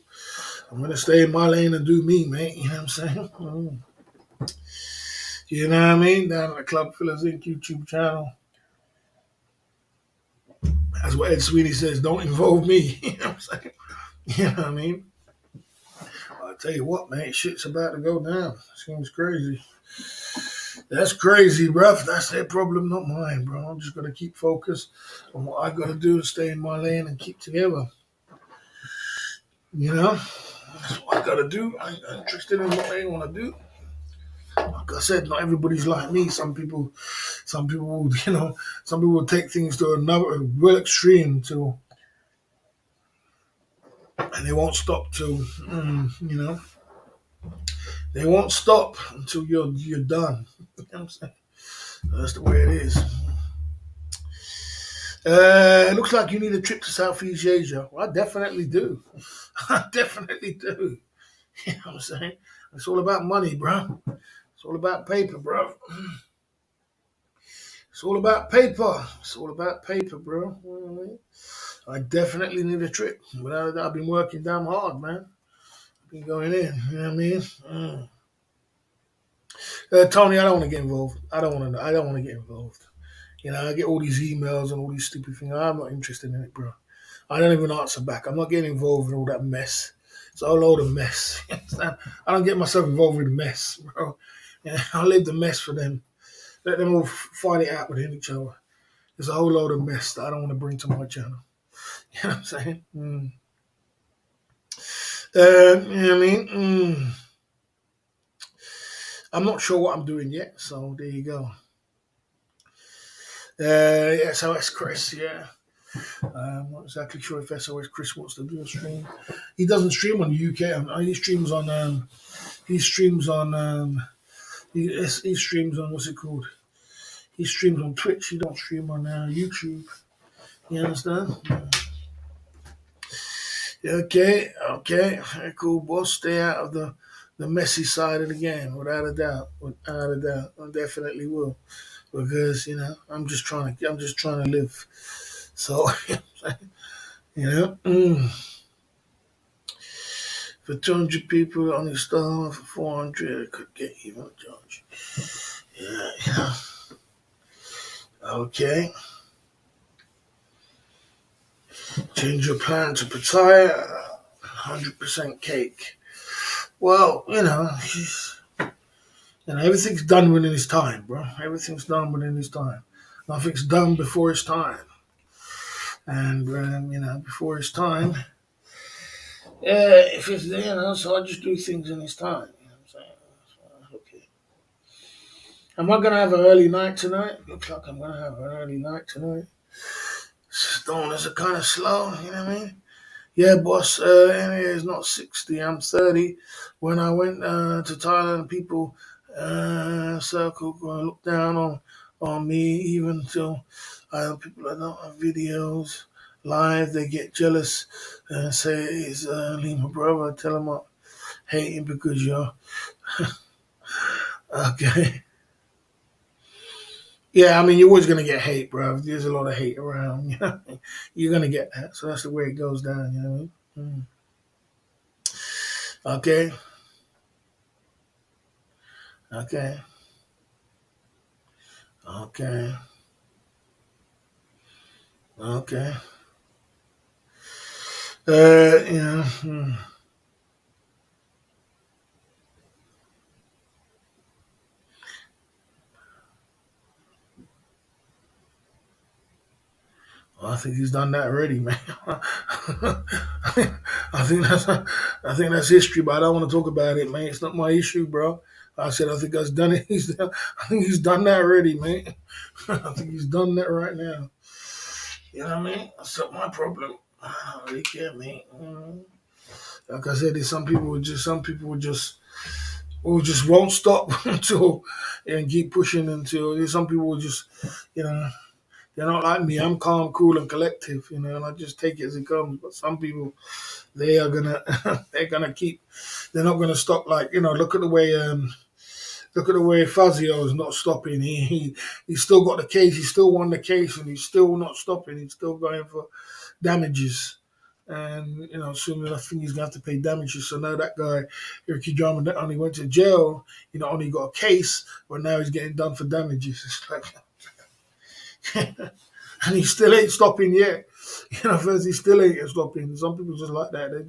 I'm gonna stay in my lane and do me, mate. You know what I'm saying? You know what I mean? Down at the Club Fillers Inc. YouTube channel. That's what Ed Sweeney says. Don't involve me. You know what I'm saying? You know what I mean? I'll tell you what, man. Shit's about to go down. Seems crazy. That's crazy, bruv. That's their problem, not mine, bro. I'm just gonna keep focused on what I gotta do to stay in my lane and keep together. You know? That's what I gotta do. I'm interested in what they wanna do. Like I said, not everybody's like me. Some people, some people will take things to another real extreme to, and they won't stop till, they won't stop until you're done. You know what I'm saying? That's the way it is. It looks like you need a trip to Southeast Asia. Well, I definitely do. I definitely do. You know what I'm saying? It's all about money, bro. It's all about paper, bro. It's all about paper. It's all about paper, bro. You know what I mean? I definitely need a trip. Without that, I've been working damn hard, man. I've been going in. You know what I mean? Tony, I don't want to get involved. I don't want to. I don't want to get involved. I get all these emails and all these stupid things. I'm not interested in it, bro. I don't even answer back. I'm not getting involved in all that mess. It's a whole load of mess. I don't get myself involved with mess, bro. I'll leave the mess for them. Let them all fight it out within each other. There's a whole load of mess that I don't want to bring to my channel. You know what I'm saying? You know what I mean? I'm not sure what I'm doing yet, so there you go. Yeah, SOS Chris, yeah. I'm not exactly sure if SOS Chris wants to do a stream. He doesn't stream on UK. He streams on. He streams on. He streams on what's it called? He streams on Twitch. He don't stream on YouTube. You understand? Okay, cool, boss. Stay out of the messy side of the game, without a doubt. Without a doubt, I definitely will, because I'm just trying to live. So, for 200 people on the star, for 400, it could get even a judge. Yeah. Okay. Change your plan to retire. 100% cake. Well, everything's done within his time, bro. Everything's done within his time. Nothing's done before his time. And, before his time, if it's so I just do things in his time. You know what I'm saying? So, okay. Am I going to have an early night tonight? Looks like I'm going to have an early night tonight. Stoners are kind of slow, you know what I mean? Yeah, boss, it's not 60, I'm 30. When I went to Thailand, people circle, look down on me, even till people that don't have videos live, they get jealous and say, it's Lima brother, tell them I'm hating because you're, okay. Yeah, I mean, you're always going to get hate, bro. There's a lot of hate around, You're going to get that. So that's the way it goes down, you know what I mean? Okay. Okay. Okay. Okay. Yeah. Well, I think he's done that already, man. I think that's history, but I don't want to talk about it, man. It's not my issue, bro. I said I think I've done it. I think he's done that already, man. I think he's done that right now. You know what I mean? That's not my problem. I don't really care, man. Like I said, there's some people would just won't stop until and keep pushing until there's some people will just, you know, they're not like me. I'm calm, cool, and collective, and I just take it as it comes. But some people, they are gonna, they're gonna keep, they're not gonna stop. Like look at the way Fazio is not stopping. He's still got the case. He still won the case, and he's still not stopping. He's still going for damages. And soon enough, I think he's gonna have to pay damages. So now that guy, Ricky Drummond, not only went to jail, only got a case, but now he's getting done for damages. It's like, and he still ain't stopping yet. First he still ain't stopping. Some people just like that.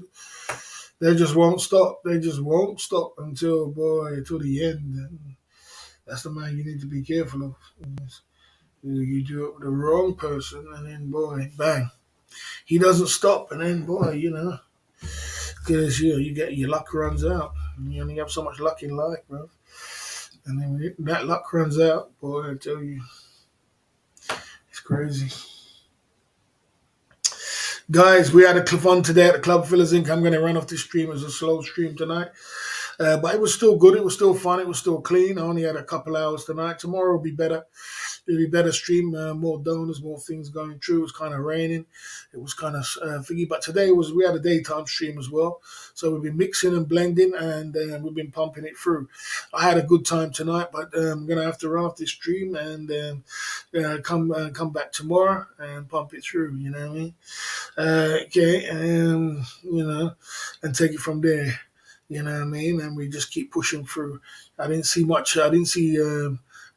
They just won't stop. They just won't stop until the end. And that's the man you need to be careful of. You do it with the wrong person, and then boy, bang, he doesn't stop, and then boy, because you get your luck runs out. You only have so much luck in life, bro. And then when that luck runs out, boy, I tell you, it's crazy. Guys, we had a fun today at the Club Fillers Inc. I'm going to run off this stream as a slow stream tonight. But it was still good. It was still fun. It was still clean. I only had a couple hours tonight. Tomorrow will be better. It'll be better stream, more donors, more things going through. It was kind of raining. It was kind of thingy. But today we had a daytime stream as well. So we've been mixing and blending, and we've been pumping it through. I had a good time tonight, but I'm going to have to run off this stream and come back tomorrow and pump it through. You know what I mean? Okay, and take it from there. You know what I mean? And we just keep pushing through. I didn't see much. I didn't see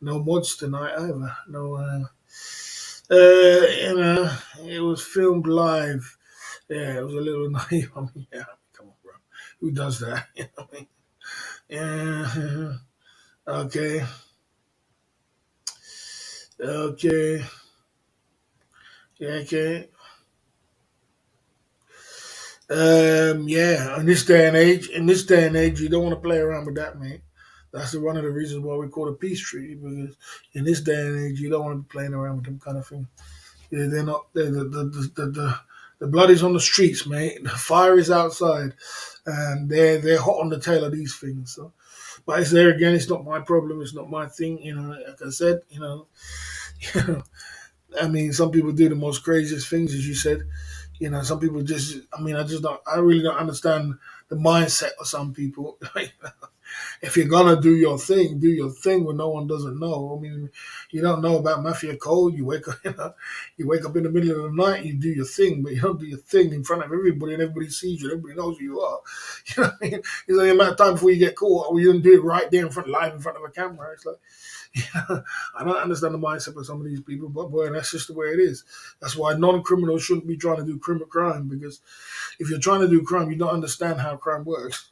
no mods tonight either. No, it was filmed live. Yeah, it was a little naive. I mean, yeah, come on, bro. Who does that? You know what I mean? Yeah. Okay. Okay. Yeah, okay. Yeah, in this day and age, you don't want to play around with that, man. That's one of the reasons why we call it a peace treaty, because in this day and age, you don't want to be playing around with them kind of thing. Yeah, they're not. The blood is on the streets, mate. The fire is outside, and they're hot on the tail of these things. So, but it's there again. It's not my problem. It's not my thing. Like I said, I mean, some people do the most craziest things, as you said. Some people just. I mean, I just don't. I really don't understand the mindset of some people. If you're gonna do your thing when no one doesn't know. I mean, you don't know about mafia code. You wake up, you wake up in the middle of the night. You do your thing, but you don't do your thing in front of everybody, and everybody sees you. Everybody knows who you are. You know what I mean? It's only a matter of time before you get caught, or you don't do it right there live in front of a camera. It's like, I don't understand the mindset of some of these people, but boy, that's just the way it is. That's why non-criminals shouldn't be trying to do crime, because if you're trying to do crime, you don't understand how crime works.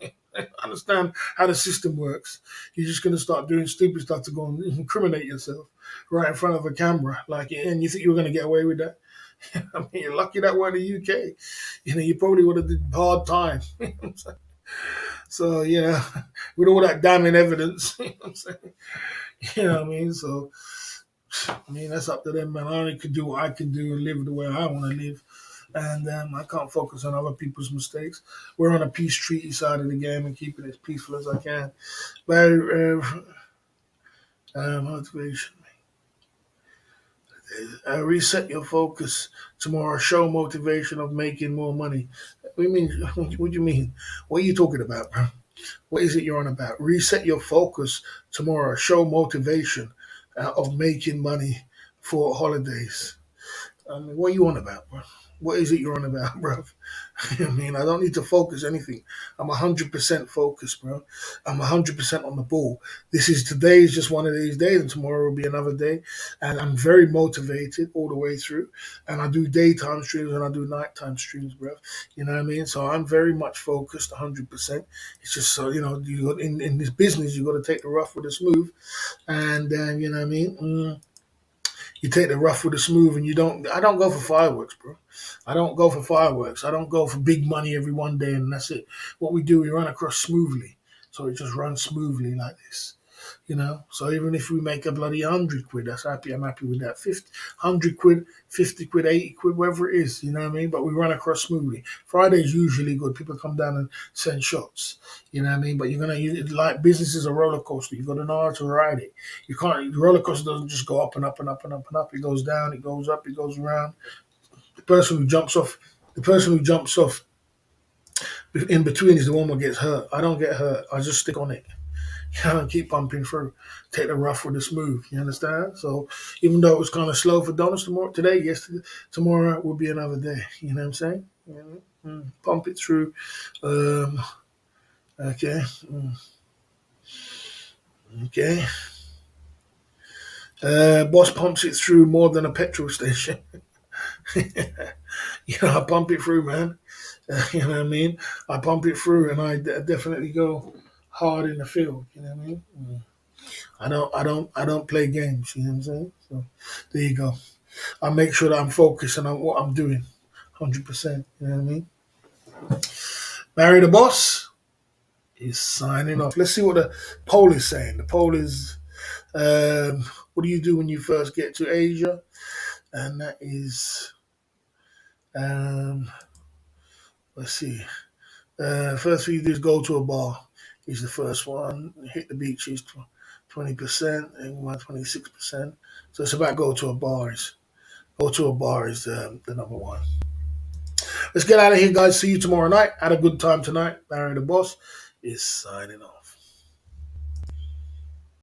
Understand how the system works. You're just going to start doing stupid stuff to go and incriminate yourself right in front of a camera, and you think you were going to get away with that? I mean, you're lucky that we're in the UK. You probably would have did hard time. So with all that damning evidence, you know what I mean. So I mean, that's up to them, man. I only can do what I can do and live the way I want to live. And I can't focus on other people's mistakes. We're on a peace treaty side of the game and keeping it as peaceful as I can. But motivation. Reset your focus tomorrow. Show motivation of making more money. What do you mean? What do you mean? What are you talking about, bro? What is it you're on about? Reset your focus tomorrow. Show motivation of making money for holidays. I mean, what are you on about, bro? What is it you're on about, bro? I mean, I don't need to focus anything. I'm 100% focused, bro. I'm 100% on the ball. Today is just one of these days, and tomorrow will be another day. And I'm very motivated all the way through. And I do daytime streams and I do nighttime streams, bro. You know what I mean? So I'm very much focused, 100%. It's just so in this business, you got to take the rough with the smooth, and you know what I mean. You take the rough with the smooth, and you don't. I don't go for fireworks, bro. I don't go for fireworks. I don't go for big money every one day, and that's it. What we do, we run across smoothly, so it just runs smoothly like this. So even if we make a bloody 100 quid, that's happy. I'm happy with that. 50, 100 quid, 50 quid, 80 quid, whatever it is. You know what I mean? But we run across smoothly. Friday's usually good. People come down and send shots. You know what I mean? But you're gonna use like business is a roller coaster. You got to know how to ride it. You can't. The roller coaster doesn't just go up and up and up and up and up. It goes down. It goes up. It goes around. The person who jumps off. The person who jumps off in between is the one that gets hurt. I don't get hurt. I just stick on it. And keep pumping through. Take the rough with the smooth. You understand? So even though it was kind of slow for donuts today, yesterday, tomorrow will be another day. You know what I'm saying? Pump it through. Um, okay. Okay. Boss pumps it through more than a petrol station. I pump it through, man. You know what I mean? I pump it through, and I definitely go hard in the field. You know what I mean? I don't play games. You know what I'm saying? So there you go. I make sure that I'm focusing on what I'm doing, 100%. You know what I mean? Barry the boss is signing off. Let's see what the poll is saying. The poll is, what do you do when you first get to Asia? And that is, um, let's see. First thing you do is go to a bar. Is the first one. Hit the beach is 20%, and 26%. So it's about go to a bar. Go to a bar is the number one. Let's get out of here, guys. See you tomorrow night. Had a good time tonight. Barry the boss is signing off.